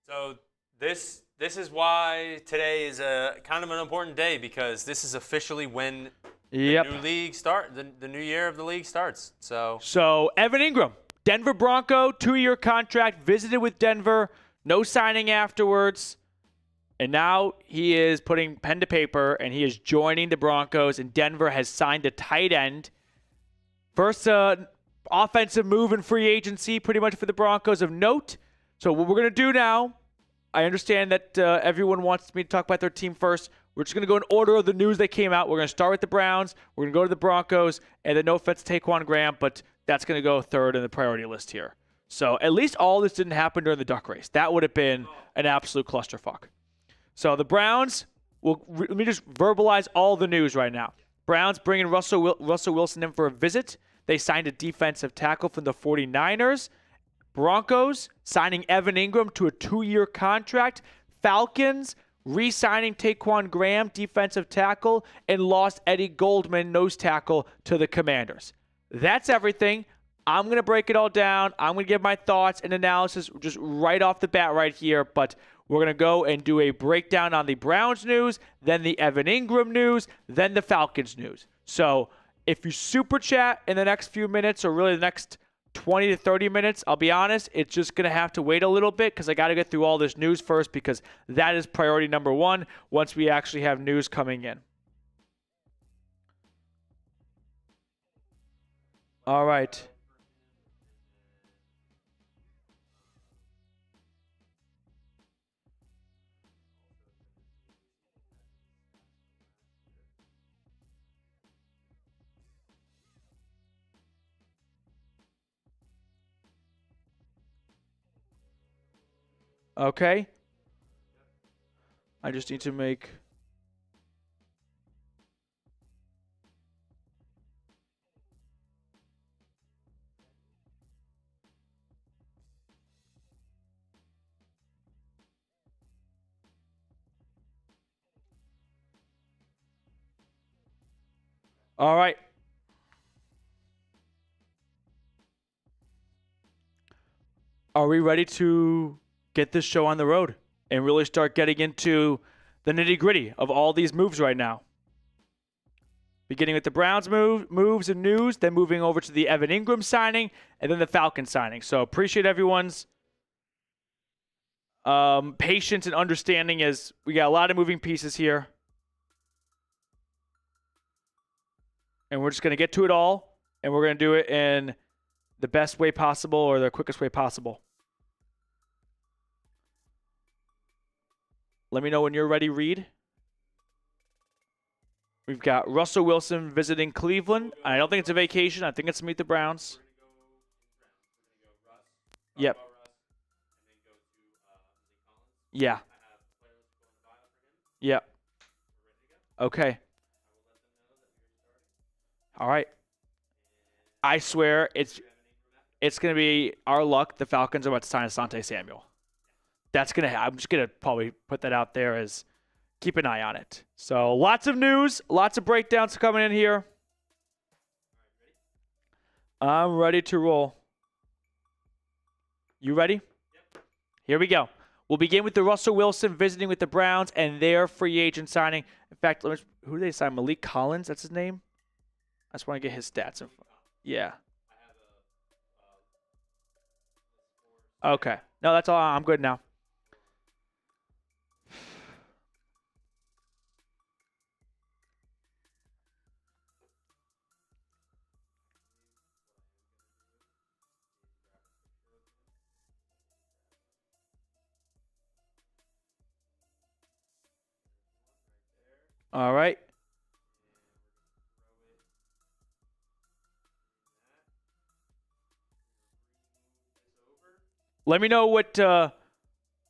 So this is why today is a kind of an important day, because this is officially when Yep. The new league start. The new year of the league starts. So Evan Ingram, Denver Bronco, 2-year contract, visited with Denver, no signing afterwards. And now he is putting pen to paper, and he is joining the Broncos, and Denver has signed a tight end. First offensive move in free agency pretty much for the Broncos of note. So what we're going to do now, I understand that everyone wants me to talk about their team first. We're just going to go in order of the news that came out. We're going to start with the Browns. We're going to go to the Broncos, and then no offense to Taquan Graham, but that's going to go third in the priority list here. So at least all this didn't happen during the duck race. That would have been an absolute clusterfuck. So the Browns, let me just verbalize all the news right now. Browns bringing Russell Wilson in for a visit. They signed a defensive tackle from the 49ers. Broncos signing Evan Ingram to a 2-year contract. Falcons re-signing Taquan Graham, defensive tackle, and lost Eddie Goldman, nose tackle, to the Commanders. That's everything. I'm going to break it all down. I'm going to give my thoughts and analysis just right off the bat right here, but we're going to go and do a breakdown on the Browns news, then the Evan Ingram news, then the Falcons news. So if you super chat in the next few minutes, or really the next 20 to 30 minutes, I'll be honest, it's just going to have to wait a little bit because I got to get through all this news first, because that is priority number one once we actually have news coming in. All right. Okay. I just need to make... All right. Are we ready to get this show on the road and really start getting into the nitty-gritty of all these moves right now? Beginning with the Browns moves and news, then moving over to the Evan Ingram signing, and then the Falcons signing. So appreciate everyone's patience and understanding, as we got a lot of moving pieces here. And we're just going to get to it all, and we're going to do it in the best way possible, or the quickest way possible. Let me know when you're ready, Reed. We've got Russell Wilson visiting Cleveland. I don't think it's a vacation. I think it's to meet the Browns. Yep. Yeah. Yep. Okay. All right. I swear it's going to be our luck. The Falcons are about to sign Asante Samuel. That's going to happen. I'm just going to probably put that out there as keep an eye on it. So lots of news, lots of breakdowns coming in here. I'm ready to roll. You ready? Yep. Here we go. We'll begin with the Russell Wilson visiting with the Browns and their free agent signing. In fact, who did they sign? Malik Collins, that's his name? I just want to get his stats. Yeah. Okay. No, that's all. I'm good now. All right. Let me know what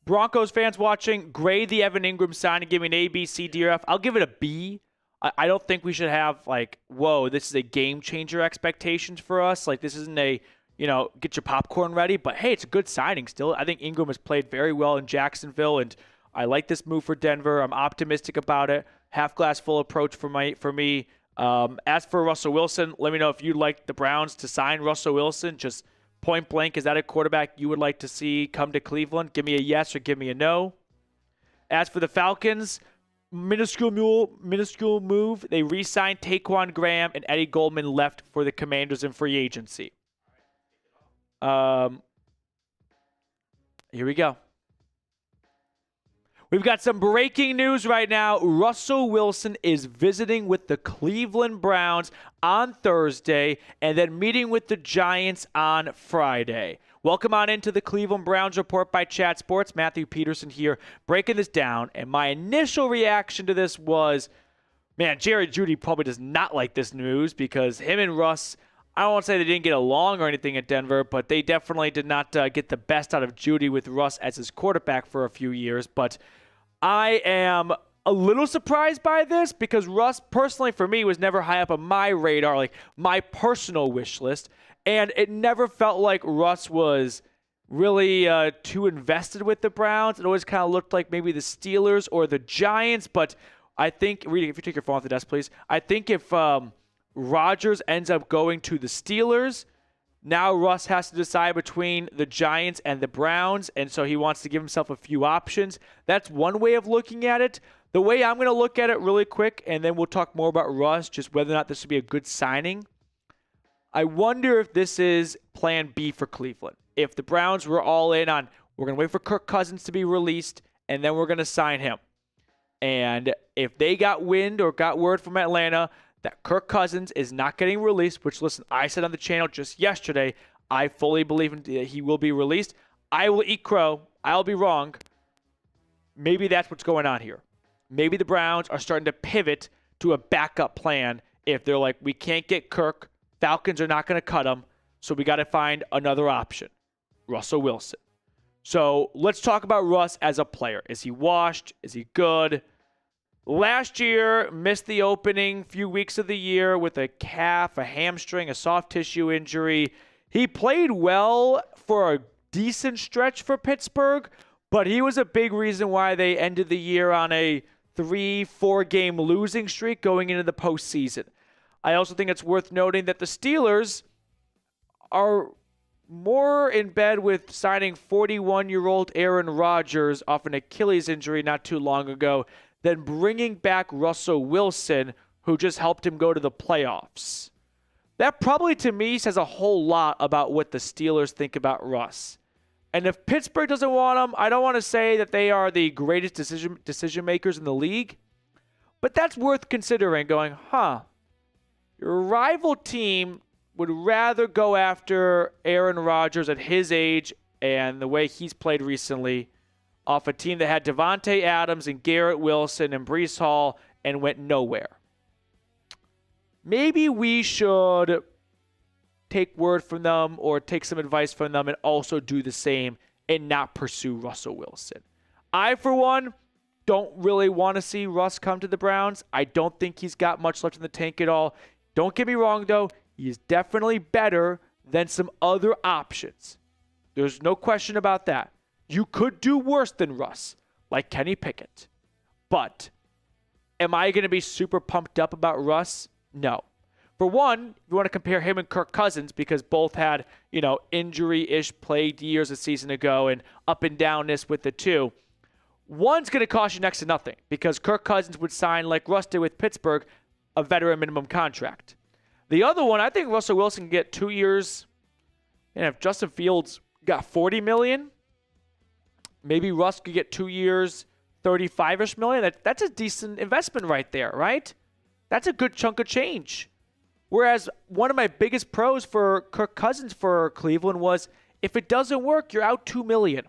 Broncos fans watching grade the Evan Ingram signing. Give me an A, B, C, D, or F. I'll give it a B. I don't think we should have, like, whoa, this is a game changer expectations for us. Like, this isn't a, get your popcorn ready. But, hey, it's a good signing still. I think Ingram has played very well in Jacksonville, and I like this move for Denver. I'm optimistic about it. Half glass full approach for me. As for Russell Wilson, let me know if you'd like the Browns to sign Russell Wilson. Just point blank, is that a quarterback you would like to see come to Cleveland? Give me a yes or give me a no. As for the Falcons, minuscule move. They re-signed Taquan Graham, and Eddie Goldman left for the Commanders in free agency. Here we go. We've got some breaking news right now. Russell Wilson is visiting with the Cleveland Browns on Thursday and then meeting with the Giants on Friday. Welcome on into the Cleveland Browns Report by Chat Sports. Matthew Peterson here breaking this down. And my initial reaction to this was, man, Jerry Jeudy probably does not like this news because him and Russ, I don't want to say they didn't get along or anything at Denver, but they definitely did not get the best out of Jeudy with Russ as his quarterback for a few years. But I am a little surprised by this because Russ, personally for me, was never high up on my radar, like my personal wish list. And it never felt like Russ was really too invested with the Browns. It always kind of looked like maybe the Steelers or the Giants. But I think, reading, if you take your phone off the desk, please. I think if Rodgers ends up going to the Steelers, now Russ has to decide between the Giants and the Browns, and so he wants to give himself a few options. That's one way of looking at it. The way I'm going to look at it really quick, and then we'll talk more about Russ, just whether or not this would be a good signing. I wonder if this is plan B for Cleveland. If the Browns were all in on, we're going to wait for Kirk Cousins to be released, and then we're going to sign him. And if they got wind or got word from Atlanta that Kirk Cousins is not getting released, which, listen, I said on the channel just yesterday, I fully believe he will be released. I will eat crow. I'll be wrong. Maybe that's what's going on here. Maybe the Browns are starting to pivot to a backup plan if they're like, we can't get Kirk. Falcons are not going to cut him, so we got to find another option. Russell Wilson. So let's talk about Russ as a player. Is he washed? Is he good? Last year, missed the opening few weeks of the year with a calf, a hamstring, a soft tissue injury. He played well for a decent stretch for Pittsburgh, but he was a big reason why they ended the year on a 3-4 game losing streak going into the postseason. I also think it's worth noting that the Steelers are more in bed with signing 41-year-old Aaron Rodgers off an Achilles injury not too long ago than bringing back Russell Wilson, who just helped him go to the playoffs. That probably, to me, says a whole lot about what the Steelers think about Russ. And if Pittsburgh doesn't want him, I don't want to say that they are the greatest decision makers in the league, but that's worth considering, going, your rival team would rather go after Aaron Rodgers at his age and the way he's played recently off a team that had Devontae Adams and Garrett Wilson and Breece Hall and went nowhere. Maybe we should take word from them or take some advice from them and also do the same and not pursue Russell Wilson. I, for one, don't really want to see Russ come to the Browns. I don't think he's got much left in the tank at all. Don't get me wrong, though. He is definitely better than some other options. There's no question about that. You could do worse than Russ, like Kenny Pickett. But am I going to be super pumped up about Russ? No. For one, if you want to compare him and Kirk Cousins, because both had, injury-ish plagued years a season ago and up and downness with the two, one's going to cost you next to nothing because Kirk Cousins would sign, like Russ did with Pittsburgh, a veteran minimum contract. The other one, I think Russell Wilson can get 2 years. And if Justin Fields got $40 million, maybe Russ could get 2 years, $35-ish million. That's a decent investment right there, right? That's a good chunk of change. Whereas one of my biggest pros for Kirk Cousins for Cleveland was, if it doesn't work, you're out $2 million.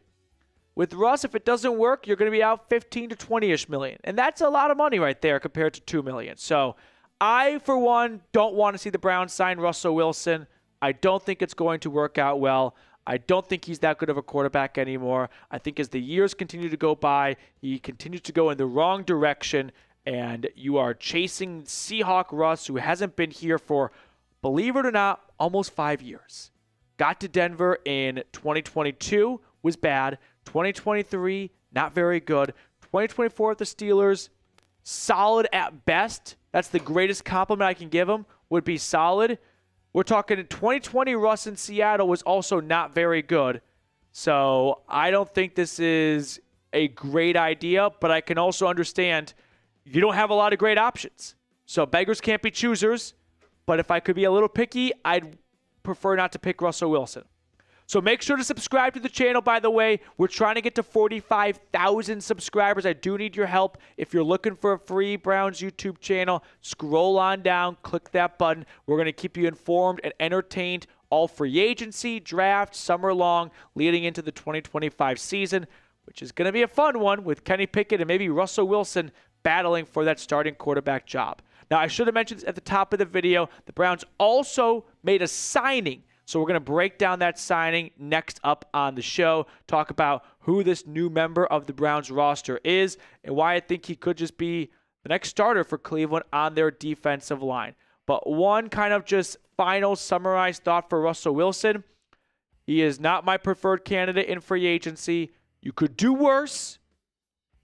With Russ, if it doesn't work, you're going to be out 15 to 20-ish million. And that's a lot of money right there compared to $2 million. So I, for one, don't want to see the Browns sign Russell Wilson. I don't think it's going to work out well. I don't think he's that good of a quarterback anymore. I think as the years continue to go by, he continues to go in the wrong direction, and you are chasing Seahawk Russ, who hasn't been here for, believe it or not, almost 5 years. Got to Denver in 2022, was bad. 2023, not very good. 2024 at the Steelers, solid at best. That's the greatest compliment I can give him, would be solid. We're talking 2020 Russ in Seattle was also not very good. So I don't think this is a great idea, but I can also understand you don't have a lot of great options. So beggars can't be choosers. But if I could be a little picky, I'd prefer not to pick Russell Wilson. So make sure to subscribe to the channel, by the way. We're trying to get to 45,000 subscribers. I do need your help. If you're looking for a free Browns YouTube channel, scroll on down, click that button. We're going to keep you informed and entertained all free agency, draft, summer long, leading into the 2025 season, which is going to be a fun one with Kenny Pickett and maybe Russell Wilson battling for that starting quarterback job. Now, I should have mentioned at the top of the video, the Browns also made a signing. So we're going to break down that signing next up on the show, talk about who this new member of the Browns roster is and why I think he could just be the next starter for Cleveland on their defensive line. But one kind of just final summarized thought for Russell Wilson. He is not my preferred candidate in free agency. You could do worse,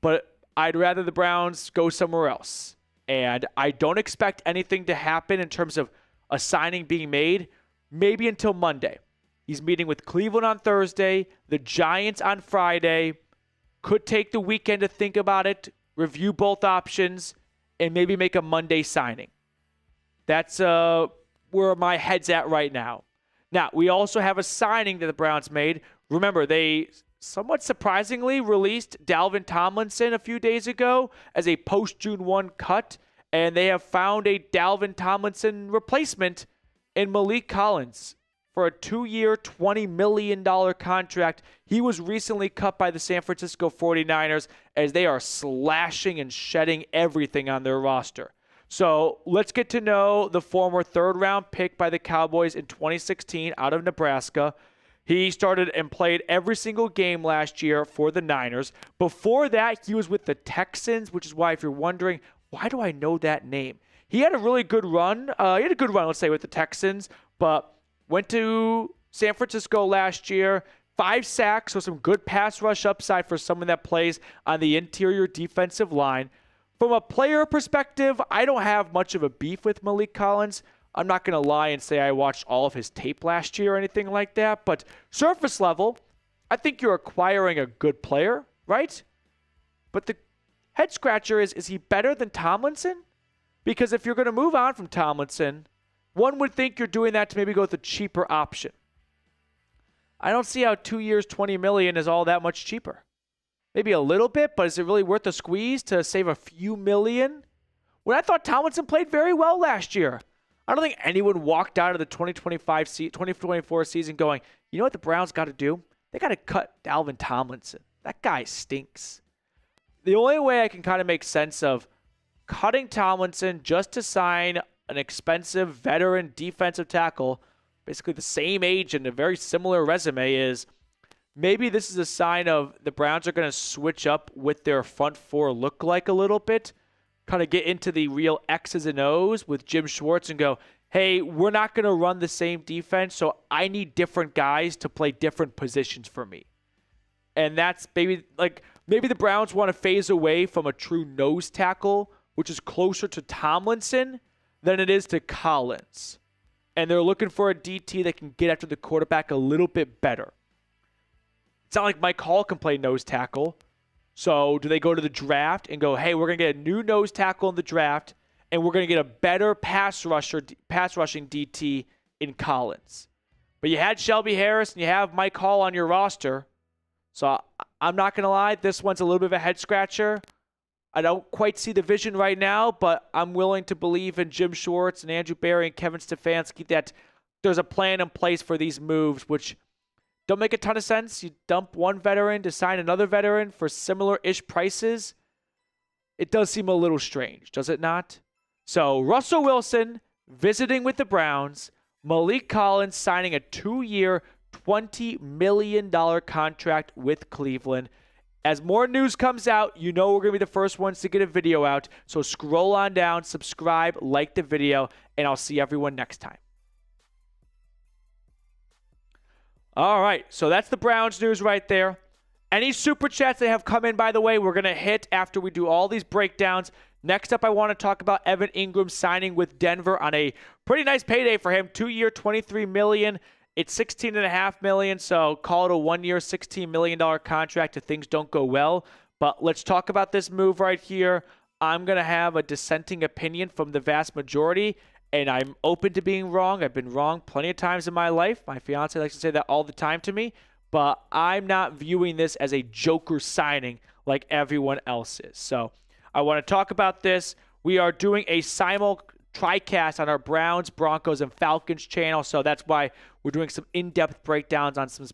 but I'd rather the Browns go somewhere else. And I don't expect anything to happen in terms of a signing being made maybe until Monday. He's meeting with Cleveland on Thursday, the Giants on Friday. Could take the weekend to think about it, review both options, and maybe make a Monday signing. That's where my head's at right now. Now, we also have a signing that the Browns made. Remember, they somewhat surprisingly released Dalvin Tomlinson a few days ago as a post-June 1 cut, and they have found a Dalvin Tomlinson replacement in Malik Collins for a 2-year, $20 million contract. He was recently cut by the San Francisco 49ers as they are slashing and shedding everything on their roster. So let's get to know the former third-round pick by the Cowboys in 2016 out of Nebraska. He started and played every single game last year for the Niners. Before that, he was with the Texans, which is why if you're wondering, why do I know that name? He had a really good run. Let's say, with the Texans, but went to San Francisco last year. 5 sacks, so some good pass rush upside for someone that plays on the interior defensive line. From a player perspective, I don't have much of a beef with Malik Collins. I'm not going to lie and say I watched all of his tape last year or anything like that, but surface level, I think you're acquiring a good player, right? But the head scratcher is he better than Tomlinson? Because if you're going to move on from Tomlinson, one would think you're doing that to maybe go with a cheaper option. I don't see how 2 years, $20 million is all that much cheaper. Maybe a little bit, but is it really worth the squeeze to save a few million? When I thought Tomlinson played very well last year, I don't think anyone walked out of the 2024 season going, you know what the Browns got to do? They got to cut Dalvin Tomlinson. That guy stinks. The only way I can kind of make sense of cutting Tomlinson just to sign an expensive veteran defensive tackle, basically the same age and a very similar resume, is maybe this is a sign of the Browns are going to switch up with their front four look like a little bit, kind of get into the real X's and O's with Jim Schwartz and go, hey, we're not going to run the same defense, so I need different guys to play different positions for me. And that's maybe the Browns want to phase away from a true nose tackle, which is closer to Tomlinson than it is to Collins. And they're looking for a DT that can get after the quarterback a little bit better. It's not like Mike Hall can play nose tackle. So do they go to the draft and go, hey, we're going to get a new nose tackle in the draft, and we're going to get a better pass rushing DT in Collins? But you had Shelby Harris and you have Mike Hall on your roster. So I'm not going to lie, this one's a little bit of a head scratcher. I don't quite see the vision right now, but I'm willing to believe in Jim Schwartz and Andrew Berry and Kevin Stefanski that there's a plan in place for these moves, which don't make a ton of sense. You dump one veteran to sign another veteran for similar-ish prices. It does seem a little strange, does it not? So Russell Wilson visiting with the Browns, Malik Collins signing a 2-year, $20 million contract with Cleveland. As more news comes out, you know we're going to be the first ones to get a video out. So scroll on down, subscribe, like the video, and I'll see everyone next time. All right, so that's the Browns news right there. Any super chats that have come in, by the way, we're going to hit after we do all these breakdowns. Next up, I want to talk about Evan Ingram signing with Denver on a pretty nice payday for him. 2-year, $23 million. It's $16.5 million, so call it a 1-year, $16 million contract if things don't go well. But let's talk about this move right here. I'm going to have a dissenting opinion from the vast majority, and I'm open to being wrong. I've been wrong plenty of times in my life. My fiance likes to say that all the time to me, but I'm not viewing this as a joker signing like everyone else is. So I want to talk about this. We are doing a simul Tricast on our Browns, Broncos, and Falcons channel, so that's why we're doing some in-depth breakdowns on some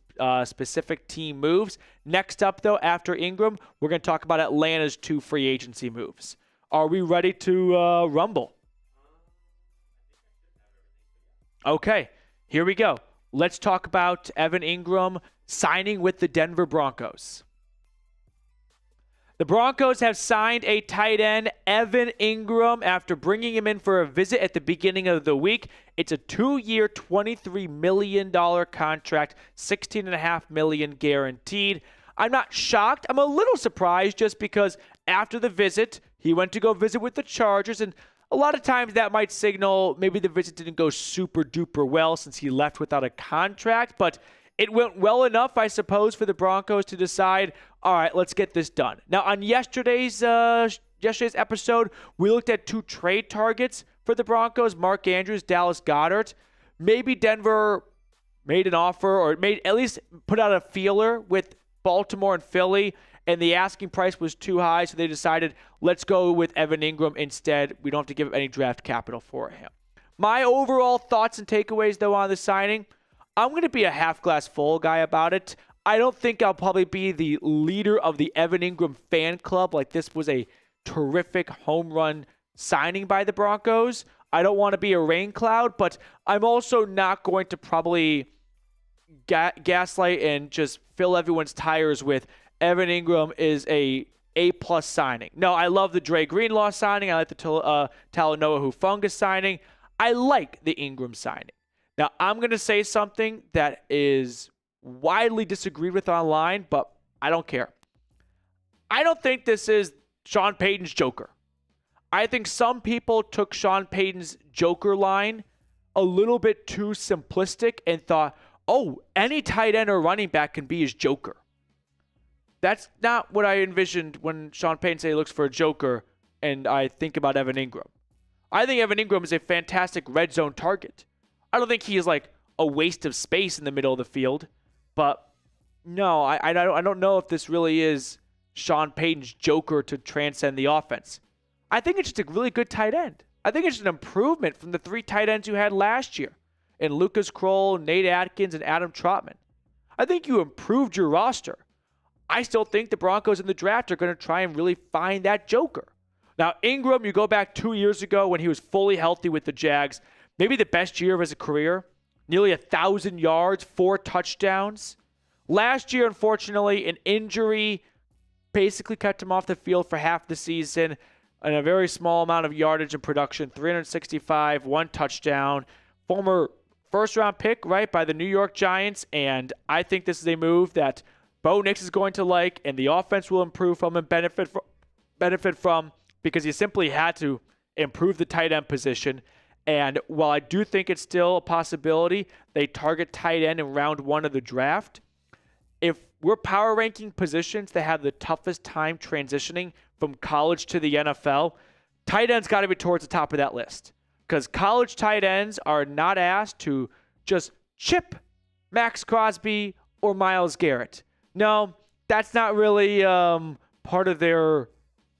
specific team moves. Next up, though, after Ingram, we're going to talk about Atlanta's 2 free agency moves. Are we ready to rumble? Okay, here we go. Let's talk about Evan Ingram signing with the Denver Broncos. The Broncos have signed a tight end, Evan Ingram, after bringing him in for a visit at the beginning of the week. It's a 2-year, $23 million contract, $16.5 million guaranteed. I'm not shocked. I'm a little surprised just because after the visit, he went to go visit with the Chargers, and a lot of times that might signal maybe the visit didn't go super duper well since he left without a contract, but it went well enough, I suppose, for the Broncos to decide, all right, let's get this done. Now, on yesterday's episode, we looked at 2 trade targets for the Broncos, Mark Andrews, Dallas Goedert. Maybe Denver made an offer or made at least put out a feeler with Baltimore and Philly, and the asking price was too high, so they decided, let's go with Evan Ingram instead. We don't have to give up any draft capital for him. My overall thoughts and takeaways, though, on the signing, I'm going to be a half-glass full guy about it. I don't think I'll probably be the leader of the Evan Ingram fan club. Like, this was a terrific home run signing by the Broncos. I don't want to be a rain cloud, but I'm also not going to probably gaslight and just fill everyone's tires with Evan Ingram is a A-plus signing. No, I love the Dre Greenlaw signing. I like the Talanoa Hufanga signing. I like the Ingram signing. Now, I'm going to say something that is widely disagreed with online, but I don't care. I don't think this is Sean Payton's Joker. I think some people took Sean Payton's Joker line a little bit too simplistic and thought, oh, any tight end or running back can be his Joker. That's not what I envisioned when Sean Payton said he looks for a Joker and I think about Evan Ingram. I think Evan Ingram is a fantastic red zone target. I don't think he is like a waste of space in the middle of the field, but no, I don't know if this really is Sean Payton's Joker to transcend the offense. I think it's just a really good tight end. I think it's just an improvement from the 3 tight ends you had last year in Lucas Kroll, Nate Atkins, and Adam Trotman. I think you improved your roster. I still think the Broncos in the draft are going to try and really find that Joker. Now, Ingram, you go back 2 years ago when he was fully healthy with the Jags, maybe the best year of his career, nearly 1,000 yards, 4 touchdowns. Last year, unfortunately, an injury basically kept him off the field for half the season and a very small amount of yardage and production, 365, 1 touchdown. Former first-round pick, right, by the New York Giants, and I think this is a move that Bo Nix is going to like, and the offense will improve from and benefit from because he simply had to improve the tight end position. And while I do think it's still a possibility they target tight end in round 1 of the draft, if we're power ranking positions that have the toughest time transitioning from college to the NFL, tight end's got to be towards the top of that list. Because college tight ends are not asked to just chip Max Crosby or Myles Garrett. No, that's not really part of their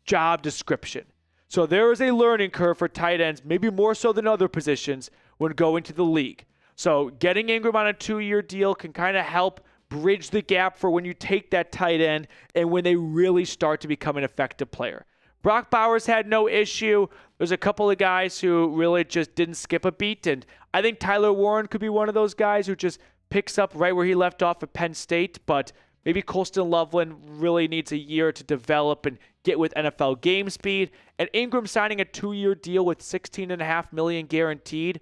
job description. So there is a learning curve for tight ends, maybe more so than other positions, when going to the league. So getting Ingram on a 2-year deal can kind of help bridge the gap for when you take that tight end and when they really start to become an effective player. Brock Bowers had no issue. There's a couple of guys who really just didn't skip a beat, and I think Tyler Warren could be one of those guys who just picks up right where he left off at Penn State, but maybe Colston Loveland really needs a year to develop and get with NFL game speed. And Ingram signing a 2-year deal with $16.5 million guaranteed.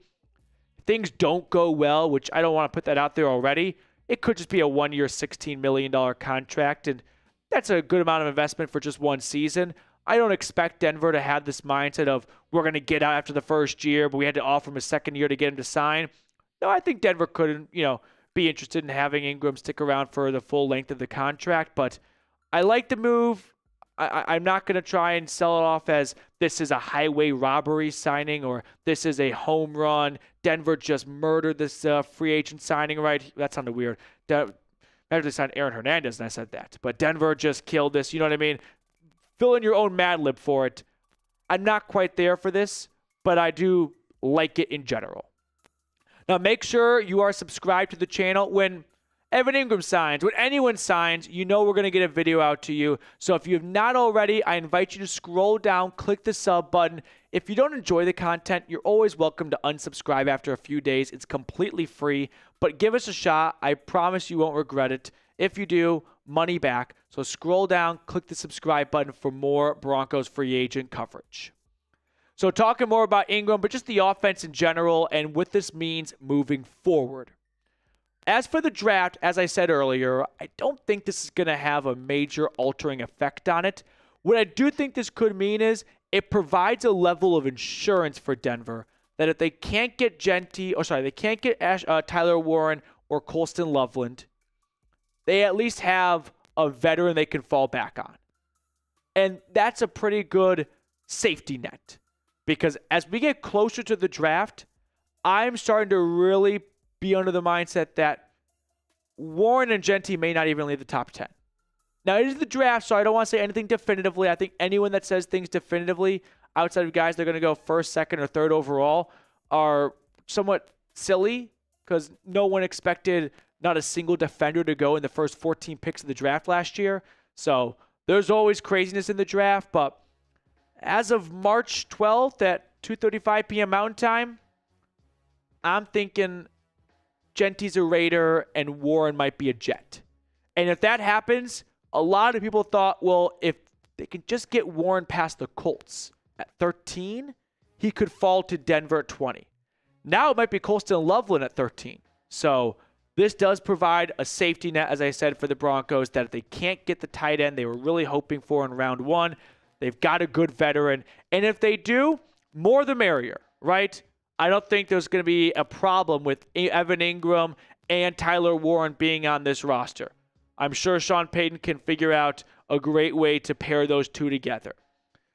Things don't go well, which I don't want to put that out there already. It could just be a 1-year, $16 million contract, and that's a good amount of investment for just 1 season. I don't expect Denver to have this mindset of we're going to get out after the first year, but we had to offer him a 2nd year to get him to sign. No, I think Denver could, be interested in having Ingram stick around for the full length of the contract, but I like the move. I'm not going to try and sell it off as this is a highway robbery signing or this is a home run. Denver just murdered this free agent signing, right? That sounded weird. Imagine they signed Aaron Hernandez and I said that. But Denver just killed this. You know what I mean? Fill in your own Mad Lib for it. I'm not quite there for this, but I do like it in general. Now, make sure you are subscribed to the channel. When Evan Ingram signs, when anyone signs, you know we're going to get a video out to you. So if you have not already, I invite you to scroll down, click the sub button. If you don't enjoy the content, you're always welcome to unsubscribe after a few days. It's completely free, but give us a shot. I promise you won't regret it. If you do, money back. So scroll down, click the subscribe button for more Broncos free agent coverage. So talking more about Ingram, but just the offense in general and what this means moving forward. As for the draft, as I said earlier, I don't think this is going to have a major altering effect on it. What I do think this could mean is it provides a level of insurance for Denver that if they can't get Tyler Warren or Colston Loveland, they at least have a veteran they can fall back on. And that's a pretty good safety net. Because as we get closer to the draft, I'm starting to really be under the mindset that Warren and Genty may not even leave the top 10. Now, it is the draft, so I don't want to say anything definitively. I think anyone that says things definitively outside of guys they're going to go first, second, or third overall are somewhat silly because no one expected not a single defender to go in the first 14 picks of the draft last year. So there's always craziness in the draft, but as of March 12th at 2:35 p.m. Mountain Time, I'm thinking Genty's a Raider and Warren might be a Jet. And if that happens, a lot of people thought, well, if they can just get Warren past the Colts at 13, he could fall to Denver at 20. Now it might be Colston Loveland at 13. So this does provide a safety net, as I said, for the Broncos, that if they can't get the tight end they were really hoping for in round one, they've got a good veteran. And if they do, more the merrier, right? I don't think there's going to be a problem with Evan Ingram and Tyler Warren being on this roster. I'm sure Sean Payton can figure out a great way to pair those two together.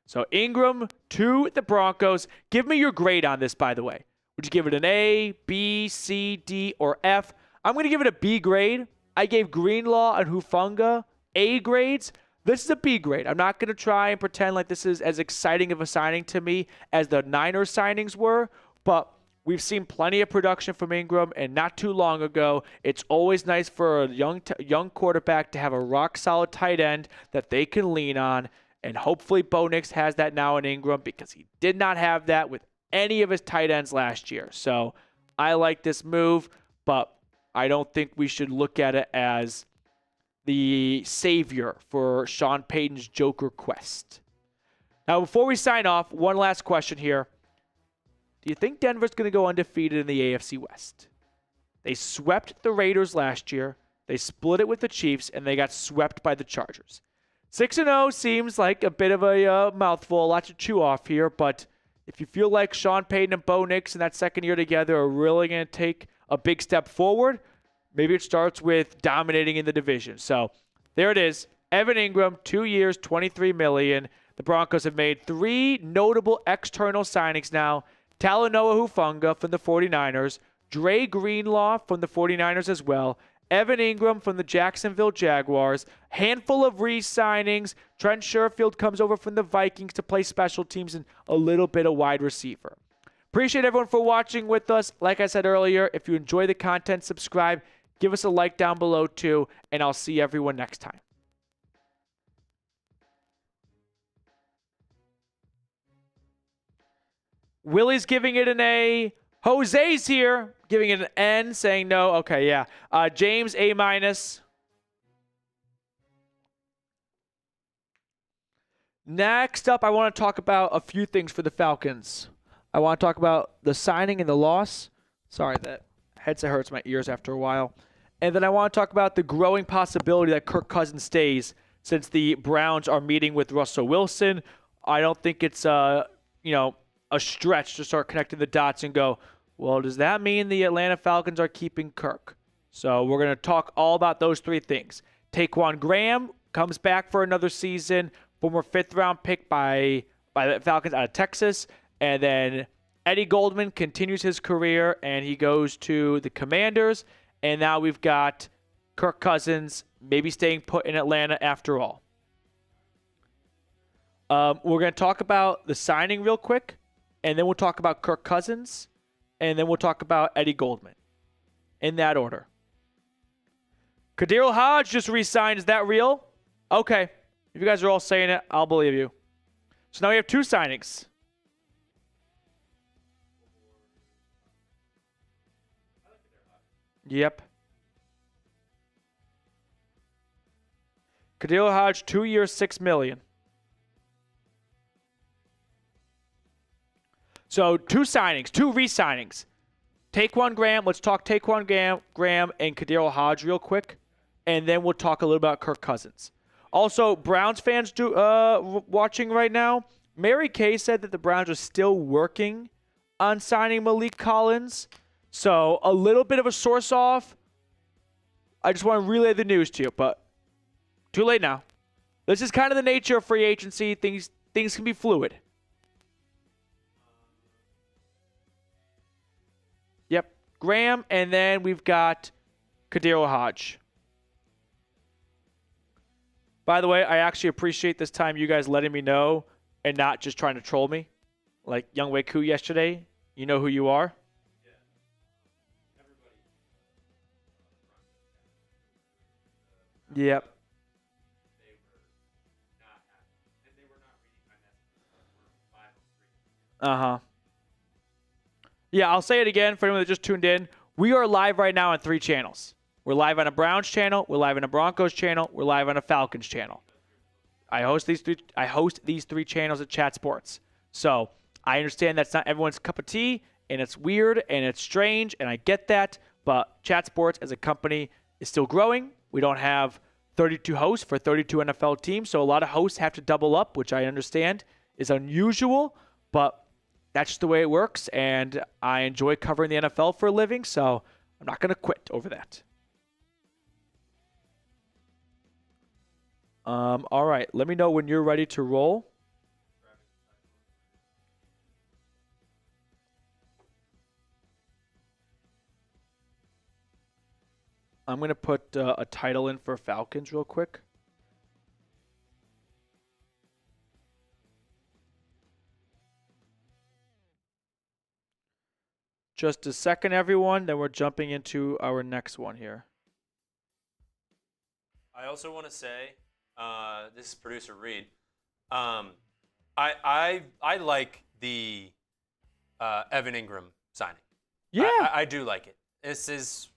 So Ingram to the Broncos. Give me your grade on this, by the way. Would you give it an A, B, C, D, or F? I'm going to give it a B grade. I gave Greenlaw and Hufanga A grades. This is a B grade. I'm not going to try and pretend like this is as exciting of a signing to me as the Niners signings were, but we've seen plenty of production from Ingram, and not too long ago, it's always nice for a young quarterback to have a rock-solid tight end that they can lean on, and hopefully Bo Nix has that now in Ingram because he did not have that with any of his tight ends last year. So I like this move, but I don't think we should look at it as the savior for Sean Payton's Joker quest. Now, before we sign off, one last question here. Do you think Denver's going to go undefeated in the AFC West? They swept the Raiders last year. They split it with the Chiefs, and they got swept by the Chargers. 6-0 seems like a bit of a mouthful, a lot to chew off here, but if you feel like Sean Payton and Bo Nix in that second year together are really going to take a big step forward, maybe it starts with dominating in the division. So there it is. Evan Ingram, 2 years, $23 million. The Broncos have made three notable external signings now. Talanoa Hufanga from the 49ers, Dre Greenlaw from the 49ers as well, Evan Ingram from the Jacksonville Jaguars, handful of re-signings. Trent Sherfield comes over from the Vikings to play special teams and a little bit of wide receiver. Appreciate everyone for watching with us. Like I said earlier, if you enjoy the content, subscribe. Give us a like down below too, and I'll see everyone next time. Willie's giving it an A. Jose's here, giving it an N, saying no. Okay, yeah. James, A-. Next up, I want to talk about a few things for the Falcons. I want to talk about the signing and the loss. Sorry, that headset hurts my ears after a while. And then I want to talk about the growing possibility that Kirk Cousins stays since the Browns are meeting with Russell Wilson. I don't think it's a stretch to start connecting the dots and go, well, does that mean the Atlanta Falcons are keeping Kirk? So we're going to talk all about those three things. Taquan Graham comes back for another season. former 5th-round pick by the Falcons out of Texas. And then Eddie Goldman continues his career, and he goes to the Commanders. And now we've got Kirk Cousins maybe staying put in Atlanta after all. We're going to talk about the signing real quick, and then we'll talk about Kirk Cousins, and then we'll talk about Eddie Goldman. In that order. Kadir Hodge just re-signed. Is that real? Okay. If you guys are all saying it, I'll believe you. So now we have 2 signings. Yep. Kadir Hodge, 2 years, $6 million. So 2 signings, 2 re-signings. Taquan Graham. Let's talk Taquan Graham and Kadir Hodge real quick, and then we'll talk a little about Kirk Cousins. Also, Browns fans watching right now, Mary Kay said that the Browns are still working on signing Malik Collins. So a little bit of a source off. I just want to relay the news to you, but too late now. This is kind of the nature of free agency. Things can be fluid. Yep, Graham, and then we've got Kadir Hodge. By the way, I actually appreciate this time you guys letting me know and not just trying to troll me. Like Young Wei Koo yesterday. You know who you are. Yep. Uh-huh. Yeah, I'll say it again for anyone that just tuned in. We are live right now on 3 channels. We're live on a Browns channel, we're live on a Broncos channel, we're live on a Falcons channel. I host these 3 channels at Chat Sports. So I understand that's not everyone's cup of tea, and it's weird and it's strange, and I get that. But Chat Sports as a company is still growing. We don't have 32 hosts for 32 NFL teams, so a lot of hosts have to double up, which I understand is unusual, but that's just the way it works, and I enjoy covering the NFL for a living, so I'm not going to quit over that. All right, let me know when you're ready to roll. I'm going to put a title in for Falcons real quick. Just a second, everyone. Then we're jumping into our next one here. I also want to say, this is producer Reed. I like the Evan Ingram signing. Yeah, I do like it. This is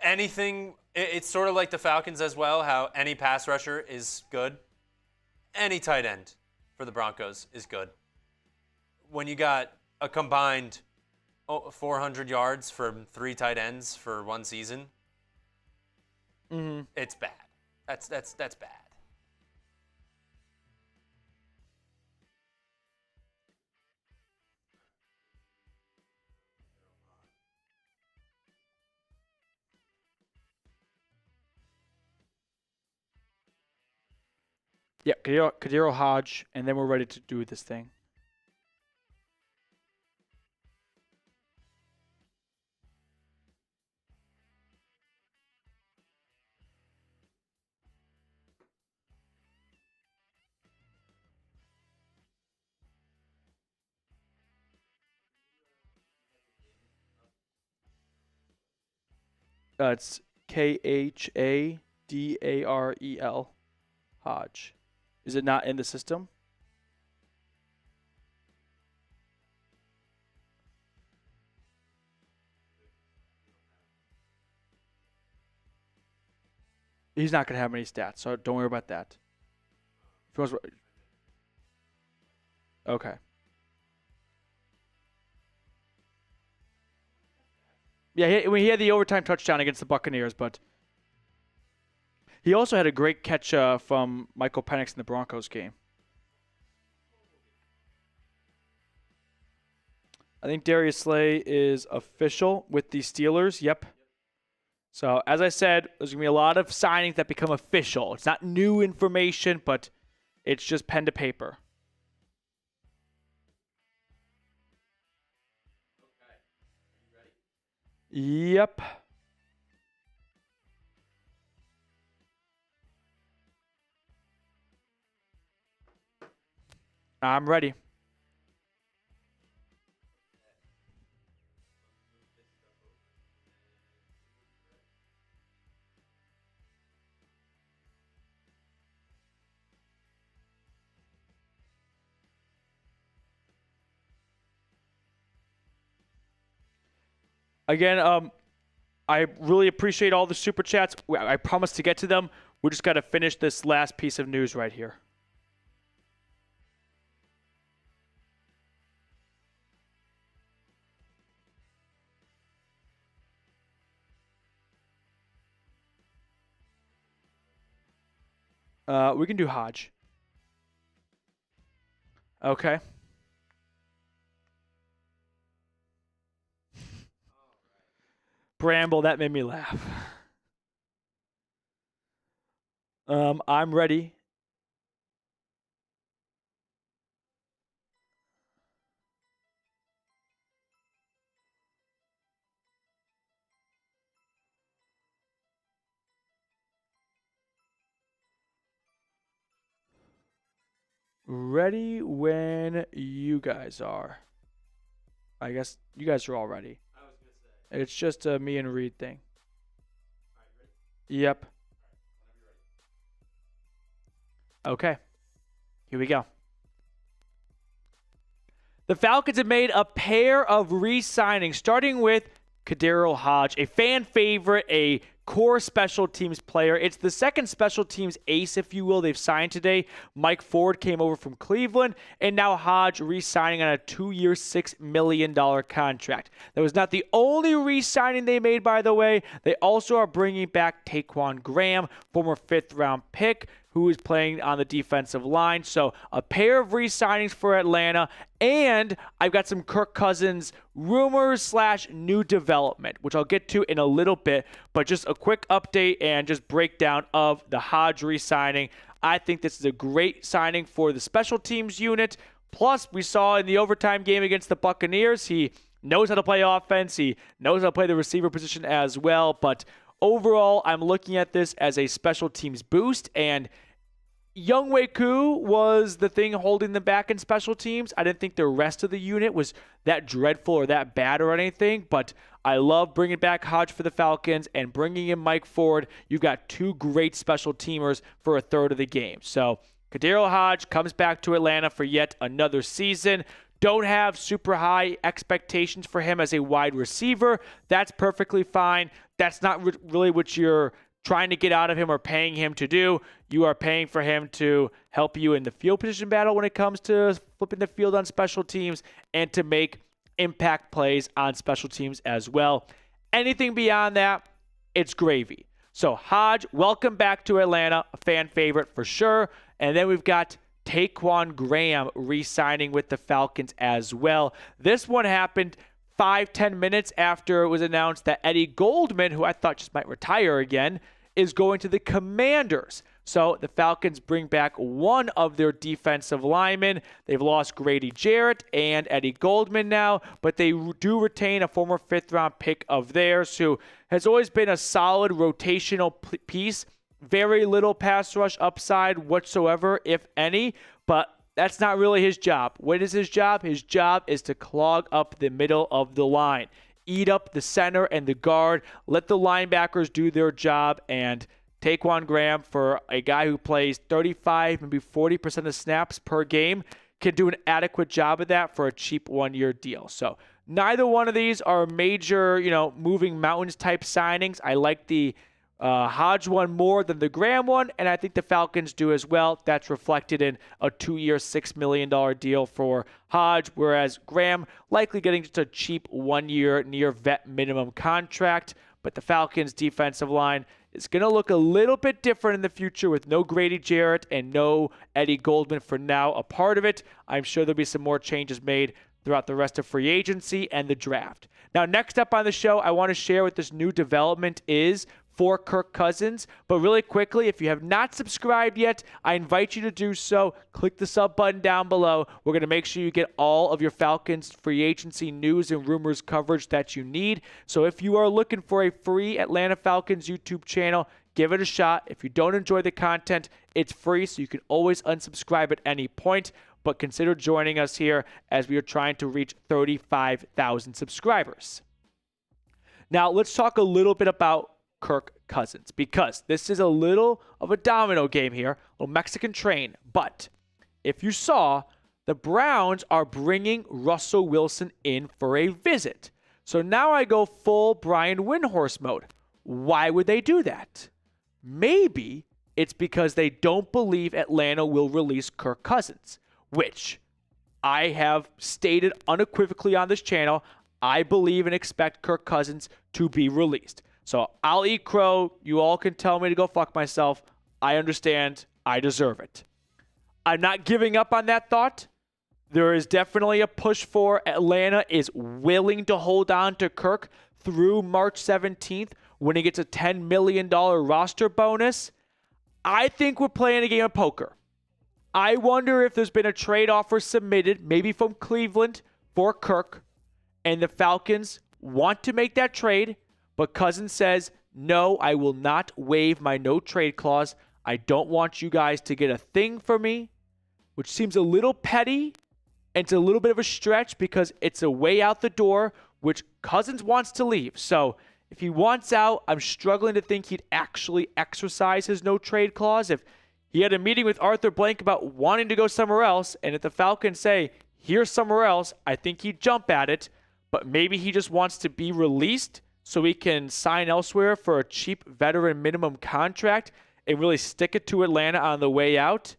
anything. It's sort of like the Falcons as well. How any pass rusher is good. Any tight end for the Broncos is good. When you got a combined 400 yards from 3 tight ends for one season, it's bad. That's bad. Yeah, Kadir Hodge, and then we're ready to do this thing. It's Khadarel, Hodge. Is it not in the system? He's not going to have any stats, so don't worry about that. If he wants, okay. Yeah, he had the overtime touchdown against the Buccaneers, but he also had a great catch from Michael Penix in the Broncos game. I think Darius Slay is official with the Steelers. Yep. So, as I said, there's going to be a lot of signings that become official. It's not new information, but It's just pen to paper. Yep. I'm ready. Again, I really appreciate all the super chats. I promise to get to them. We just got to finish this last piece of news right here. We can do Hodge. Okay. Bramble, that made me laugh. I'm ready. Ready when you guys are. I guess you guys are all ready. I was going to say. It's just a me and Reed thing. All right, ready? Yep. All right, whenever you're ready. Okay. Here we go. The Falcons have made a pair of re-signings, starting with Kadarius Hodge, a fan favorite, a core special teams player. It's the second special teams ace, if you will, they've signed today. Mike Ford came over from Cleveland, and now Hodge re-signing on a 2-year, $6 million contract. That was not the only re-signing they made, by the way. They also are bringing back Taquan Graham, former 5th-round pick, who is playing on the defensive line. So a pair of re-signings for Atlanta, and I've got some Kirk Cousins rumors / new development, which I'll get to in a little bit, but just a quick update and just breakdown of the Hodge re-signing. I think this is a great signing for the special teams unit. Plus, we saw in the overtime game against the Buccaneers, he knows how to play offense. He knows how to play the receiver position as well, but overall, I'm looking at this as a special teams boost, and Younghoe Koo was the thing holding them back in special teams. I didn't think the rest of the unit was that dreadful or that bad or anything, but I love bringing back Hodge for the Falcons and bringing in Mike Ford. You've got two great special teamers for a third of the game. So Kadarius Hodge comes back to Atlanta for yet another season. Don't have super high expectations for him as a wide receiver. That's perfectly fine. That's not really what you're trying to get out of him or paying him to do. You are paying for him to help you in the field position battle when it comes to flipping the field on special teams and to make impact plays on special teams as well. Anything beyond that, it's gravy. So Hodge, welcome back to Atlanta, a fan favorite for sure. And then we've got Taquan Graham re-signing with the Falcons as well. This one happened 5-10 minutes after it was announced that Eddie Goldman, who I thought just might retire again, is going to the Commanders. So the Falcons bring back one of their defensive linemen. They've lost Grady Jarrett and Eddie Goldman now, but they do retain a former 5th-round pick of theirs who has always been a solid rotational piece. Very little pass rush upside whatsoever, if any, but that's not really his job. What is his job? His job is to clog up the middle of the line, eat up the center and the guard, let the linebackers do their job, and Taquan Graham, for a guy who plays 35, maybe 40% of snaps per game, can do an adequate job of that for a cheap 1-year deal. So neither one of these are major, moving mountains type signings. I like the Hodge one more than the Graham one, and I think the Falcons do as well. That's reflected in a 2-year, $6 million deal for Hodge, whereas Graham likely getting just a cheap 1-year near vet minimum contract. But the Falcons' defensive line is going to look a little bit different in the future with no Grady Jarrett and no Eddie Goldman for now a part of it. I'm sure there'll be some more changes made throughout the rest of free agency and the draft. Now, next up on the show, I want to share what this new development is for Kirk Cousins. But really quickly, if you have not subscribed yet, I invite you to do so. Click the sub button down below. We're going to make sure you get all of your Falcons free agency news and rumors coverage that you need. So if you are looking for a free Atlanta Falcons YouTube channel, give it a shot. If you don't enjoy the content, it's free, so you can always unsubscribe at any point. But consider joining us here as we are trying to reach 35,000 subscribers. Now, let's talk a little bit about Kirk Cousins, because this is a little of a domino game here, a little Mexican train. But if you saw, the Browns are bringing Russell Wilson in for a visit. So now I go full Brian Windhorst mode. Why would they do that? Maybe it's because they don't believe Atlanta will release Kirk Cousins, which I have stated unequivocally on this channel. I believe and expect Kirk Cousins to be released. So I'll eat crow. You all can tell me to go fuck myself. I understand. I deserve it. I'm not giving up on that thought. There is definitely a push for Atlanta is willing to hold on to Kirk through March 17th when he gets a $10 million roster bonus. I think we're playing a game of poker. I wonder if there's been a trade offer submitted, maybe from Cleveland for Kirk, and the Falcons want to make that trade, but Cousins says, no, I will not waive my no trade clause. I don't want you guys to get a thing for me, which seems a little petty, and it's a little bit of a stretch because it's a way out the door, which Cousins wants to leave. So if he wants out, I'm struggling to think he'd actually exercise his no trade clause. If he had a meeting with Arthur Blank about wanting to go somewhere else, and if the Falcons say, here's somewhere else, I think he'd jump at it. But maybe he just wants to be released so he can sign elsewhere for a cheap veteran minimum contract and really stick it to Atlanta on the way out.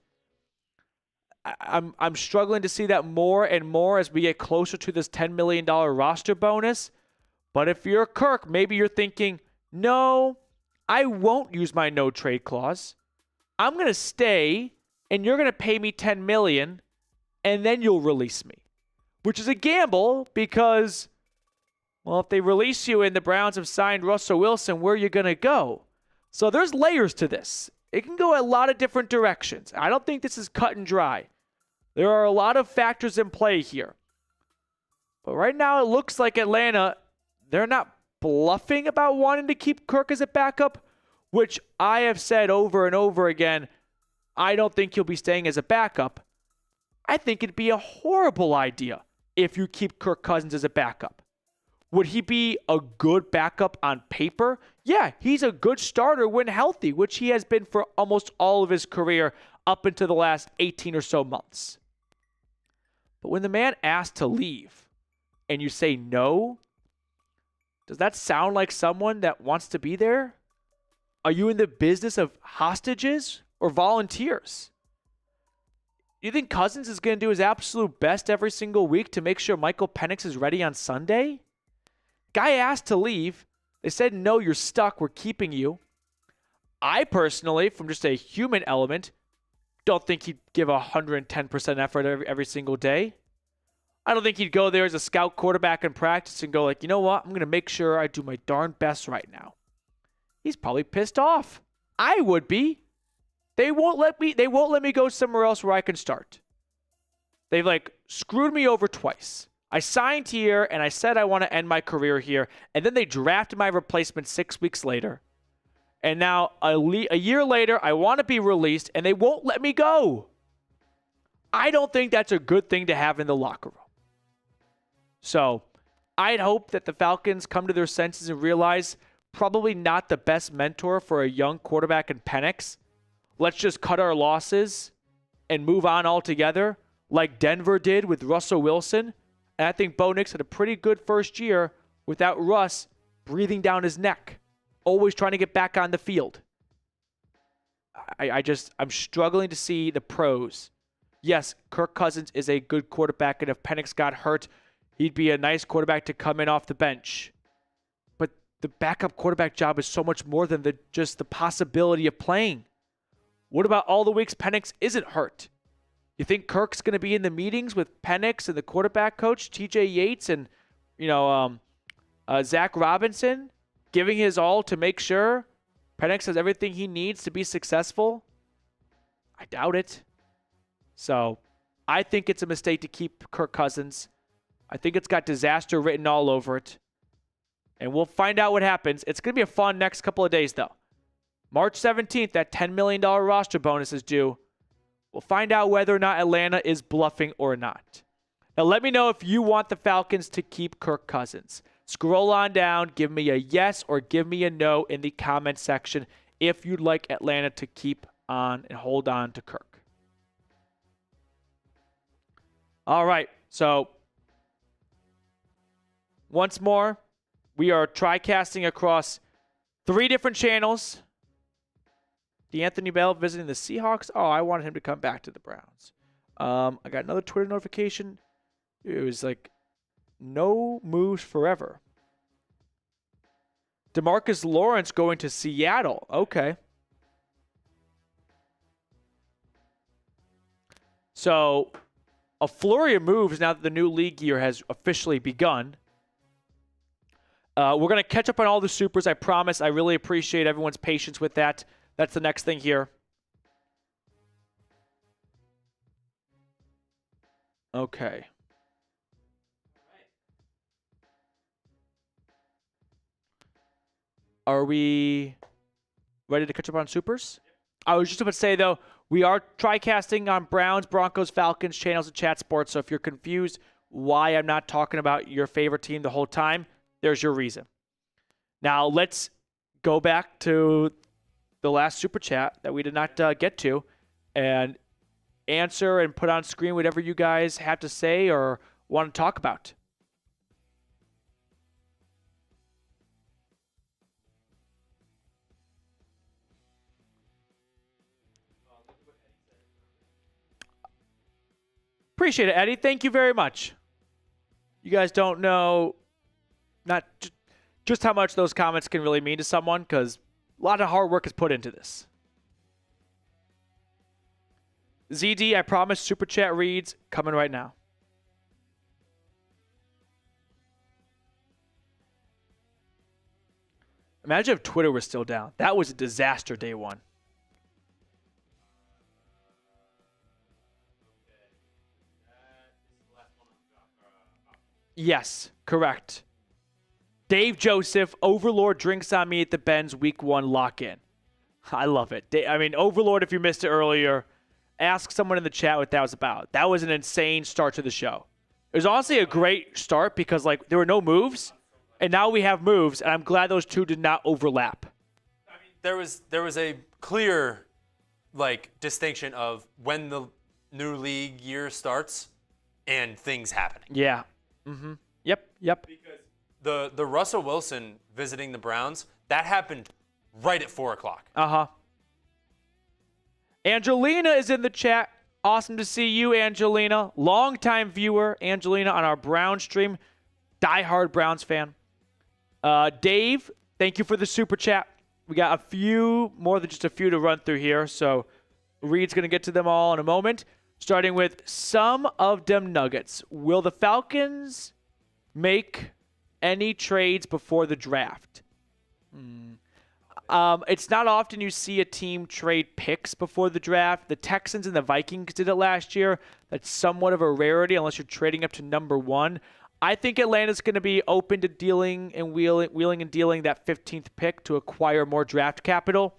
I'm struggling to see that more and more as we get closer to this $10 million roster bonus. But if you're Kirk, maybe you're thinking, no, I won't use my no trade clause. I'm going to stay and you're going to pay me $10 million and then you'll release me. Which is a gamble because, well, if they release you and the Browns have signed Russell Wilson, where are you going to go? So there's layers to this. It can go a lot of different directions. I don't think this is cut and dry. There are a lot of factors in play here. But right now it looks like Atlanta, they're not bluffing about wanting to keep Kirk as a backup, which I have said over and over again, I don't think he'll be staying as a backup. I think it'd be a horrible idea if you keep Kirk Cousins as a backup. Would he be a good backup on paper? Yeah, he's a good starter when healthy, which he has been for almost all of his career up into the last 18 or so months. But when the man asks to leave and you say no, does that sound like someone that wants to be there? Are you in the business of hostages or volunteers? You think Cousins is going to do his absolute best every single week to make sure Michael Penix is ready on Sunday? Guy asked to leave. They said, no, you're stuck. We're keeping you. I personally, from just a human element, don't think he'd give 110% effort every single day. I don't think he'd go there as a scout quarterback in practice and go like, you know what? I'm going to make sure I do my darn best right now. He's probably pissed off. I would be. They won't let me go somewhere else where I can start. They've screwed me over twice. I signed here and I said I want to end my career here, and then they drafted my replacement 6 weeks later. And now a year later, I want to be released and they won't let me go. I don't think that's a good thing to have in the locker room. So I'd hope that the Falcons come to their senses and realize probably not the best mentor for a young quarterback in Penix. Let's just cut our losses and move on altogether like Denver did with Russell Wilson. And I think Bo Nix had a pretty good first year without Russ breathing down his neck, always trying to get back on the field. I'm struggling to see the pros. Yes, Kirk Cousins is a good quarterback, and if Penix got hurt, he'd be a nice quarterback to come in off the bench. But the backup quarterback job is so much more than just the possibility of playing. What about all the weeks Penix isn't hurt? You think Kirk's going to be in the meetings with Penix and the quarterback coach, TJ Yates, and Zach Robinson, giving his all to make sure Penix has everything he needs to be successful? I doubt it. So I think it's a mistake to keep Kirk Cousins. I think it's got disaster written all over it. And we'll find out what happens. It's going to be a fun next couple of days, though. March 17th, that $10 million roster bonus is due. We'll find out whether or not Atlanta is bluffing or not. Now, let me know if you want the Falcons to keep Kirk Cousins. Scroll on down, give me a yes or give me a no in the comment section if you'd like Atlanta to keep on and hold on to Kirk. All right, so once more, we are Tricasting across 3 different channels. D'Anthony Bell visiting the Seahawks. Oh, I wanted him to come back to the Browns. I got another Twitter notification. It was like, no moves forever. DeMarcus Lawrence going to Seattle. Okay. So, a flurry of moves now that the new league year has officially begun. We're going to catch up on all the supers, I promise. I really appreciate everyone's patience with that. That's the next thing here. Okay. Are we ready to catch up on supers? I was just about to say, though, we are Tricasting on Browns, Broncos, Falcons, channels, and chat sports. So if you're confused why I'm not talking about your favorite team the whole time, there's your reason. Now, let's go back to the last super chat that we did not get to and answer and put on screen whatever you guys have to say or want to talk about. Appreciate it, Eddie. Thank you very much. You guys don't know not just how much those comments can really mean to someone because a lot of hard work is put into this. ZD, I promise, super chat reads coming right now. Imagine if Twitter was still down. That was a disaster day one. Yes, correct. Dave Joseph, Overlord drinks on me at the Benz week 1 lock-in. I love it. I mean, Overlord, if you missed it earlier, ask someone in the chat what that was about. That was an insane start to the show. It was honestly a great start because, like, there were no moves, and now we have moves, and I'm glad those two did not overlap. I mean, there was a clear, like, distinction of when the new league year starts and things happening. Yeah. Mm-hmm. Yep. Because the Russell Wilson visiting the Browns, that happened right at 4 o'clock. Uh-huh. Angelina is in the chat. Awesome to see you, Angelina. Longtime viewer, Angelina, on our Browns stream. Diehard Browns fan. Dave, thank you for the super chat. We got a few, more than just a few to run through here, so Reed's going to get to them all in a moment. Starting with some of them Nuggets. Will the Falcons make any trades before the draft? It's not often you see a team trade picks before the draft. The Texans and the Vikings did it last year. That's somewhat of a rarity unless you're trading up to number 1. I think Atlanta's going to be open to dealing and wheeling and dealing that 15th pick to acquire more draft capital.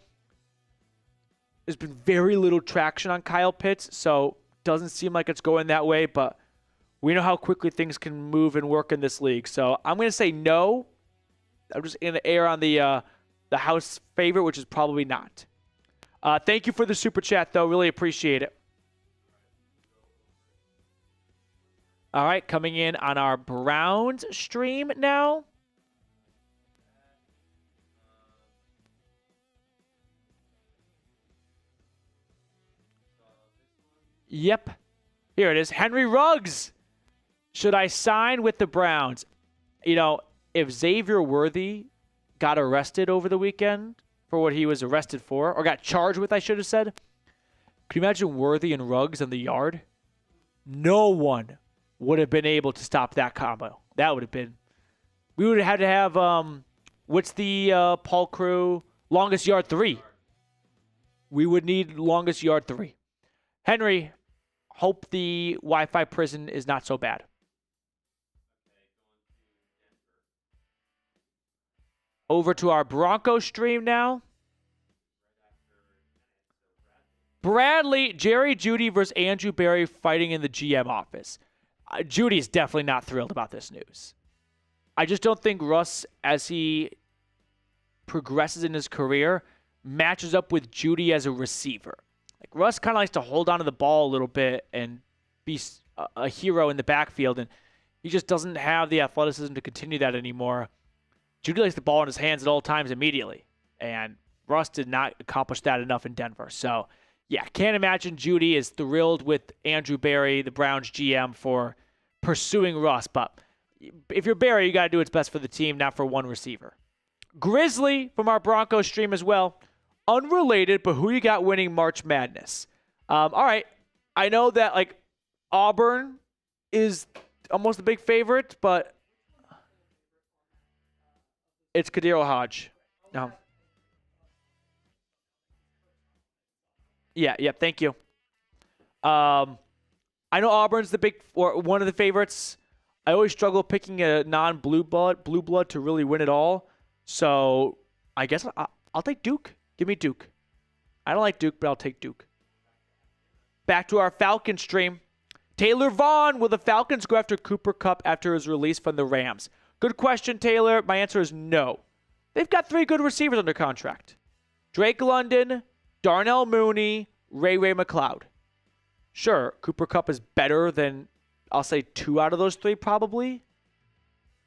There's been very little traction on Kyle Pitts, so doesn't seem like it's going that way, but we know how quickly things can move and work in this league. So I'm going to say no. I'm just going to err on the house favorite, which is probably not. Thank you for the super chat, though. Really appreciate it. All right, coming in on our Browns stream now. Yep. Here it is. Henry Ruggs. Should I sign with the Browns? You know, if Xavier Worthy got arrested over the weekend for what he was arrested for, or got charged with, I should have said, could you imagine Worthy and Ruggs in the yard? No one would have been able to stop that combo. That would have been. We would have had to have, what's the Paul Crew, Longest yard 3. We would need longest yard 3. Henry, hope the Wi-Fi prison is not so bad. Over to our Broncos stream now. Bradley, Jerry Jeudy versus Andrew Berry fighting in the GM office. Judy's definitely not thrilled about this news. I just don't think Russ, as he progresses in his career, matches up with Jeudy as a receiver. Like Russ kind of likes to hold on to the ball a little bit and be a hero in the backfield, and he just doesn't have the athleticism to continue that anymore. Jeudy likes the ball in his hands at all times immediately, and Russ did not accomplish that enough in Denver. So, yeah, can't imagine Jeudy is thrilled with Andrew Berry, the Browns GM, for pursuing Russ. But if you're Berry, you got to do what's best for the team, not for one receiver. Grizzly from our Broncos stream as well. Unrelated, but who you got winning March Madness? All right, I know that like Auburn is almost a big favorite, but it's Kadiro Hodge. No. Yeah, thank you. I know Auburn's the big or one of the favorites. I always struggle picking a non-blue blood to really win it all. So I guess I'll take Duke. Give me Duke. I don't like Duke, but I'll take Duke. Back to our Falcons stream. Taylor Vaughn, will the Falcons go after Cooper Kupp after his release from the Rams? Good question, Taylor. My answer is no. They've got 3 good receivers under contract. Drake London, Darnell Mooney, Ray McLeod. Sure, Cooper Kupp is better than, I'll say, 2 out of those 3 probably.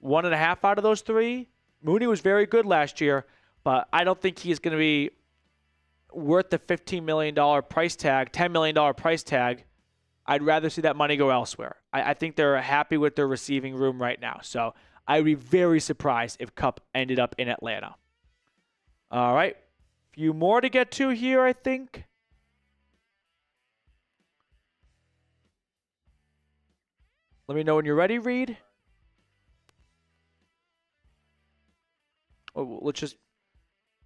1.5 out of those 3. Mooney was very good last year, but I don't think he's going to be worth the $15 million price tag, $10 million price tag. I'd rather see that money go elsewhere. I think they're happy with their receiving room right now. So I'd be very surprised if Kupp ended up in Atlanta. All right. Few more to get to here, I think. Let me know when you're ready, Reed. Oh, let's just...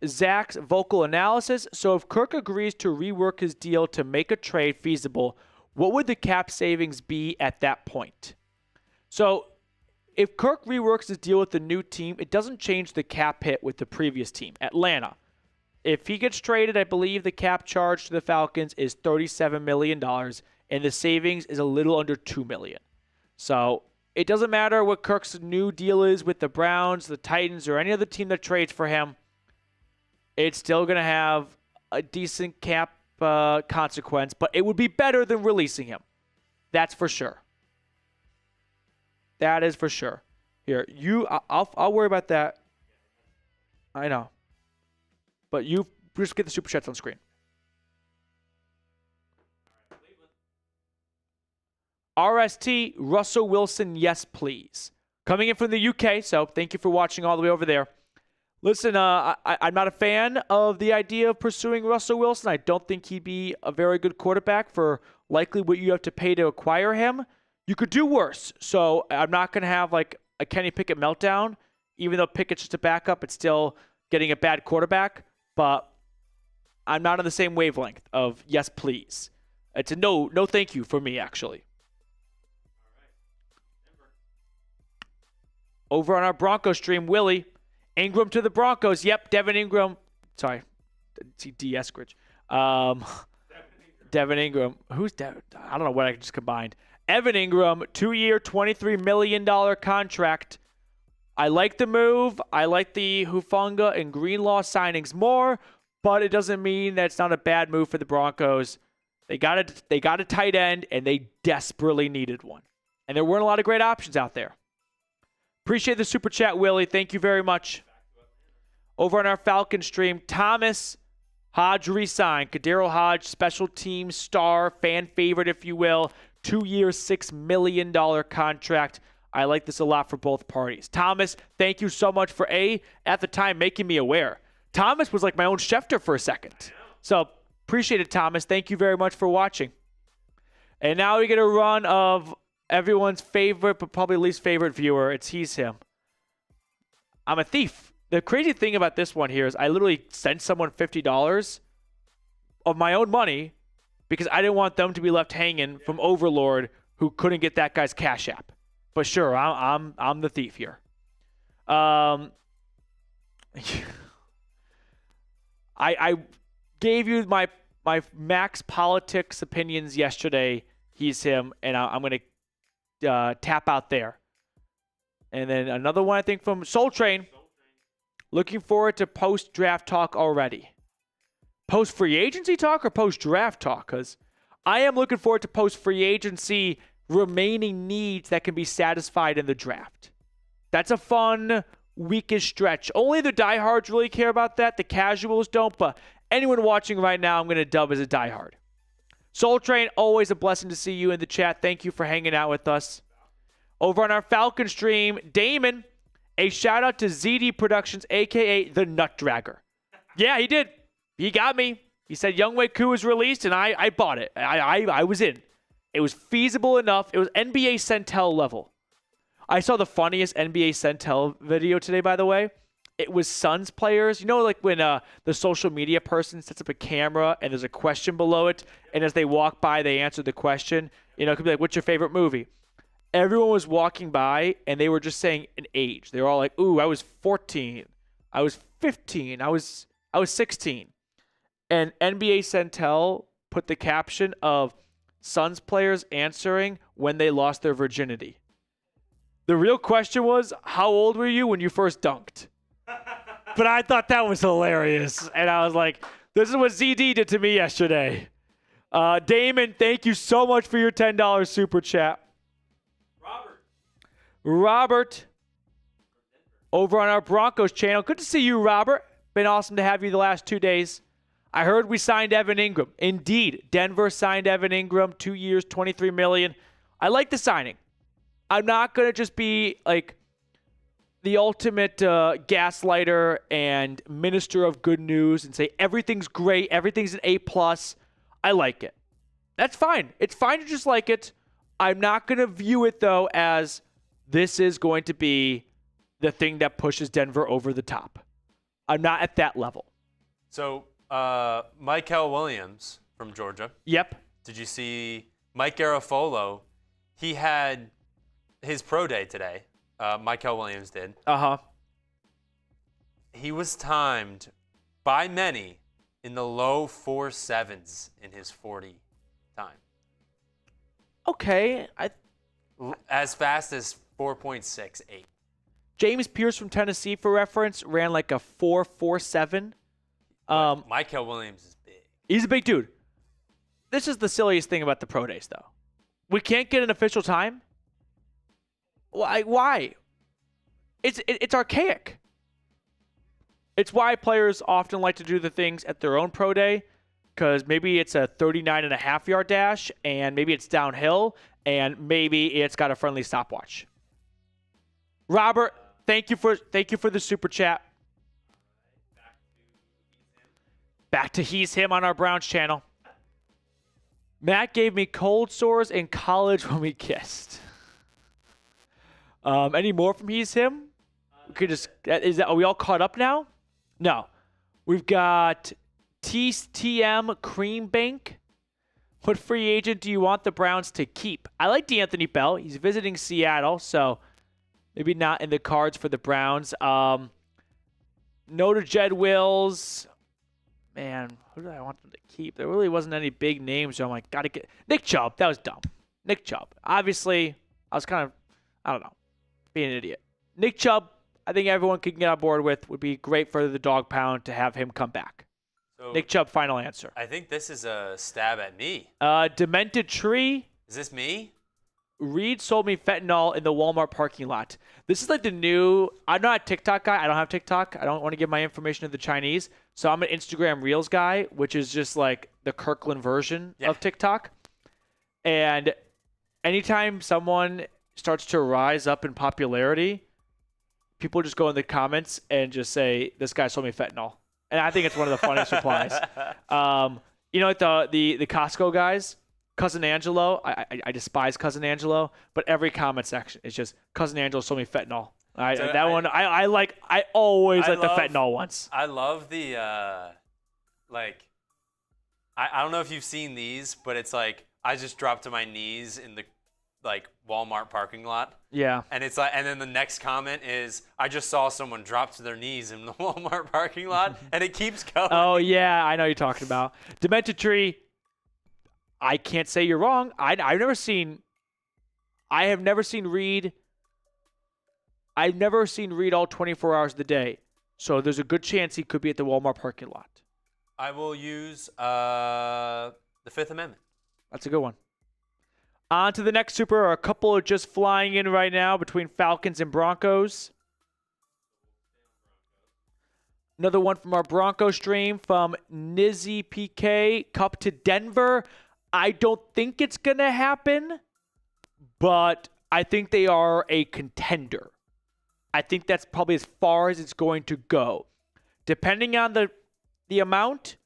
Zach's vocal analysis. So if Kirk agrees to rework his deal to make a trade feasible, what would the cap savings be at that point? So if Kirk reworks his deal with the new team, it doesn't change the cap hit with the previous team, Atlanta. If he gets traded, I believe the cap charge to the Falcons is $37 million, and the savings is a little under $2 million. So it doesn't matter what Kirk's new deal is with the Browns, the Titans, or any other team that trades for him. It's still going to have a decent cap consequence, but it would be better than releasing him. That's for sure. That is for sure. Here, I'll worry about that. I know. But you just get the super chats on screen. RST, Russell Wilson, yes, please. Coming in from the UK, so thank you for watching all the way over there. Listen, I'm not a fan of the idea of pursuing Russell Wilson. I don't think he'd be a very good quarterback for likely what you have to pay to acquire him. You could do worse. So I'm not going to have like a Kenny Pickett meltdown. Even though Pickett's just a backup, it's still getting a bad quarterback. But I'm not on the same wavelength of yes, please. It's a no thank you for me, actually. Over on our Broncos stream, Willie. Ingram to the Broncos. Yep, Devin Ingram. Sorry. D. Eskridge. Devin Ingram. Who's Devin? I don't know what I just combined. Evan Ingram, 2-year, $23 million contract. I like the move. I like the Hufanga and Greenlaw signings more, but it doesn't mean that it's not a bad move for the Broncos. They got a tight end, and they desperately needed one. And there weren't a lot of great options out there. Appreciate the super chat, Willie. Thank you very much. Over on our Falcon stream, Thomas Hodge resigned. Kadero Hodge, special team star, fan favorite, if you will. 2-year, $6 million contract. I like this a lot for both parties. Thomas, thank you so much for at the time, making me aware. Thomas was like my own Schefter for a second. So appreciate it, Thomas. Thank you very much for watching. And now we get a run of everyone's favorite, but probably least favorite viewer. He's him. I'm a thief. the crazy thing about this one here is I literally sent someone $50 of my own money because I didn't want them to be left hanging from Overlord who couldn't get that guy's Cash App. But sure, I'm the thief here. I gave you my Max Politics opinions yesterday. He's him, and I'm going to tap out there. And then another one, I think, from Soul Train. Looking forward to post-draft talk already. Post-free agency talk or post-draft talk? Because I am looking forward to post-free agency remaining needs that can be satisfied in the draft. That's a fun weekish stretch. Only the diehards really care about that. The casuals don't, but anyone watching right now, I'm going to dub as a diehard. Soul Train, always a blessing to see you in the chat. Thank you for hanging out with us. Over on our Falcon stream, Damon, a shout out to ZD Productions, a.k.a. the Nut Dragger. Yeah, he did. He got me. He said Younghoe Koo was released, and I bought it. I was in. It was feasible enough. It was NBA Centel level. I saw the funniest NBA Centel video today, by the way. It was Suns players. You know, like when the social media person sets up a camera and there's a question below it, and as they walk by, they answer the question. You know, it could be like, what's your favorite movie? Everyone was walking by, and they were just saying an age. They were all like, ooh, I was 14. I was 15. I was 16. And NBA Centel put the caption of Suns players answering when they lost their virginity. The real question was, how old were you when you first dunked? But I thought that was hilarious. And I was like, this is what ZD did to me yesterday. Damon, thank you so much for your $10 super chat. Robert, over on our Broncos channel. Good to see you, Robert. Been awesome to have you the last 2 days. I heard we signed Evan Ingram. Indeed, Denver signed Evan Ingram, 2 years, $23 million. I like the signing. I'm not going to just be like the ultimate gaslighter and minister of good news and say everything's great, everything's an A+. I like it. That's fine. It's fine to just like it. I'm not going to view it, though, as this is going to be the thing that pushes Denver over the top. I'm not at that level. So, Michael Williams from Georgia. Yep. Did you see Mike Garafolo? He had his pro day today. Michael Williams did. Uh-huh. He was timed by many in the low 4.7s in his 40 time. Okay. As fast as 4.68. Jameis Peterson from Tennessee, for reference, ran like a 4.47. Michael Williams is big. He's a big dude. This is the silliest thing about the pro days, though. We can't get an official time. Why? It's archaic. It's why players often like to do the things at their own pro day, because maybe it's a 39.5-yard dash, and maybe it's downhill, and maybe it's got a friendly stopwatch. Robert, thank you for the super chat. Back to He's Him on our Browns channel. Matt gave me cold sores in college when we kissed. Any more from He's Him? We could just are we all caught up now? No. We've got TM Cream Bank. What free agent do you want the Browns to keep? I like D'Anthony Bell. He's visiting Seattle, so maybe not in the cards for the Browns. No to Jedrick Wills. Man, who do I want them to keep? There really wasn't any big names, so I'm like, gotta get Nick Chubb. That was dumb. Nick Chubb. Obviously, I was kind of, I don't know, being an idiot. Nick Chubb, I think everyone can get on board with. Would be great for the dog pound to have him come back. So, Nick Chubb, final answer. I think this is a stab at me. Demented Tree. Is this me? Reed sold me fentanyl in the Walmart parking lot. This is like the new, I'm not a TikTok guy. I don't have TikTok. I don't want to give my information to the Chinese. So I'm an Instagram Reels guy, which is just like the Kirkland version of TikTok. And anytime someone starts to rise up in popularity, people just go in the comments and just say, this guy sold me fentanyl. And I think it's one of the funniest replies. You know, like the Costco guys, Cousin Angelo. I despise Cousin Angelo, but every comment section is just Cousin Angelo sold me fentanyl. I always like the fentanyl ones. I love the I don't know if you've seen these, but it's like I just dropped to my knees in the Walmart parking lot. Yeah. And it's like, and then the next comment is, I just saw someone drop to their knees in the Walmart parking lot, and it keeps going. Oh yeah, I know what you're talking about. Demented Tree. I can't say you're wrong. I have never seen Reed. I've never seen Reed all 24 hours of the day. So there's a good chance he could be at the Walmart parking lot. I will use the Fifth Amendment. That's a good one. On to the next Super. A couple are just flying in right now between Falcons and Broncos. Another one from our Bronco stream from Nizzy PK. Kupp to Denver. I don't think it's going to happen, but I think they are a contender. I think that's probably as far as it's going to go. Depending on the amount,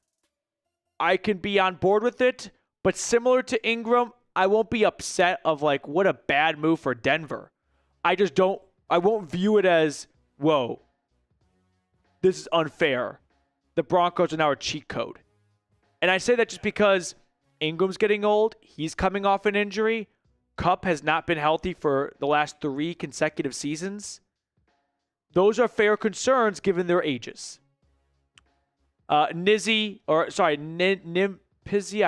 I can be on board with it, but similar to Ingram, I won't be upset of like, what a bad move for Denver. I won't view it as, whoa, this is unfair. The Broncos are now a cheat code. And I say that just because Ingram's getting old. He's coming off an injury. Kupp has not been healthy for the last 3 consecutive seasons. Those are fair concerns given their ages. Nimpizzi, I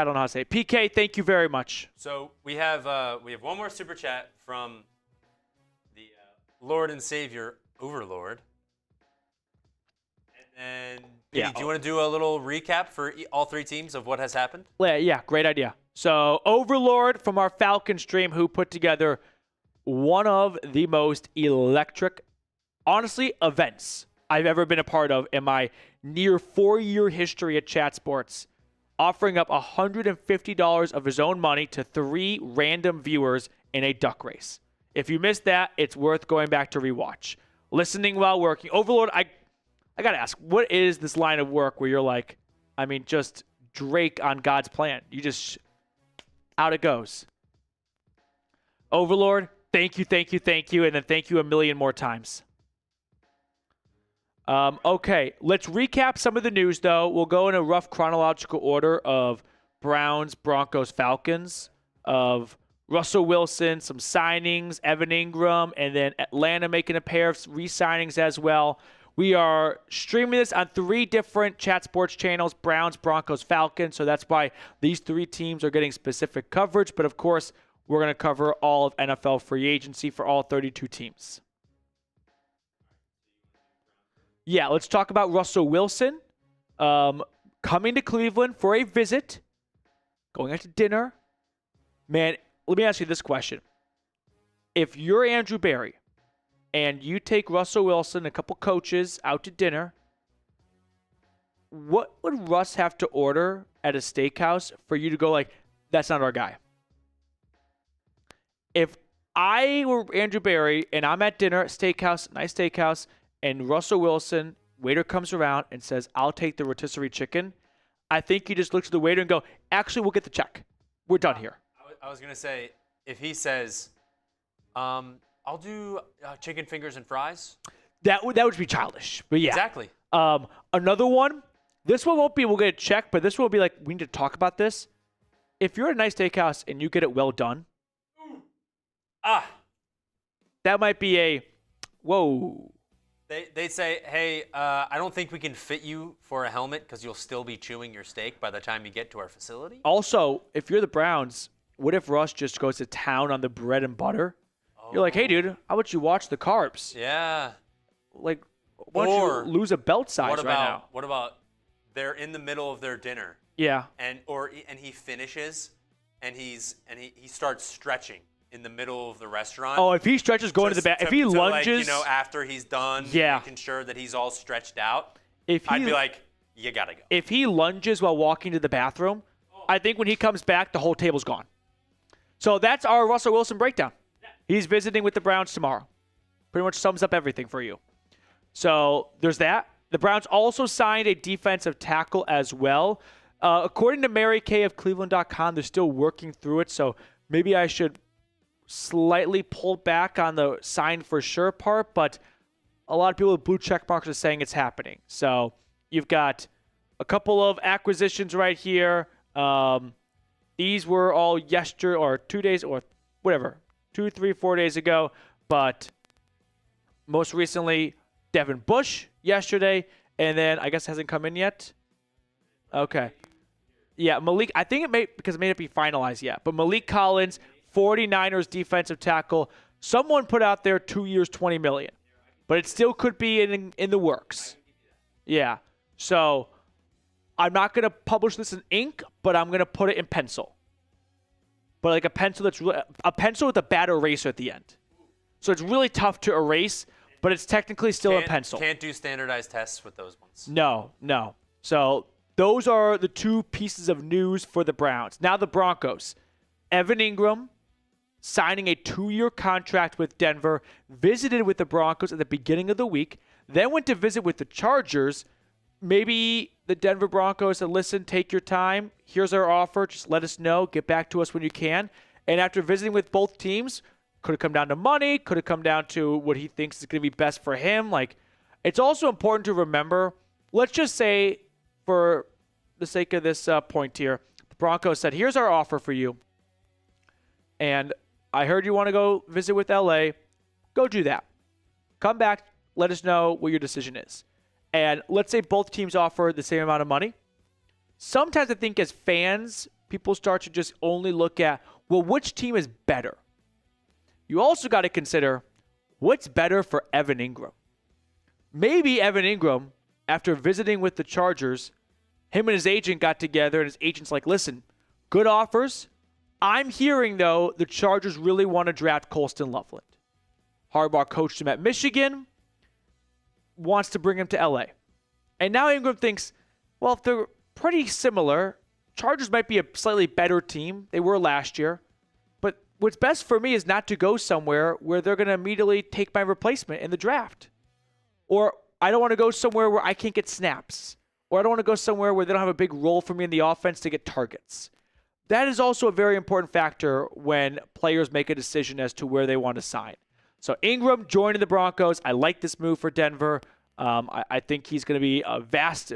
don't know how to say it. PK, thank you very much. So we have one more super chat from the Lord and Savior Overlord. And then, do you want to do a little recap for all 3 teams of what has happened? Yeah, great idea. So Overlord from our Falcon stream, who put together one of the most electric, honestly, events I've ever been a part of in my near 4-year history at Chat Sports, offering up $150 of his own money to 3 random viewers in a duck race. If you missed that, it's worth going back to rewatch. Listening while working. Overlord, I got to ask, what is this line of work where you're like, just Drake on God's plan? You just, out it goes. Overlord, thank you, and then thank you a million more times. Okay, let's recap some of the news, though. We'll go in a rough chronological order of Browns, Broncos, Falcons, of Russell Wilson, some signings, Evan Ingram, and then Atlanta making a pair of re-signings as well. We are streaming this on 3 different Chat Sports channels, Browns, Broncos, Falcons, so that's why these 3 teams are getting specific coverage, but of course, we're going to cover all of NFL free agency for all 32 teams. Yeah, let's talk about Russell Wilson coming to Cleveland for a visit, going out to dinner. Man, let me ask you this question. If you're Andrew Berry and you take Russell Wilson and a couple coaches out to dinner, what would Russ have to order at a steakhouse for you to go like, that's not our guy? If I were Andrew Berry and I'm at dinner at steakhouse, nice steakhouse, and Russell Wilson, waiter comes around and says, I'll take the rotisserie chicken, I think you just look to the waiter and go, actually, we'll get the check. We're done here. I was going to say, if he says, I'll do chicken fingers and fries. That would be childish, but yeah. Exactly. Another one, this one won't be, we'll get a check, but this one will be like, we need to talk about this. If you're at a nice steakhouse and you get it well done, that might be a, whoa. They say, hey, I don't think we can fit you for a helmet because you'll still be chewing your steak by the time you get to our facility. Also, if you're the Browns, what if Russ just goes to town on the bread and butter? Oh. You're like, hey, dude, how about you watch the carbs? Yeah. Like, why don't you lose a belt size right now? What about they're in the middle of their dinner? Yeah. And he finishes, and he starts stretching in the middle of the restaurant. Oh, if he stretches going to the back, if he lunges, after he's done, making sure that he's all stretched out, I'd be like, you gotta go. If he lunges while walking to the bathroom, I think when he comes back, the whole table's gone. So that's our Russell Wilson breakdown. He's visiting with the Browns tomorrow. Pretty much sums up everything for you. So there's that. The Browns also signed a defensive tackle as well. According to Mary Kay of Cleveland.com, they're still working through it, so maybe I should slightly pull back on the sign for sure part, but a lot of people with blue check marks are saying it's happening. So you've got a couple of acquisitions right here. These were all yesterday or 2 days or whatever, 2, 3, 4 days ago. But most recently, Devin Bush yesterday, and then I guess hasn't come in yet. Okay. Yeah, Malik, I think it may not be finalized yet, but Malik Collins, 49ers defensive tackle. Someone put out there 2 years, $20 million, but it still could be in the works. Yeah. So I'm not going to publish this in ink, but I'm going to put it in pencil. But like a pencil a pencil with a bad eraser at the end. So it's really tough to erase, but it's technically still a pencil. Can't do standardized tests with those ones. No. So those are the two pieces of news for the Browns. Now the Broncos. Evan Ingram signing a 2-year contract with Denver, visited with the Broncos at the beginning of the week, then went to visit with the Chargers. Maybe the Denver Broncos said, listen, take your time. Here's our offer. Just let us know. Get back to us when you can. And after visiting with both teams, could have come down to money, could have come down to what he thinks is going to be best for him. Like, it's also important to remember, let's just say, for the sake of this point here, the Broncos said, here's our offer for you. And I heard you want to go visit with LA. Go do that. Come back. Let us know what your decision is. And let's say both teams offer the same amount of money. Sometimes I think as fans, people start to just only look at, well, which team is better? You also got to consider what's better for Evan Ingram. Maybe Evan Ingram, after visiting with the Chargers, him and his agent got together, and his agent's like, listen, good offers. I'm hearing, though, the Chargers really want to draft Colston Loveland. Harbaugh coached him at Michigan, wants to bring him to LA. And now Ingram thinks, well, if they're pretty similar, Chargers might be a slightly better team. They were last year. But what's best for me is not to go somewhere where they're going to immediately take my replacement in the draft. Or I don't want to go somewhere where I can't get snaps. Or I don't want to go somewhere where they don't have a big role for me in the offense to get targets. That is also a very important factor when players make a decision as to where they want to sign. So Ingram joining the Broncos. I like this move for Denver. I think he's going to be a vast,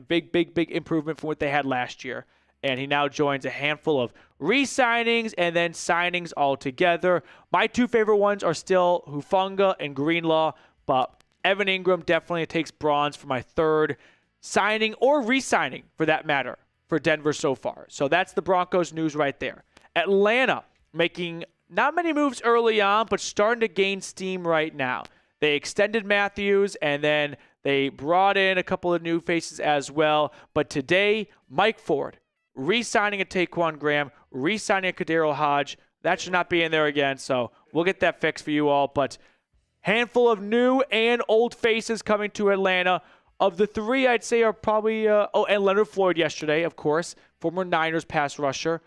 big improvement from what they had last year. And he now joins a handful of re-signings and then signings altogether. My two favorite ones are still Hufanga and Greenlaw, but Evan Ingram definitely takes bronze for my third signing or re-signing for that matter for Denver so far. So that's the Broncos news right there. Atlanta making not many moves early on, but starting to gain steam right now. They extended Matthews, and then they brought in a couple of new faces as well. But today, Mike Ford, re-signing a Taquan Graham, re-signing a Kadero Hodge. That should not be in there again, so we'll get that fixed for you all. But handful of new and old faces coming to Atlanta. Of the three, I'd say are probably, and Leonard Floyd yesterday, of course, former Niners pass rusher.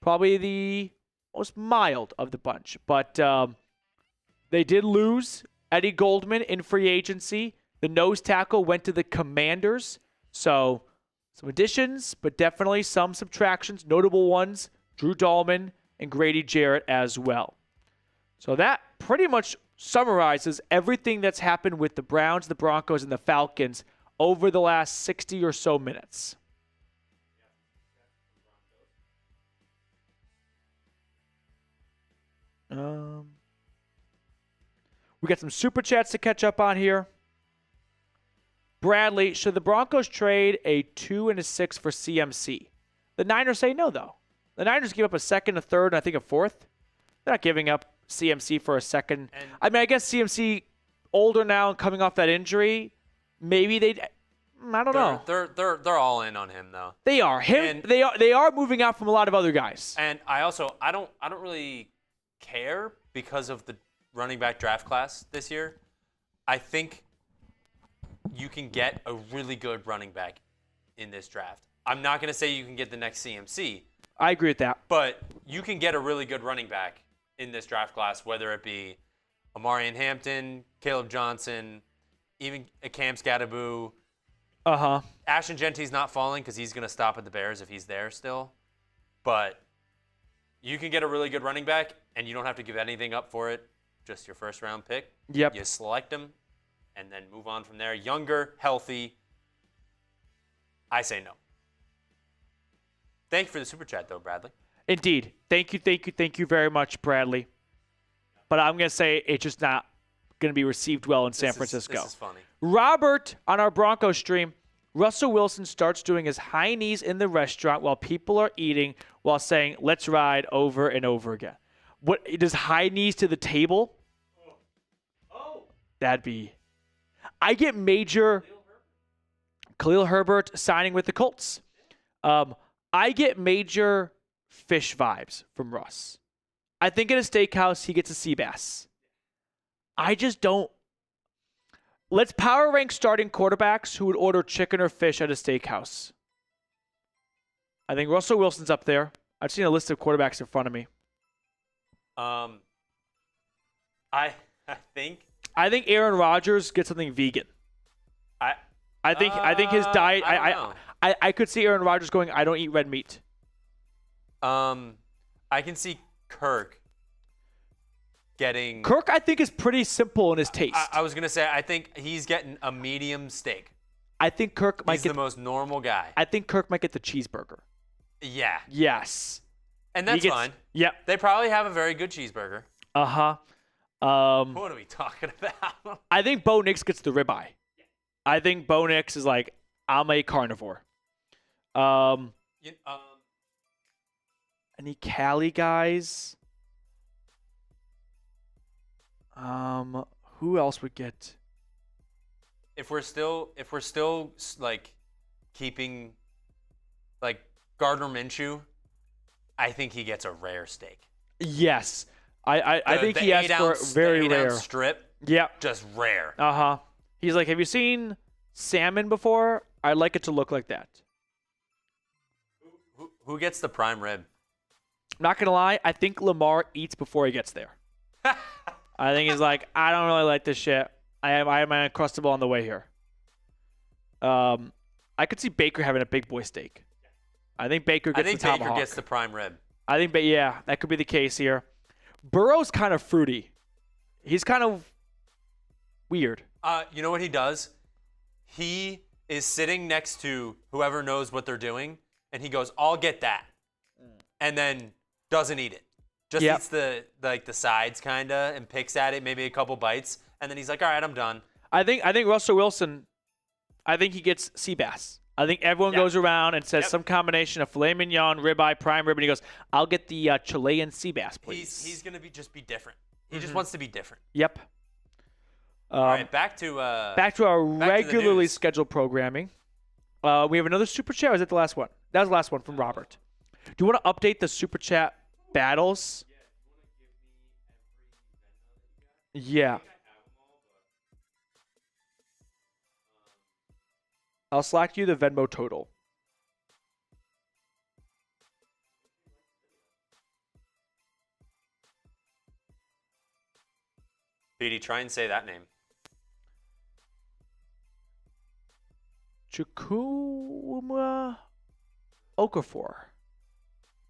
Probably the most mild of the bunch. But they did lose Eddie Goldman in free agency. The nose tackle went to the Commanders. So some additions, but definitely some subtractions. Notable ones, Drew Dahlman and Grady Jarrett as well. So that pretty much summarizes everything that's happened with the Browns, the Broncos, and the Falcons over the last 60 or so minutes. We got some super chats to catch up on here. Bradley, should the Broncos trade a 2 and a 6 for CMC? The Niners say no, though. The Niners give up a second, a third, and I think a fourth. They're not giving up CMC for a second. I mean, I guess CMC older now and coming off that injury. Maybe they'd. I don't know. They're all in on him though. They are. They are moving out from a lot of other guys. And I don't really care because of the running back draft class this year. I think you can get a really good running back in this draft. I'm not going to say you can get the next CMC. I agree with that. But you can get a really good running back in this draft class, whether it be Amarian Hampton, Caleb Johnson, even Cam Scadaboo. Ashton Genty's not falling because he's going to stop at the Bears if he's there still. But you can get a really good running back, and you don't have to give anything up for it. Just your first-round pick. Yep. You select him, and then move on from there. Younger, healthy. I say no. Thank you for the super chat, though, Bradley. Indeed. Thank you very much, Bradley. But I'm going to say it's just not going to be received well in San Francisco. This is funny. Robert, on our Broncos stream, Russell Wilson starts doing his high knees in the restaurant while people are eating while saying, let's ride over and over again. What does high knees to the table? Oh. That'd be. I get major Khalil Herbert signing with the Colts. I get major fish vibes from Russ. I think in a steakhouse, he gets a sea bass. I just don't. Let's power rank starting quarterbacks who would order chicken or fish at a steakhouse. I think Russell Wilson's up there. I've seen a list of quarterbacks in front of me. I think Aaron Rodgers gets something vegan. I think his diet. I could see Aaron Rodgers going, I don't eat red meat. I can see Kirk getting. Kirk, I think, is pretty simple in his taste. I was gonna say, I think he's getting a medium steak. I think Kirk might He's the most normal guy. I think Kirk might get the cheeseburger. Yeah. Yes. And that's fine. Yep. They probably have a very good cheeseburger. Uh-huh. What are we talking about? I think Bo Nix gets the ribeye. I think Bo Nix is like, I'm a carnivore. Any Cali guys? Who else would get? If we're still like keeping like Gardner Minshew, I think he gets a rare steak. Yes. I think he asked for very rare. Strip. Yep. Just rare. Uh-huh. He's like, have you seen salmon before? I'd like it to look like that. Who gets the prime rib? I'm not going to lie. I think Lamar eats before he gets there. I think he's like, I don't really like this shit. I have my Uncrustable on the way here. I could see Baker having a big boy steak. I think Baker gets the tomahawk. Baker gets the prime rib. I think, yeah, that could be the case here. Burrow's kind of fruity. He's kind of weird. You know what he does? He is sitting next to whoever knows what they're doing, and he goes, "I'll get that," and then doesn't eat it. Just eats the sides kinda and picks at it, maybe a couple bites, and then he's like, "All right, I'm done." I think Russell Wilson. I think he gets sea bass. I think everyone goes around and says some combination of filet mignon, ribeye, prime rib, and he goes, "I'll get the Chilean sea bass, please." He's gonna just be different. He just wants to be different. Yep. All right, back to our regularly scheduled programming. We have another super chat. Or is that the last one? That was the last one from Robert. Do you want to update the super chat battles? Yeah. I'll Slack you the Venmo total. BD, try and say that name. Chukwuma Okafor.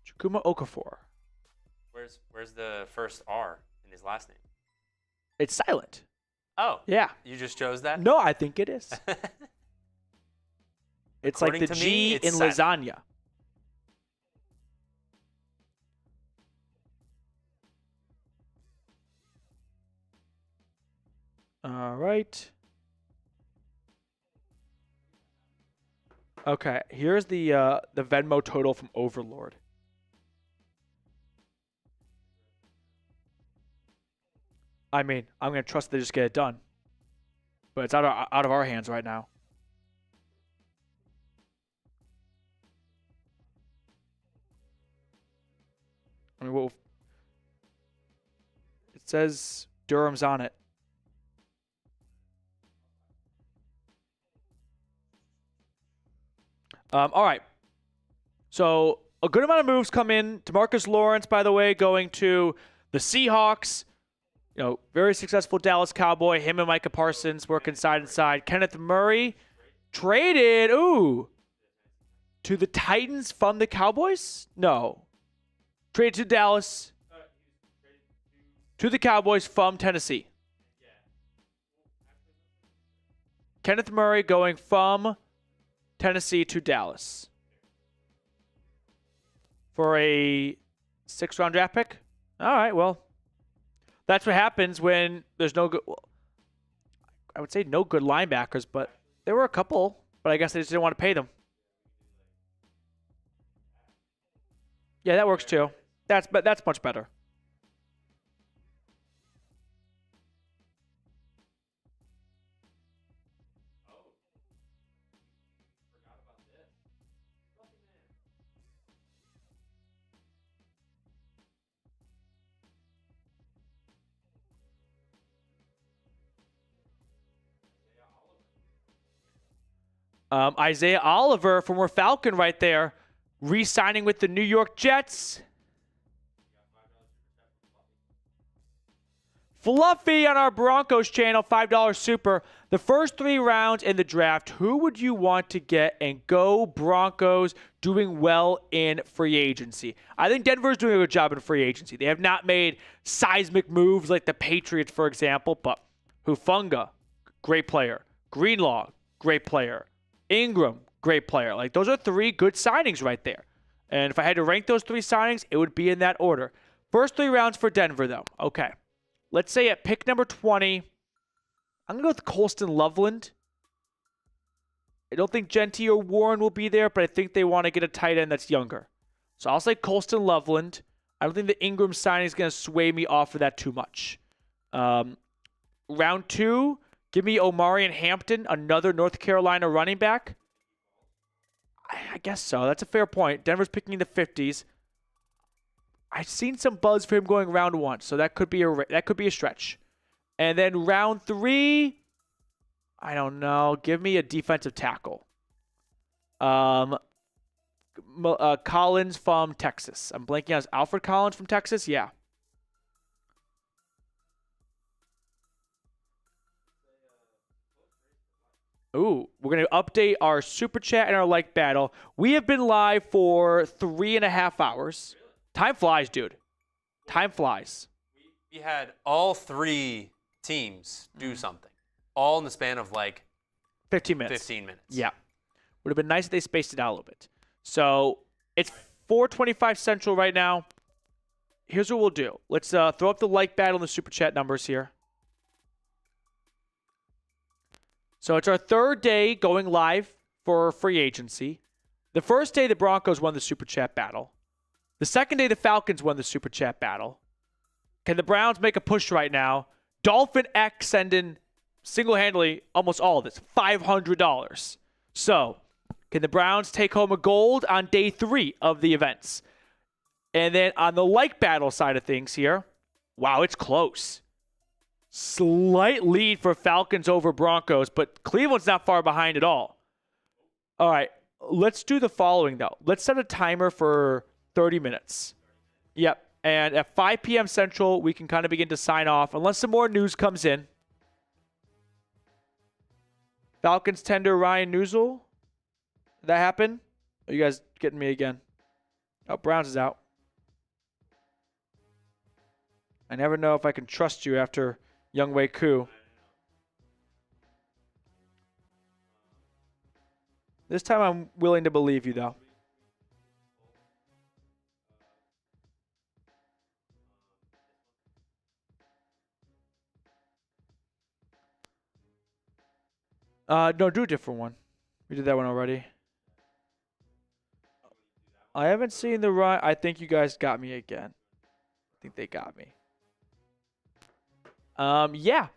Chukwuma Okafor. Where's the first R in his last name? It's silent. Oh. Yeah. You just chose that? No, I think it is. It's According like the to G me, in silent. lasagna. All right. Okay, here's the Venmo total from Overlord. I mean, I'm gonna trust they just get it done, but it's out of our hands right now. I mean, it says Durham's on it. All right. So a good amount of moves come in. DeMarcus Lawrence, by the way, going to the Seahawks. You know, very successful Dallas Cowboy. Him and Micah Parsons working side and side. Kenneth Murray traded, to the Titans from the Cowboys? No. Traded to Dallas. To the Cowboys from Tennessee. Kenneth Murray going from Tennessee to Dallas for a 6th-round draft pick. All right, well, that's what happens when there's no good. Well, I would say no good linebackers, but there were a couple. But I guess they just didn't want to pay them. Yeah, that works too. That's much better. Isaiah Oliver, former Falcon right there, re-signing with the New York Jets. Fluffy on our Broncos channel, $5 super. The first 3 rounds in the draft, who would you want to get? And go Broncos, doing well in free agency. I think Denver's doing a good job in free agency. They have not made seismic moves like the Patriots, for example, but Hufanga, great player. Greenlaw, great player. Ingram, great player. Like, those are 3 good signings right there. And if I had to rank those 3 signings, it would be in that order. First 3 rounds for Denver, though. Okay. Let's say at pick number 20, I'm going to go with Colston Loveland. I don't think Genty or Warren will be there, but I think they want to get a tight end that's younger. So I'll say Colston Loveland. I don't think the Ingram signing is going to sway me off of that too much. Round 2, give me Omarion Hampton, another North Carolina running back. I guess so. That's a fair point. Denver's picking in the 50s. I've seen some buzz for him going round 1, so that could be a stretch. And then round 3, I don't know. Give me a defensive tackle. Collins from Texas. I'm blanking on his Alfred Collins from Texas. Yeah. Ooh, we're going to update our super chat and our like battle. We have been live for 3.5 hours. Time flies, dude. Time flies. We had all 3 teams do something, all in the span of like 15 minutes. 15 minutes. Yeah. Would have been nice if they spaced it out a little bit. So it's 4:25 Central right now. Here's what we'll do. Let's throw up the like battle and the super chat numbers here. So it's our 3rd day going live for free agency. The first day, the Broncos won the super chat battle. The second day, the Falcons won the super chat battle. Can the Browns make a push right now? Dolphin X send in single-handedly almost all of this, $500. So can the Browns take home a gold on day 3 of the events? And then on the like battle side of things here, wow, it's close. Slight lead for Falcons over Broncos, but Cleveland's not far behind at all. All right, let's do the following, though. Let's set a timer for 30 minutes. Yep, and at 5 p.m. Central, we can kind of begin to sign off, unless some more news comes in. Falcons tender Ryan Newsel. Did that happen? Are you guys getting me again? Oh, Browns is out. I never know if I can trust you after Younghoe Koo. This time I'm willing to believe you, though. No, do a different one. We did that one already. I haven't seen the run. I think you guys got me again. I think they got me. Yeah.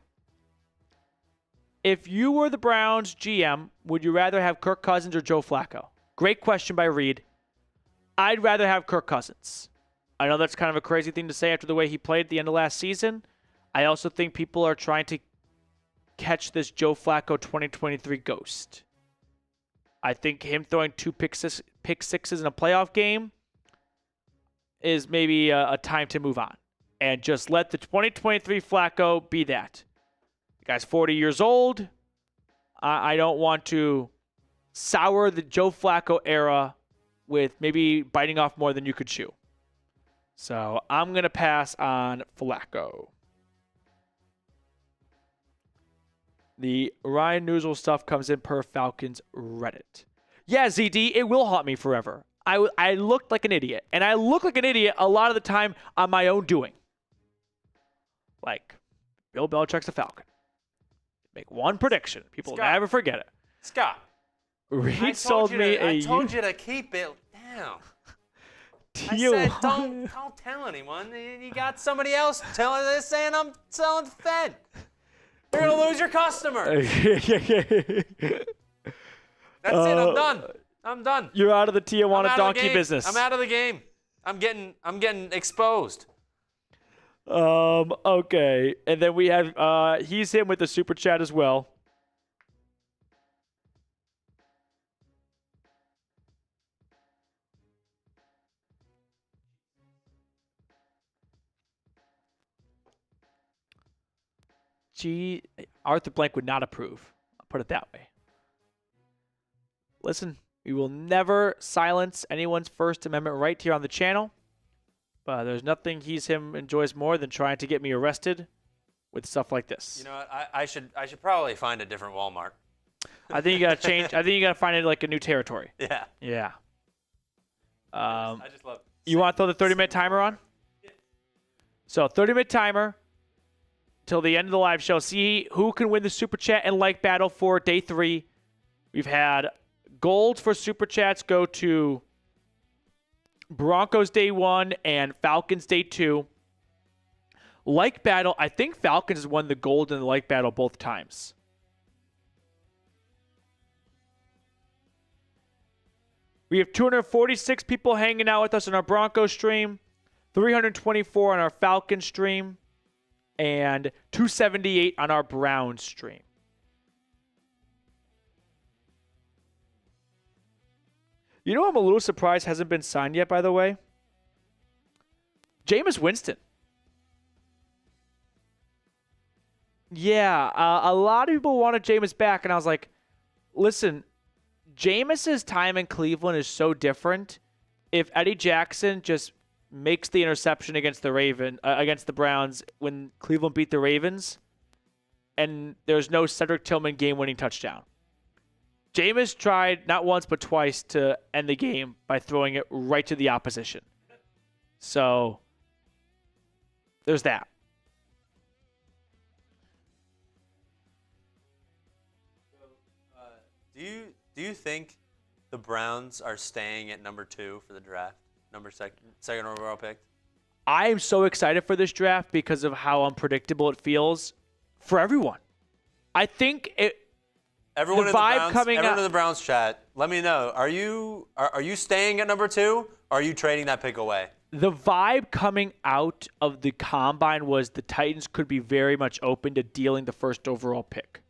If you were the Browns GM, would you rather have Kirk Cousins or Joe Flacco? Great question by Reed. I'd rather have Kirk Cousins. I know that's kind of a crazy thing to say after the way he played at the end of last season. I also think people are trying to catch this Joe Flacco 2023 ghost. I think him throwing 2 pick sixes in a playoff game is maybe a time to move on. And just let the 2023 Flacco be that. The guy's 40 years old. I don't want to sour the Joe Flacco era with maybe biting off more than you could chew. So I'm going to pass on Flacco. The Ryan Newsel stuff comes in per Falcons Reddit. Yeah, ZD, it will haunt me forever. I looked like an idiot. And I look like an idiot a lot of the time on my own doing. Like, Bill Belichick's a Falcon. Make one prediction. People will never forget it. Scott. Reed sold me I told you to keep it down. I said, don't tell anyone. You got somebody else telling this saying I'm selling Fed. You're going to lose your customer. That's it. I'm done. I'm done. You're out of the Tijuana donkey business. I'm out of the game. I'm getting exposed. Okay. And then we have he's him with the super chat as well. Arthur Blank would not approve. I'll put it that way. Listen, we will never silence anyone's First Amendment right here on the channel. But there's nothing him enjoys more than trying to get me arrested with stuff like this. You know what? I should probably find a different Walmart. I think you gotta change. I think you gotta find it like a new territory. Yeah. Yeah. I just love. You want to throw the 30-minute timer on? Yeah. So 30-minute timer till the end of the live show. See who can win the super chat and like battle for day 3. We've had gold for super chats go to Broncos day 1 and Falcons day 2. Like battle, I think Falcons has won the gold and the like battle both times. We have 246 people hanging out with us on our Broncos stream, 324 on our Falcons stream, and 278 on our Browns stream. You know, I'm a little surprised hasn't been signed yet, by the way. Jameis Winston. Yeah, a lot of people wanted Jameis back, and I was like, listen, Jameis's time in Cleveland is so different. If Eddie Jackson just makes the interception against the Browns when Cleveland beat the Ravens, and there's no Cedric Tillman game-winning touchdown. Jameis tried not once but twice to end the game by throwing it right to the opposition. So there's that. Do you think the Browns are staying at number 2 for the draft? Second overall pick? I am so excited for this draft because of how unpredictable it feels for everyone. I think everyone in the Browns chat, let me know. Are you staying at number 2 or are you trading that pick away? The vibe coming out of the combine was the Titans could be very much open to dealing the first overall pick.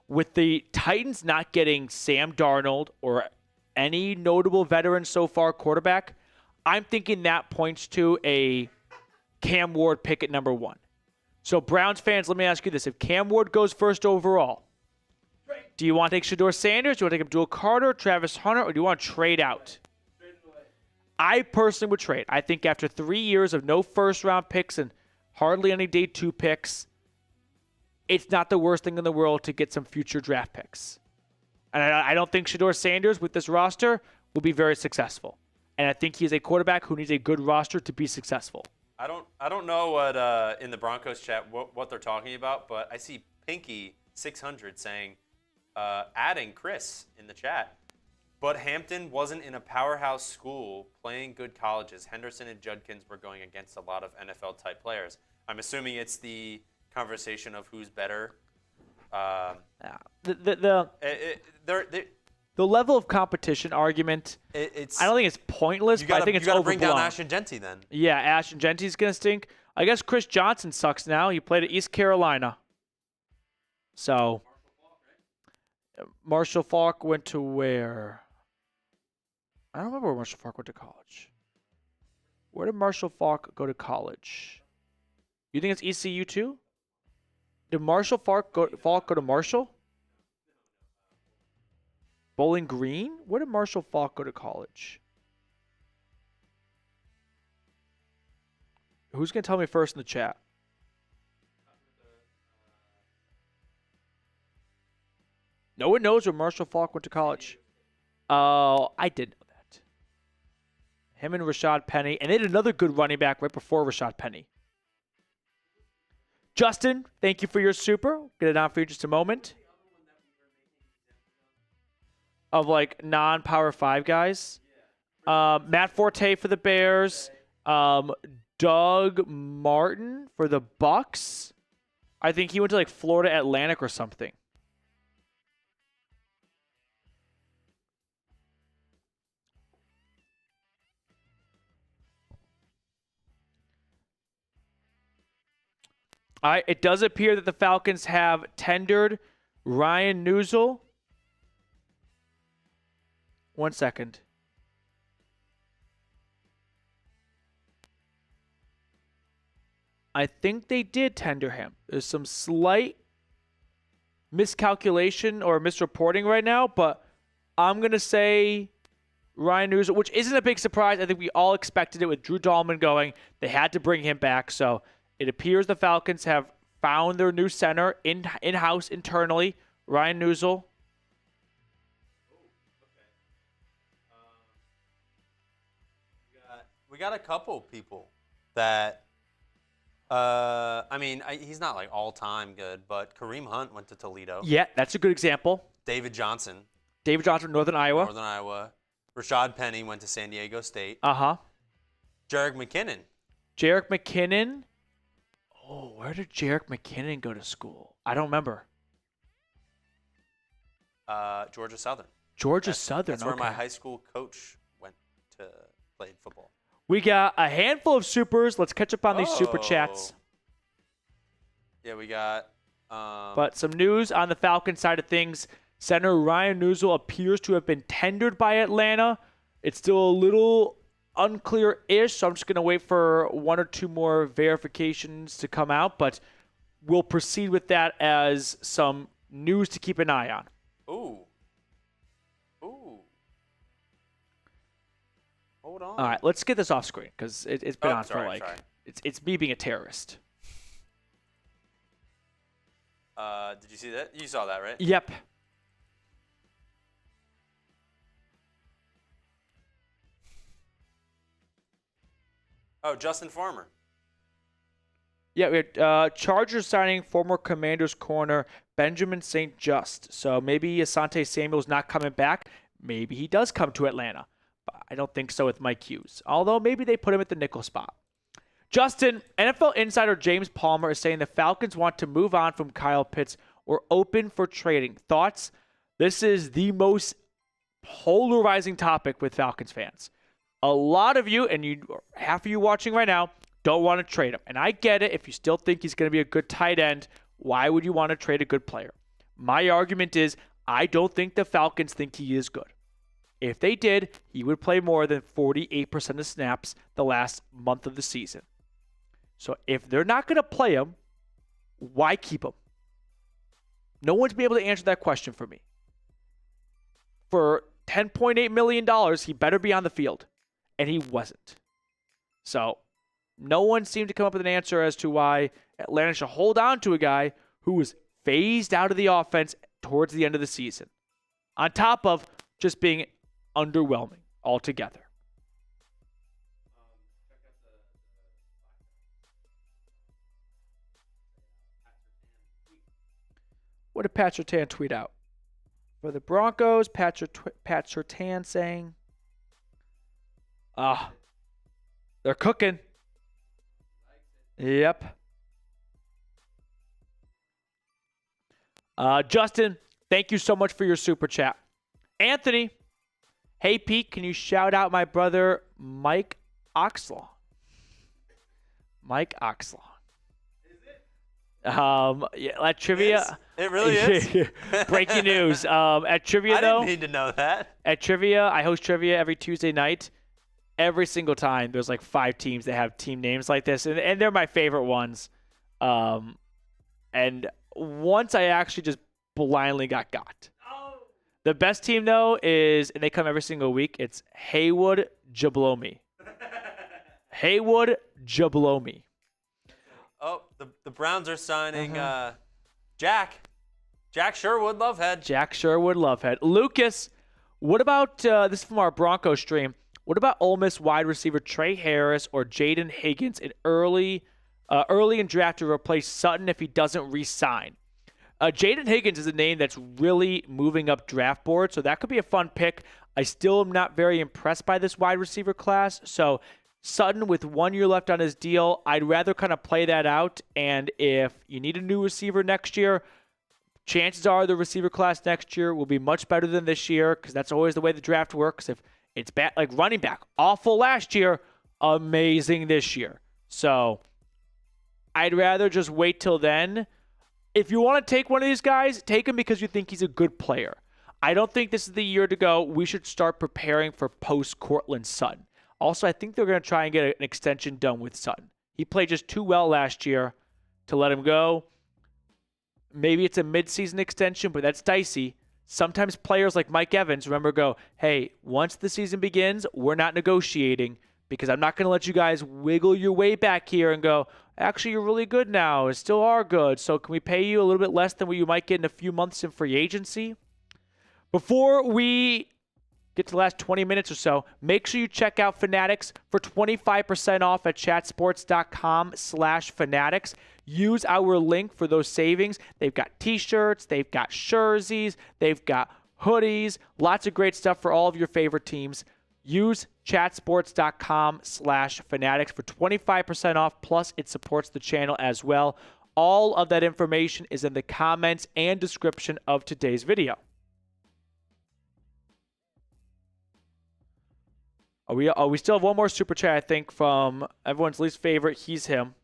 With the Titans not getting Sam Darnold or any notable veteran so far quarterback, I'm thinking that points to a Cam Ward pick at number 1. So Browns fans, let me ask you this. If Cam Ward goes first overall, do you want to take Shedeur Sanders? Do you want to take Abdul Carter, Travis Hunter, or do you want to trade out? I personally would trade. I think after 3 years of no first-round picks and hardly any day 2 picks, it's not the worst thing in the world to get some future draft picks. And I don't think Shedeur Sanders with this roster will be very successful. And I think he is a quarterback who needs a good roster to be successful. I don't know what in the Broncos chat what they're talking about, but I see Pinky 600 saying adding Chris in the chat. But Hampton wasn't in a powerhouse school playing good colleges. Henderson and Judkins were going against a lot of NFL type players. I'm assuming it's the conversation of who's better. The level of competition argument, I don't think it's pointless, but I think it's overblown. You got to bring down Ashton Genty then. Yeah, Ashton Genty's going to stink. I guess Chris Johnson sucks now. He played at East Carolina. So, Marshall Faulk went to where? I don't remember where Marshall Faulk went to college. Where did Marshall Faulk go to college? You think it's ECU too? Did Marshall Faulk go to Marshall? Bowling Green? Where did Marshall Faulk go to college? Who's going to tell me first in the chat? No one knows where Marshall Faulk went to college. Oh, I did know that. Him and Rashad Penny. And they had another good running back right before Rashad Penny. Justin, thank you for your super. Get it on for you in just a moment. Of like non-Power 5 guys. Matt Forte for the Bears. Doug Martin for the Bucks. I think he went to like Florida Atlantic or something. It does appear that the Falcons have tendered Ryan Newsel. 1 second. I think they did tender him. There's some slight miscalculation or misreporting right now, but I'm going to say Ryan Newsel, which isn't a big surprise. I think we all expected it with Drew Dahlman going. They had to bring him back, so it appears the Falcons have found their new center in-house internally, Ryan Newsel. We got a couple people that, he's not like all-time good, but Kareem Hunt went to Toledo. Yeah, that's a good example. David Johnson, Northern Iowa. Rashad Penny went to San Diego State. Uh-huh. Jedrick McKinnon. Oh, where did Jedrick McKinnon go to school? I don't remember. Georgia Southern. Southern. That's where my high school coach went to play football. We got a handful of supers. Let's catch up on these super chats. Yeah, we got. But some news on the Falcons side of things. Center Ryan Newsel appears to have been tendered by Atlanta. It's still a little unclear-ish, so I'm just going to wait for one or two more verifications to come out, but we'll proceed with that as some news to keep an eye on. Ooh. Hold on. All right, let's get this off screen because it's been on for it's me being a terrorist. Did you see that? You saw that, right? Yep. Oh, Justin Farmer. Yeah, we had Chargers signing former Commanders corner Benjamin St. Just. So maybe Asante Samuel's not coming back. Maybe he does come to Atlanta. But I don't think so with Mike Hughes. Although maybe they put him at the nickel spot. Justin, NFL insider James Palmer is saying the Falcons want to move on from Kyle Pitts or open for trading. Thoughts? This is the most polarizing topic with Falcons fans. A lot of you, and half of you watching right now, don't want to trade him. And I get it. If you still think he's going to be a good tight end, why would you want to trade a good player? My argument is I don't think the Falcons think he is good. If they did, he would play more than 48% of snaps the last month of the season. So if they're not going to play him, why keep him? No one's been able to answer that question for me. For $10.8 million, he better be on the field. And he wasn't. So no one seemed to come up with an answer as to why Atlanta should hold on to a guy who was phased out of the offense towards the end of the season. On top of just being underwhelming altogether. What did Pat Surtain tweet out? For the Broncos, Pat Surtain saying, they're cooking. Yep. Justin, thank you so much for your super chat. Anthony, hey Pete, can you shout out my brother Mike Oxlaw? Mike Oxlaw. At trivia. It really is. Breaking news. At trivia, though. I didn't need to know that. At trivia, I host trivia every Tuesday night. Every single time, there's like 5 teams that have team names like this, and they're my favorite ones. And once I actually just blindly got. The best team, though, is, and they come every single week, it's Haywood Jablomi. Haywood Jablomi. Oh, the Browns are signing Jack Jack Sherwood, Lovehead. Jack Sherwood, Lovehead. Lucas, what about, this is from our Broncos stream, what about Ole Miss wide receiver Trey Harris or Jaden Higgins early in draft to replace Sutton if he doesn't re-sign? Jaden Higgins is a name that's really moving up draft boards, so that could be a fun pick. I still am not very impressed by this wide receiver class, so Sutton with 1 year left on his deal, I'd rather kind of play that out, and if you need a new receiver next year, chances are the receiver class next year will be much better than this year because that's always the way the draft works. If it's bad, like running back, awful last year, amazing this year. So I'd rather just wait till then. If you want to take one of these guys, take him because you think he's a good player. I don't think this is the year to go. We should start preparing for post-Cortland Sutton. Also, I think they're going to try and get an extension done with Sutton. He played just too well last year to let him go. Maybe it's a midseason extension, but that's dicey. Sometimes players like Mike Evans, remember, go, hey, once the season begins, we're not negotiating because I'm not going to let you guys wiggle your way back here and go, actually, you're really good now. It still are good. So can we pay you a little bit less than what you might get in a few months in free agency? Before we get to the last 20 minutes or so, make sure you check out Fanatics for 25% off at chatsports.com/Fanatics. Use our link for those savings. They've got t-shirts, they've got jerseys, they've got hoodies, lots of great stuff for all of your favorite teams. Use chatsports.com/Fanatics for 25% off, plus it supports the channel as well. All of that information is in the comments and description of today's video. We still have one more super chat, I think, from everyone's least favorite. He's him.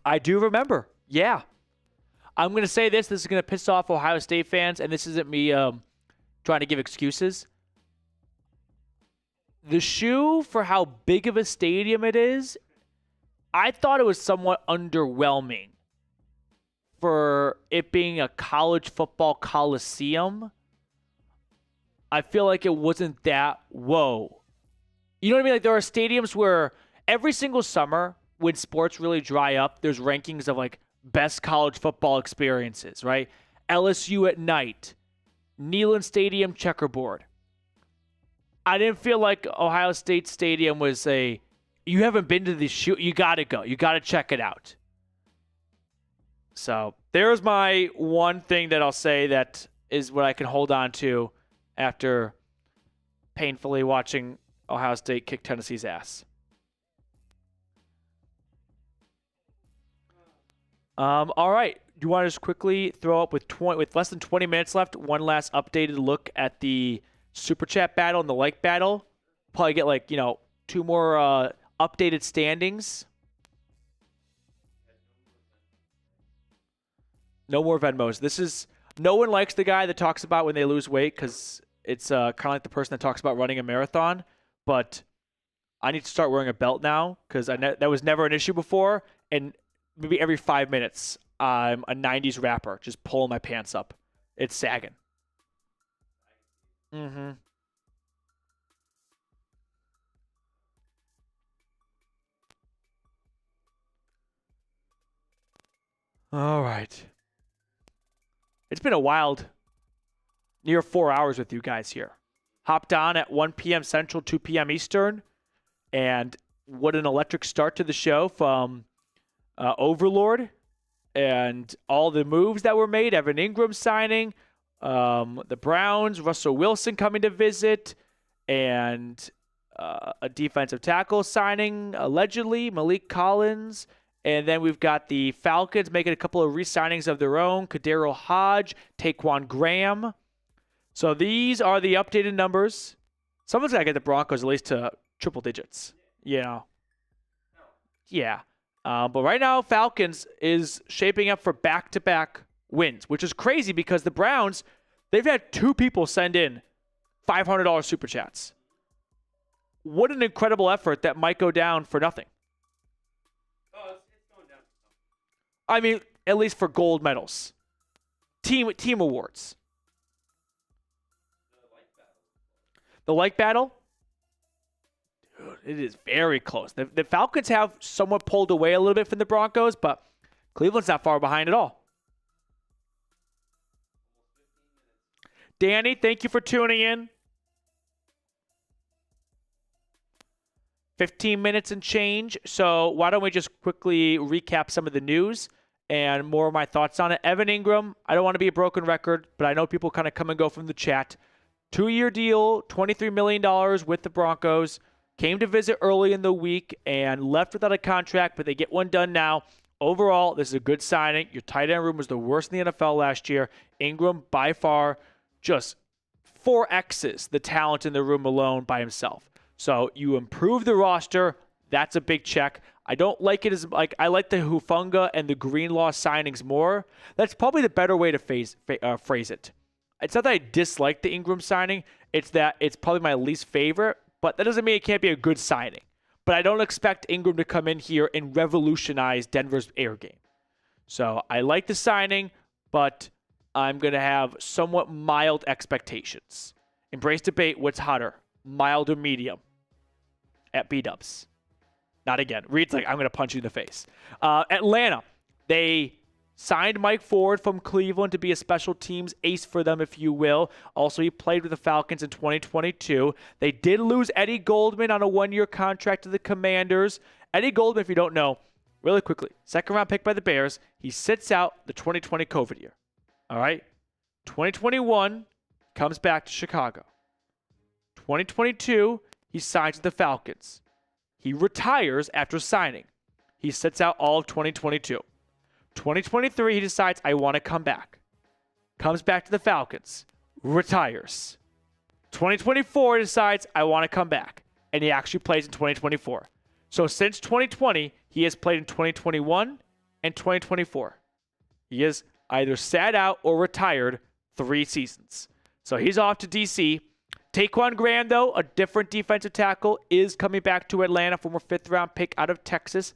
I do remember. Yeah. I'm going to say this. This is going to piss off Ohio State fans, and this isn't me trying to give excuses. The shoe, for how big of a stadium it is, I thought it was somewhat underwhelming for it being a college football coliseum. I feel like it wasn't that, whoa. You know what I mean? Like there are stadiums where every single summer when sports really dry up, there's rankings of like best college football experiences, right? LSU at night, Neyland Stadium checkerboard. I didn't feel like Ohio State Stadium was you haven't been to this shoot, you got to go. You got to check it out. So there's my one thing that I'll say that is what I can hold on to after painfully watching Ohio State kick Tennessee's ass. All right. Do you want to just quickly throw up with less than 20 minutes left, one last updated look at the Super Chat battle and the like battle? Probably get two more updated standings. No more Venmos. No one likes the guy that talks about when they lose weight because it's kind of like the person that talks about running a marathon. But I need to start wearing a belt now because that was never an issue before. And maybe every 5 minutes, I'm a 90s rapper just pulling my pants up. It's sagging. Mm-hmm. All right. It's been a wild near 4 hours with you guys here. Hopped on at 1 p.m. Central, 2 p.m. Eastern. And what an electric start to the show from Overlord and all the moves that were made. Evan Ingram signing, the Browns, Russell Wilson coming to visit, and a defensive tackle signing, allegedly, Malik Collins. And then we've got the Falcons making a couple of re-signings of their own, Kadero Hodge, Taquan Graham. So these are the updated numbers. Someone's got to get the Broncos at least to triple digits. Yeah. But right now, Falcons is shaping up for back-to-back wins, which is crazy because the Browns, they've had 2 people send in $500 super chats. What an incredible effort that might go down for nothing. Oh, it's going down. I mean, at least for gold medals. team awards. The like battle? Dude, it is very close. The Falcons have somewhat pulled away a little bit from the Broncos, but Cleveland's not far behind at all. Danny, thank you for tuning in. 15 minutes and change. So why don't we just quickly recap some of the news and more of my thoughts on it. Evan Ingram, I don't want to be a broken record, but I know people kind of come and go from the chat. 2-year deal, $23 million with the Broncos. Came to visit early in the week and left without a contract, but they get one done now. Overall, this is a good signing. Your tight end room was the worst in the NFL last year. Ingram, by far, just 4X's the talent in the room alone by himself. So you improve the roster. That's a big check. I don't like it as like I like the Hufanga and the Greenlaw signings more. That's probably the better way to phrase it. It's not that I dislike the Ingram signing. It's that it's probably my least favorite, but that doesn't mean it can't be a good signing. But I don't expect Ingram to come in here and revolutionize Denver's air game. So I like the signing, but I'm going to have somewhat mild expectations. Embrace debate. What's hotter, mild or medium? At B-dubs. Not again. Reed's like, I'm going to punch you in the face. Atlanta, they signed Mike Ford from Cleveland to be a special teams ace for them, if you will. Also, he played with the Falcons in 2022. They did lose Eddie Goldman on a 1-year contract to the Commanders. Eddie Goldman, if you don't know, really quickly, second-round pick by the Bears. He sits out the 2020 COVID year. All right? 2021, comes back to Chicago. 2022, he signs with the Falcons. He retires after signing. He sits out all of 2022. 2023, he decides, I want to come back. Comes back to the Falcons. Retires. 2024, he decides, I want to come back. And he actually plays in 2024. So since 2020, he has played in 2021 and 2024. He has either sat out or retired 3 seasons. So he's off to D.C. Taquan Graham, though, a different defensive tackle, is coming back to Atlanta, former 5th-round pick out of Texas.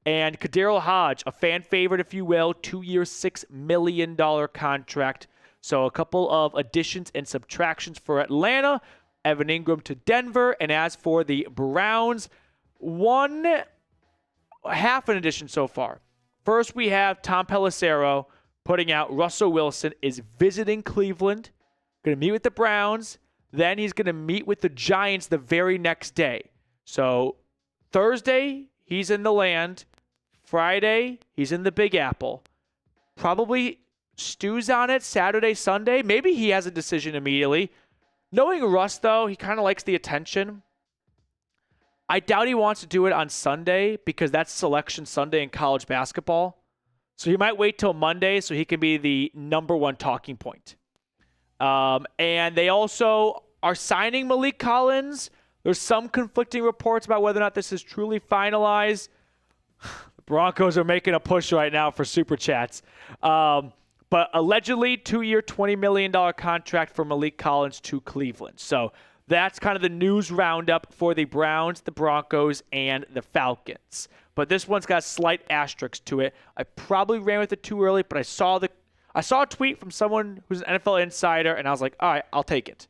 And Kadarius Hodge, a fan favorite, if you will, 2-year, $6 million contract. So a couple of additions and subtractions for Atlanta. Evan Ingram to Denver. And as for the Browns, half an addition so far. First, we have Tom Pelissero putting out Russell Wilson is visiting Cleveland, going to meet with the Browns. Then he's going to meet with the Giants the very next day. So Thursday, he's in the land. Friday, he's in the Big Apple. Probably stews on it Saturday, Sunday. Maybe he has a decision immediately. Knowing Russ, though, he kind of likes the attention. I doubt he wants to do it on Sunday because that's Selection Sunday in college basketball. So he might wait till Monday so he can be the number one talking point. And they also are signing Malik Collins. There's some conflicting reports about whether or not this is truly finalized. The Broncos are making a push right now for Super Chats. But allegedly, 2-year, $20 million contract for Malik Collins to Cleveland. So that's kind of the news roundup for the Browns, the Broncos, and the Falcons. But this one's got a slight asterisk to it. I probably ran with it too early, but I saw a tweet from someone who's an NFL insider, and I was like, all right, I'll take it.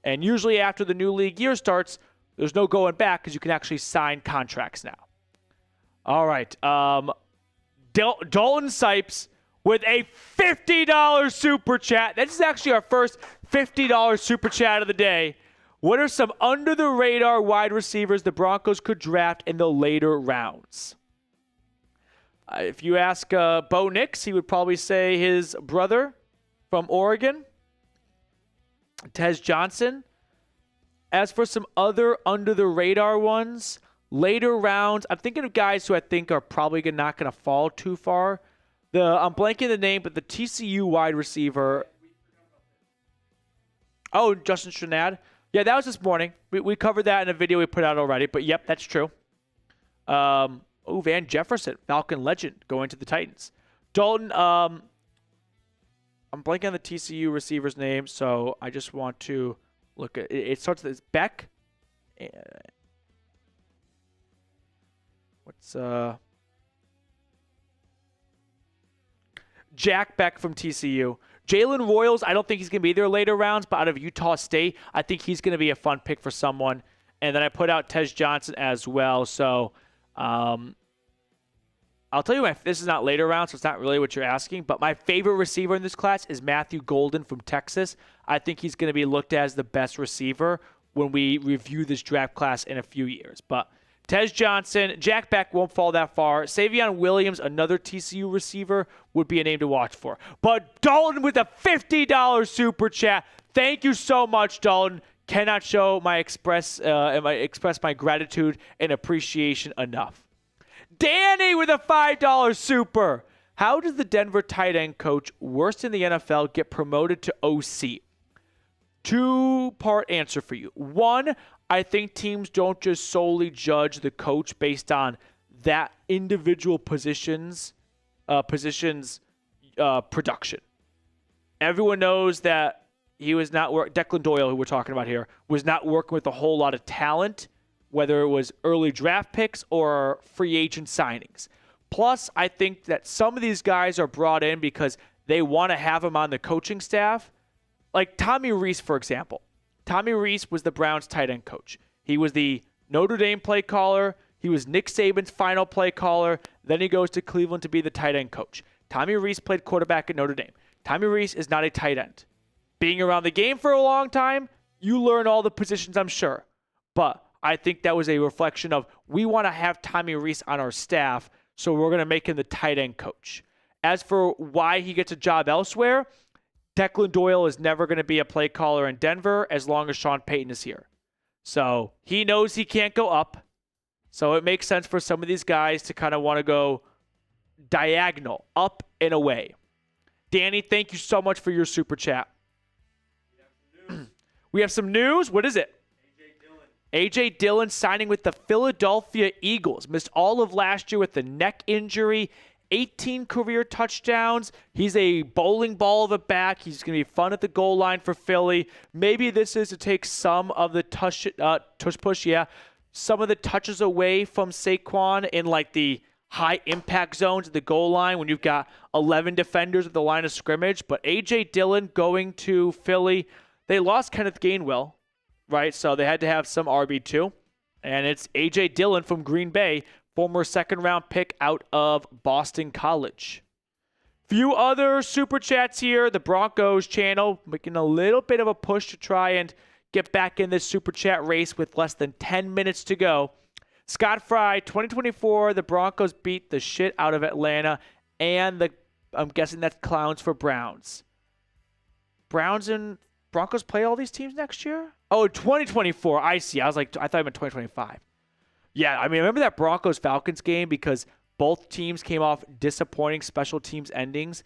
And usually after the new league year starts, there's no going back because you can actually sign contracts now. All right. Dalton Sipes with a $50 super chat. This is actually our first $50 super chat of the day. What are some under-the-radar wide receivers the Broncos could draft in the later rounds? If you ask Bo Nix, he would probably say his brother from Oregon, Tez Johnson. As for some other under-the-radar ones, later rounds, I'm thinking of guys who I think are probably not going to fall too far. I'm blanking the name, but the TCU wide receiver. Oh, Justin Stranad. Yeah, that was this morning. We covered that in a video we put out already, but yep, that's true. Van Jefferson, Falcon legend, going to the Titans. Dalton, I'm blanking on the TCU receiver's name, so I just want to look at it. It starts with Beck. Jack Beck from TCU. Jalen Royals, I don't think he's going to be there later rounds, but out of Utah State, I think he's going to be a fun pick for someone. And then I put out Tej Johnson as well. So I'll tell you, this is not later rounds, so it's not really what you're asking. But my favorite receiver in this class is Matthew Golden from Texas. I think he's going to be looked at as the best receiver when we review this draft class in a few years. But Tej Johnson, Jack Beck won't fall that far. Savion Williams, another TCU receiver, would be a name to watch for. But Dalton with a $50 super chat. Thank you so much, Dalton. Cannot show express my gratitude and appreciation enough. Danny with a $5 super. How does the Denver tight end coach, worst in the NFL, get promoted to OC? Two-part answer for you. One, I think teams don't just solely judge the coach based on that individual position's production. Everyone knows that he was not Declan Doyle, who we're talking about here, was not working with a whole lot of talent, whether it was early draft picks or free agent signings. Plus, I think that some of these guys are brought in because they want to have him on the coaching staff. Like Tommy Rees, for example. Tommy Rees was the Browns tight end coach. He was the Notre Dame play caller. He was Nick Saban's final play caller. Then he goes to Cleveland to be the tight end coach. Tommy Rees played quarterback at Notre Dame. Tommy Rees is not a tight end. Being around the game for a long time, you learn all the positions, I'm sure. But I think that was a reflection of we want to have Tommy Rees on our staff, so we're going to make him the tight end coach. As for why he gets a job elsewhere, Declan Doyle is never going to be a play caller in Denver as long as Sean Payton is here. So he knows he can't go up. So it makes sense for some of these guys to kind of want to go diagonal, up and away. Danny, thank you so much for your super chat. We have some news. What is it? A.J. Dillon signing with the Philadelphia Eagles. Missed all of last year with the neck injury. 18 career touchdowns. He's a bowling ball of a back. He's going to be fun at the goal line for Philly. Maybe this is to take some of the some of the touches away from Saquon in like the high impact zones at the goal line when you've got 11 defenders at the line of scrimmage. But A.J. Dillon going to Philly. They lost Kenneth Gainwell, right? So they had to have some RB2. And it's A.J. Dillon from Green Bay, former second-round pick out of Boston College. Few other super chats here. The Broncos channel making a little bit of a push to try and get back in this super chat race with less than 10 minutes to go. Scott Fry, 2024, the Broncos beat the shit out of Atlanta, and I'm guessing that's clowns for Browns. Browns and Broncos play all these teams next year? Oh, 2024. I see. I thought I meant 2025. Yeah, I mean, remember that Broncos-Falcons game because both teams came off disappointing special teams endings.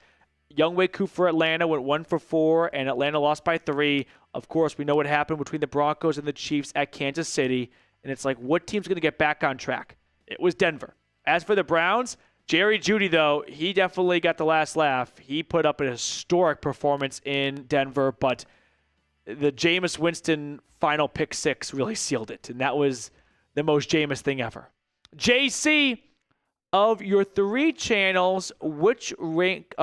Younghoe Koo for Atlanta went 1 for 4, and Atlanta lost by 3. Of course, we know what happened between the Broncos and the Chiefs at Kansas City, and it's like, what team's going to get back on track? It was Denver. As for the Browns, Jerry Jeudy, though, he definitely got the last laugh. He put up a historic performance in Denver, but the Jameis Winston final pick 6 really sealed it, and that was the most Jameis thing ever. JC, of your three channels, rank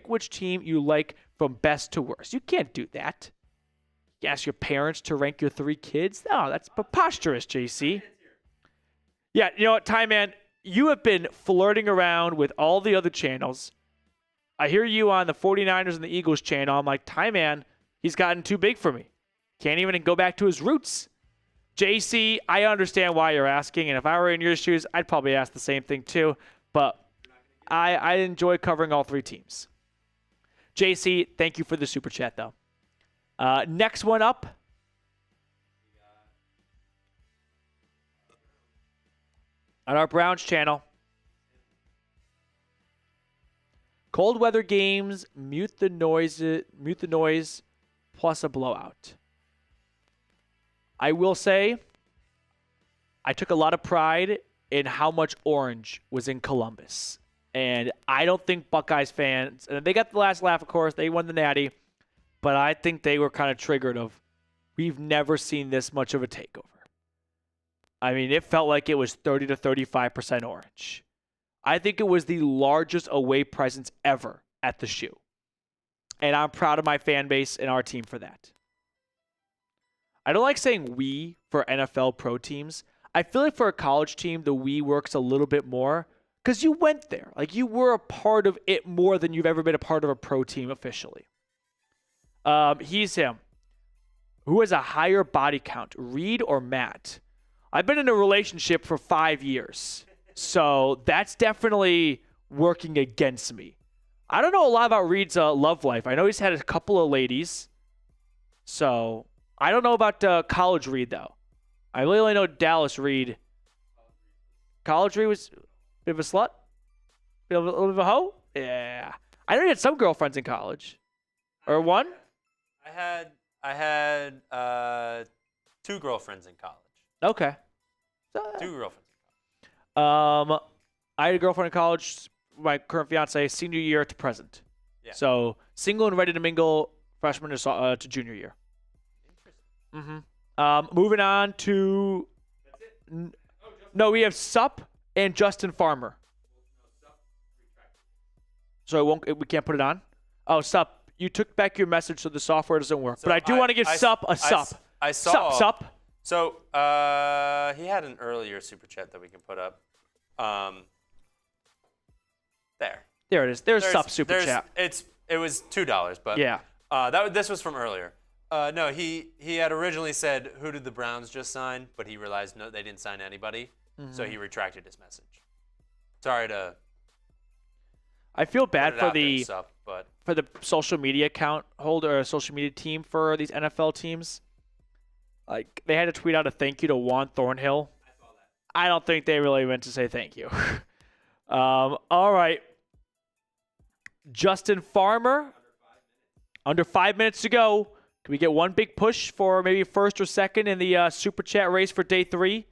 which team you like from best to worst. You can't do that. You ask your parents to rank your 3 kids? No, that's preposterous, JC. Yeah, you know what, Ty Man, you have been flirting around with all the other channels. I hear you on the 49ers and the Eagles channel. I'm like, Ty Man, he's gotten too big for me. Can't even go back to his roots. JC, I understand why you're asking, and if I were in your shoes, I'd probably ask the same thing too, but I enjoy covering all 3 teams. JC, thank you for the super chat, though. Next one up. On our Browns channel. Cold weather games, mute the noise, plus a blowout. I will say, I took a lot of pride in how much orange was in Columbus. And I don't think Buckeyes fans, and they got the last laugh, of course, they won the Natty, but I think they were kind of triggered of, we've never seen this much of a takeover. I mean, it felt like it was 30 to 35% orange. I think it was the largest away presence ever at the shoe. And I'm proud of my fan base and our team for that. I don't like saying we for NFL pro teams. I feel like for a college team, the we works a little bit more because you went there. Like, you were a part of it more than you've ever been a part of a pro team officially. He's him. Who has a higher body count, Reed or Matt? I've been in a relationship for 5 years, so that's definitely working against me. I don't know a lot about Reed's love life. I know he's had a couple of ladies, so I don't know about college Reed, though. I really only know Dallas Reed. College Reed was a bit of a slut? A little bit of a hoe? Yeah. I know he had some girlfriends in college. Or one? I had 2 girlfriends in college. Okay. 2 girlfriends in college. I had a girlfriend in college, my current fiance, senior year to present. Yeah. So single and ready to mingle freshman to junior year. Interesting. Moving on to no, we have Sup and Justin Farmer. So we can't put it on. Oh, Sup. You took back your message, so the software doesn't work. So but I do want to give Sup a Sup. I saw Sup. So he had an earlier super chat that we can put up. There it is. There's Sup super chat. It was $2, but yeah. This was from earlier. No, he had originally said, "Who did the Browns just sign?" But he realized no, they didn't sign anybody, so he retracted his message. Sorry to. I feel bad for for the social media account holder or social media team for these NFL teams. Like, they had to tweet out a thank you to Juan Thornhill. I saw that. I don't think they really meant to say thank you. All right. Justin Farmer. Under 5 minutes to go. Can we get one big push for maybe first or second in the super chat race for day 3?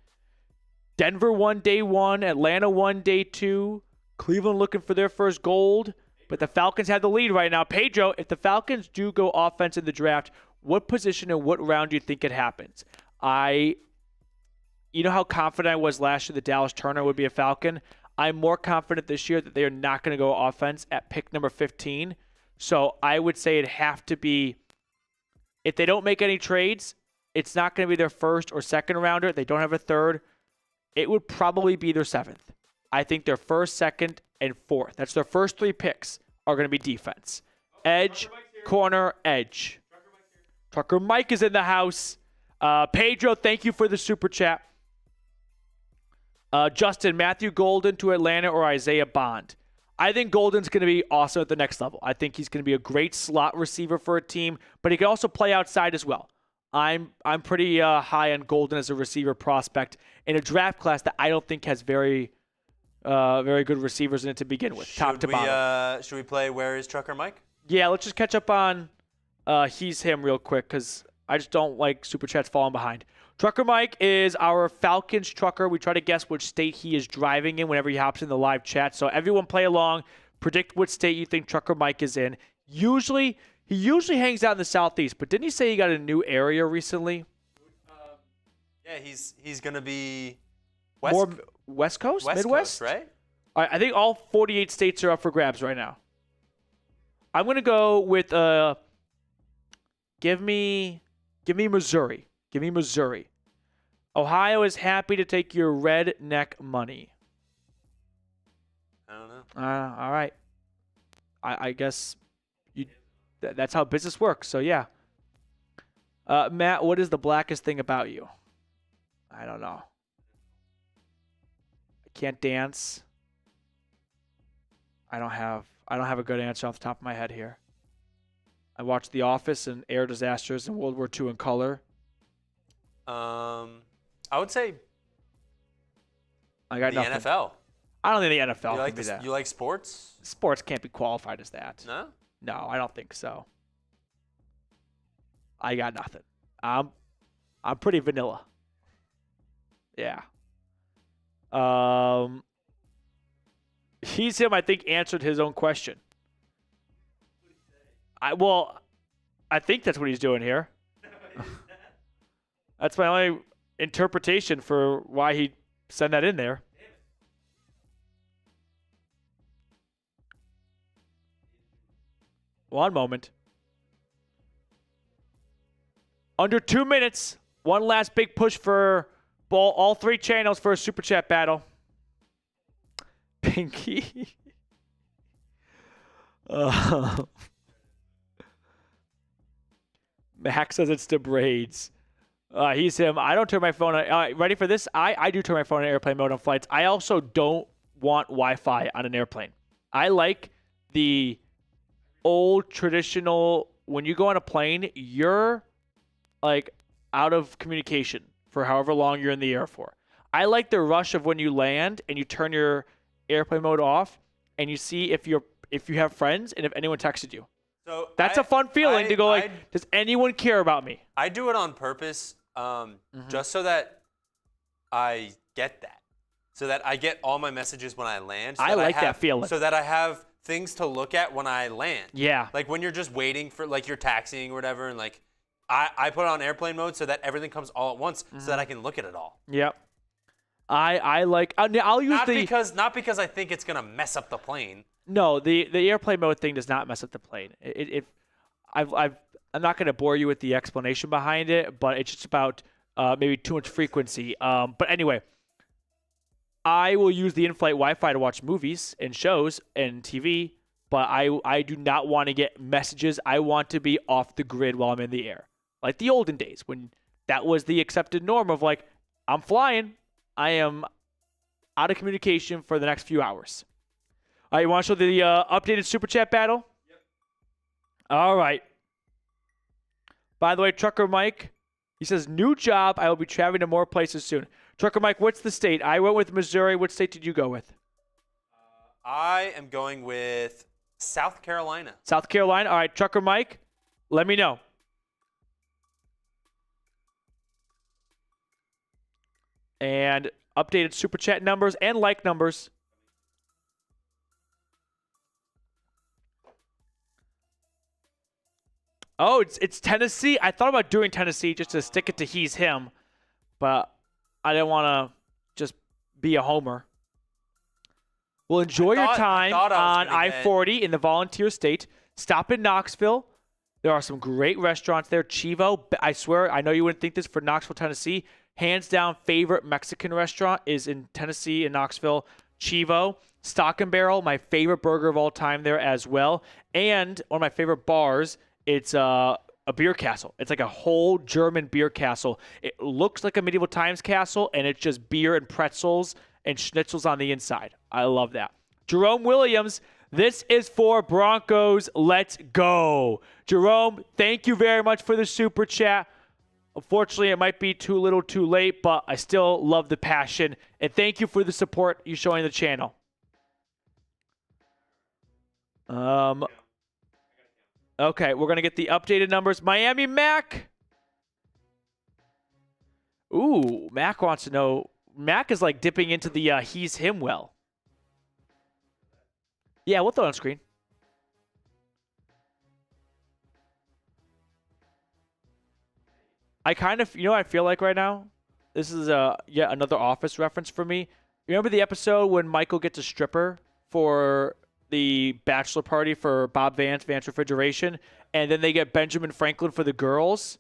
Denver won day 1. Atlanta won day 2. Cleveland looking for their first gold. But the Falcons have the lead right now. Pedro, if the Falcons do go offense in the draft, what position and what round do you think it happens? You know how confident I was last year that Dallas Turner would be a Falcon? I'm more confident this year that they are not going to go offense at pick number 15. So I would say it'd have to be, if they don't make any trades, it's not going to be their first or second rounder. They don't have a third. It would probably be their 7th. I think their first, second, and 4th. That's their first 3 picks are going to be defense. Edge, corner, edge. Trucker Mike is in the house. Pedro, thank you for the super chat. Justin, Matthew Golden to Atlanta or Isaiah Bond? I think Golden's going to be awesome at the next level. I think he's going to be a great slot receiver for a team, but he can also play outside as well. I'm pretty high on Golden as a receiver prospect in a draft class that I don't think has very good receivers in it to begin with, top to bottom. Should we play Where is Trucker Mike? Yeah, let's just catch up on He's Him real quick because I just don't like super chats falling behind. Trucker Mike is our Falcons trucker. We try to guess which state he is driving in whenever he hops in the live chat. So everyone play along. Predict what state you think Trucker Mike is in. He usually hangs out in the Southeast, but didn't he say he got a new area recently? Yeah, he's going to be more West Coast? Midwest? Coast, right? All right, I think all 48 states are up for grabs right now. I'm going to go with give me Missouri. Give me Missouri. Ohio is happy to take your redneck money. I don't know. All right. I guess that's how business works. So, yeah. Matt, what is the blackest thing about you? I don't know. I can't dance. I don't have a good answer off the top of my head here. I watched The Office and air disasters in World War II in color. I would say I got the nothing. NFL. I don't think the NFL can be that. You like sports? Sports can't be qualified as that. No? No, I don't think so. I got nothing. I'm pretty vanilla. Yeah. He's Him, I think, answered his own question. I think that's what he's doing here. That's my only interpretation for why he sent that in there. One moment. Under 2 minutes. One last big push for all 3 channels for a Super Chat battle. Pinky. Max says it's the braids. He's him. I don't turn my phone on. Ready for this? I do turn my phone on airplane mode on flights. I also don't want Wi-Fi on an airplane. I like the old traditional, when you go on a plane, you're like out of communication for however long you're in the air for. I like the rush of when you land and you turn your airplane mode off and you see if you have friends and if anyone texted you. So that's a fun feeling to go like, does anyone care about me? I do it on purpose, just so that I get that. So that I get all my messages when I land. So I like that feeling. So that I have things to look at when I land. Yeah. Like when you're just waiting for, like you're taxiing or whatever, and like I put it on airplane mode so that everything comes all at once, so that I can look at it all. Yep. I like. I'll use not because I think it's gonna mess up the plane. No, the airplane mode thing does not mess up the plane. I'm not gonna bore you with the explanation behind it, but it's just about maybe too much frequency. But anyway. I will use the in-flight Wi-Fi to watch movies and shows and TV, but I do not want to get messages. I want to be off the grid while I'm in the air. Like the olden days when that was the accepted norm of like, I'm flying. I am out of communication for the next few hours. All right, you want to show the updated Super Chat battle? Yep. All right. By the way, Trucker Mike, he says, new job. I will be traveling to more places soon. Trucker Mike, what's the state? I went with Missouri. What state did you go with? I am going with South Carolina. South Carolina? All right, Trucker Mike, let me know. And updated Super Chat numbers and like numbers. Oh, it's Tennessee. I thought about doing Tennessee just to stick it to he's him, but I didn't want to just be a homer. Well, enjoy your time on I-40 in the Volunteer State. Stop in Knoxville. There are some great restaurants there. Chivo, I swear, I know you wouldn't think this for Knoxville, Tennessee. Hands down, favorite Mexican restaurant is in Tennessee in Knoxville. Chivo. Stock and Barrel, my favorite burger of all time there as well. And one of my favorite bars, it's a beer castle. It's like a whole German beer castle. It looks like a medieval times castle, and it's just beer and pretzels and schnitzels on the inside. I love that. Jerome Williams, this is for Broncos. Let's go. Jerome, thank you very much for the Super Chat. Unfortunately, it might be too little too late, but I still love the passion. And thank you for the support you're showing the channel. Okay, we're going to get the updated numbers. Miami Mac. Ooh, Mac wants to know. Mac is like dipping into the he's him well. Yeah, we'll throw it on screen. I kind of, you know what I feel like right now? This is yet another Office reference for me. Remember the episode when Michael gets a stripper for the bachelor party for Bob Vance Refrigeration, and then they get Benjamin Franklin for the girls?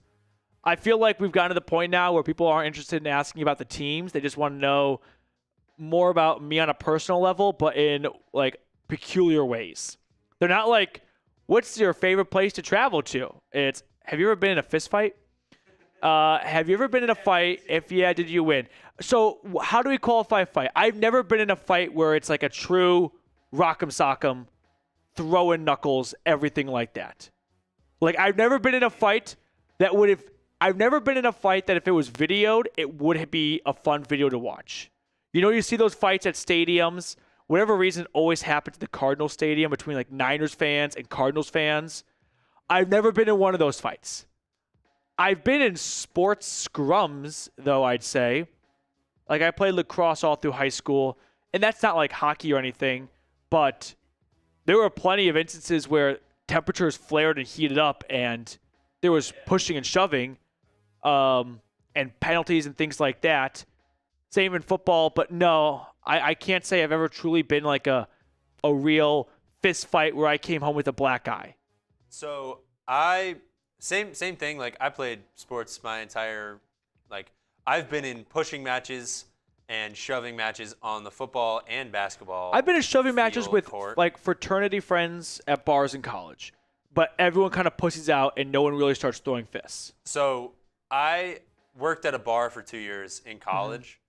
I feel like we've gotten to the point now where people aren't interested in asking about the teams. They just want to know more about me on a personal level, but in like peculiar ways. They're not like, what's your favorite place to travel to? It's, have you ever been in a fist fight? Have you ever been in a fight? If yeah, did you win? So how do we qualify a fight? I've never been in a fight where it's like a true rock'em sock'em, throwing knuckles, everything like that. Like I've never been in a fight that would have. I've never been in a fight that if it was videoed, it would be a fun video to watch. You know, you see those fights at stadiums. Whatever reason, it always happens at the Cardinals stadium between like Niners fans and Cardinals fans. I've never been in one of those fights. I've been in sports scrums, though, I'd say. Like, I played lacrosse all through high school, and that's not like hockey or anything, but there were plenty of instances where temperatures flared and heated up, and there was pushing and shoving, and penalties and things like that. Same in football, but no, I can't say I've ever truly been like a real fist fight where I came home with a black eye. So same thing. Like I played sports my entire I've been in pushing matches and shoving matches on the football and basketball. I've been in shoving matches with court. like fraternity friends at bars in college, but everyone kind of pussies out and no one really starts throwing fists. So I worked at a bar for 2 years in college,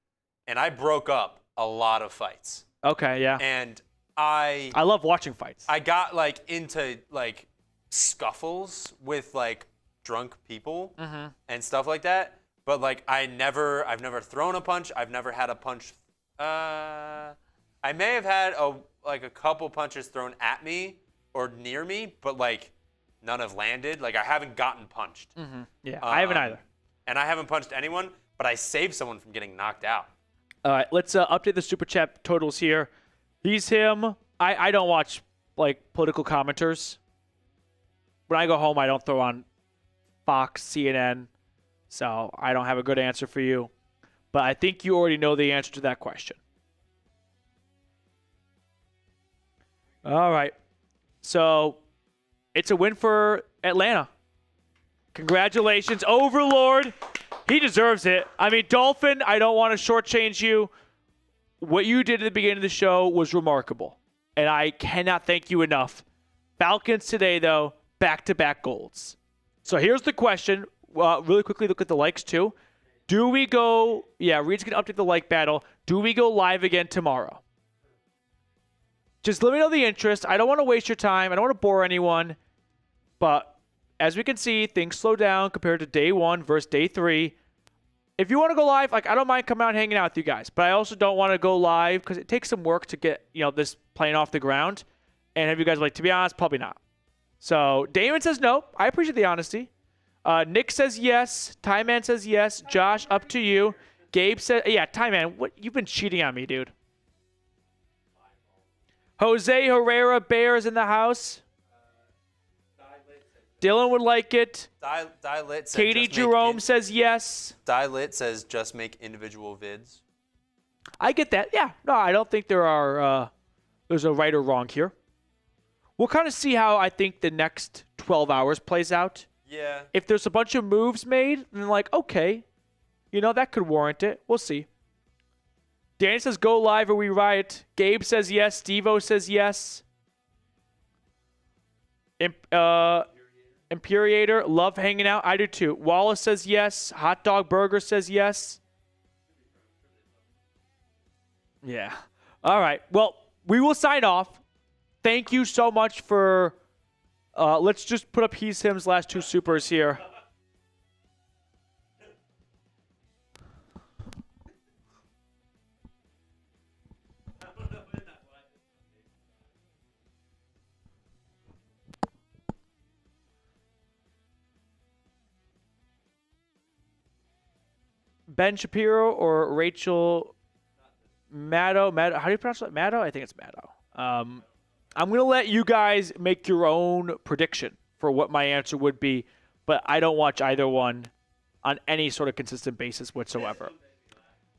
and I broke up a lot of fights. Okay, yeah. And I love watching fights. I got into scuffles with drunk people and stuff like that. But I've never thrown a punch. I've never had a punch. I may have had a couple punches thrown at me or near me, but none have landed. I haven't gotten punched. Yeah, I haven't either. And I haven't punched anyone, but I saved someone from getting knocked out. All right, let's update the Super Chat totals here. He's him. I don't watch political commenters. When I go home, I don't throw on Fox, CNN, so I don't have a good answer for you. But I think you already know the answer to that question. All right. So it's a win for Atlanta. Congratulations, Overlord. He deserves it. I mean, Dolphin, I don't want to shortchange you. What you did at the beginning of the show was remarkable, and I cannot thank you enough. Falcons today, though, back-to-back golds. So here's the question. Really quickly look at the likes, too. Do we go – yeah, Reed's going to update the like battle. Do we go live again tomorrow? Just let me know the interest. I don't want to waste your time. I don't want to bore anyone. But as we can see, things slow down compared to day 1 versus day 3. If you want to go live, I don't mind coming out and hanging out with you guys. But I also don't want to go live because it takes some work to get this plane off the ground. And have you guys to be honest, probably not. So Damon says no. I appreciate the honesty. Nick says yes. Ty Man says yes. Josh, up to you. Gabe says, yeah, Ty Man, what? You've been cheating on me, dude. Jose Herrera Bears in the house. Dylan would like it. Lit says Katie Jerome says yes. Lit says just make individual vids. I get that. Yeah. No, I don't think there's a right or wrong here. We'll kind of see how I think the next 12 hours plays out. Yeah. If there's a bunch of moves made, then okay, that could warrant it. We'll see. Danny says go live or we riot. Gabe says yes. Steve-O says yes. Imperiator, love hanging out. I do too. Wallace says yes. Hot Dog Burger says yes. Yeah. All right. Well, we will sign off. Thank you so much for... let's just put up He's Him's last 2 supers here. Ben Shapiro or Rachel Maddow. How do you pronounce that? Maddow? I think it's Maddow. I'm going to let you guys make your own prediction for what my answer would be, but I don't watch either one on any sort of consistent basis whatsoever.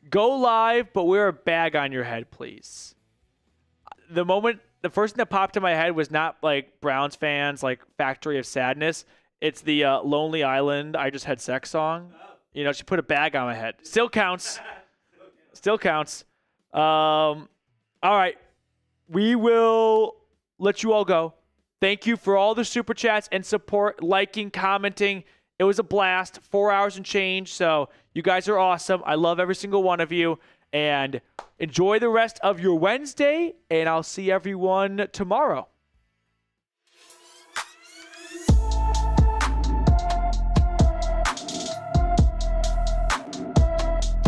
Go live, but wear a bag on your head, please. The first thing that popped in my head was not Browns fans, Factory of Sadness. It's the Lonely Island, I Just Had Sex song. She put a bag on my head. Still counts. Still counts. All right. We will let you all go. Thank you for all the super chats and support, liking, commenting. It was a blast. 4 hours and change. So you guys are awesome. I love every single one of you. And enjoy the rest of your Wednesday. And I'll see everyone tomorrow.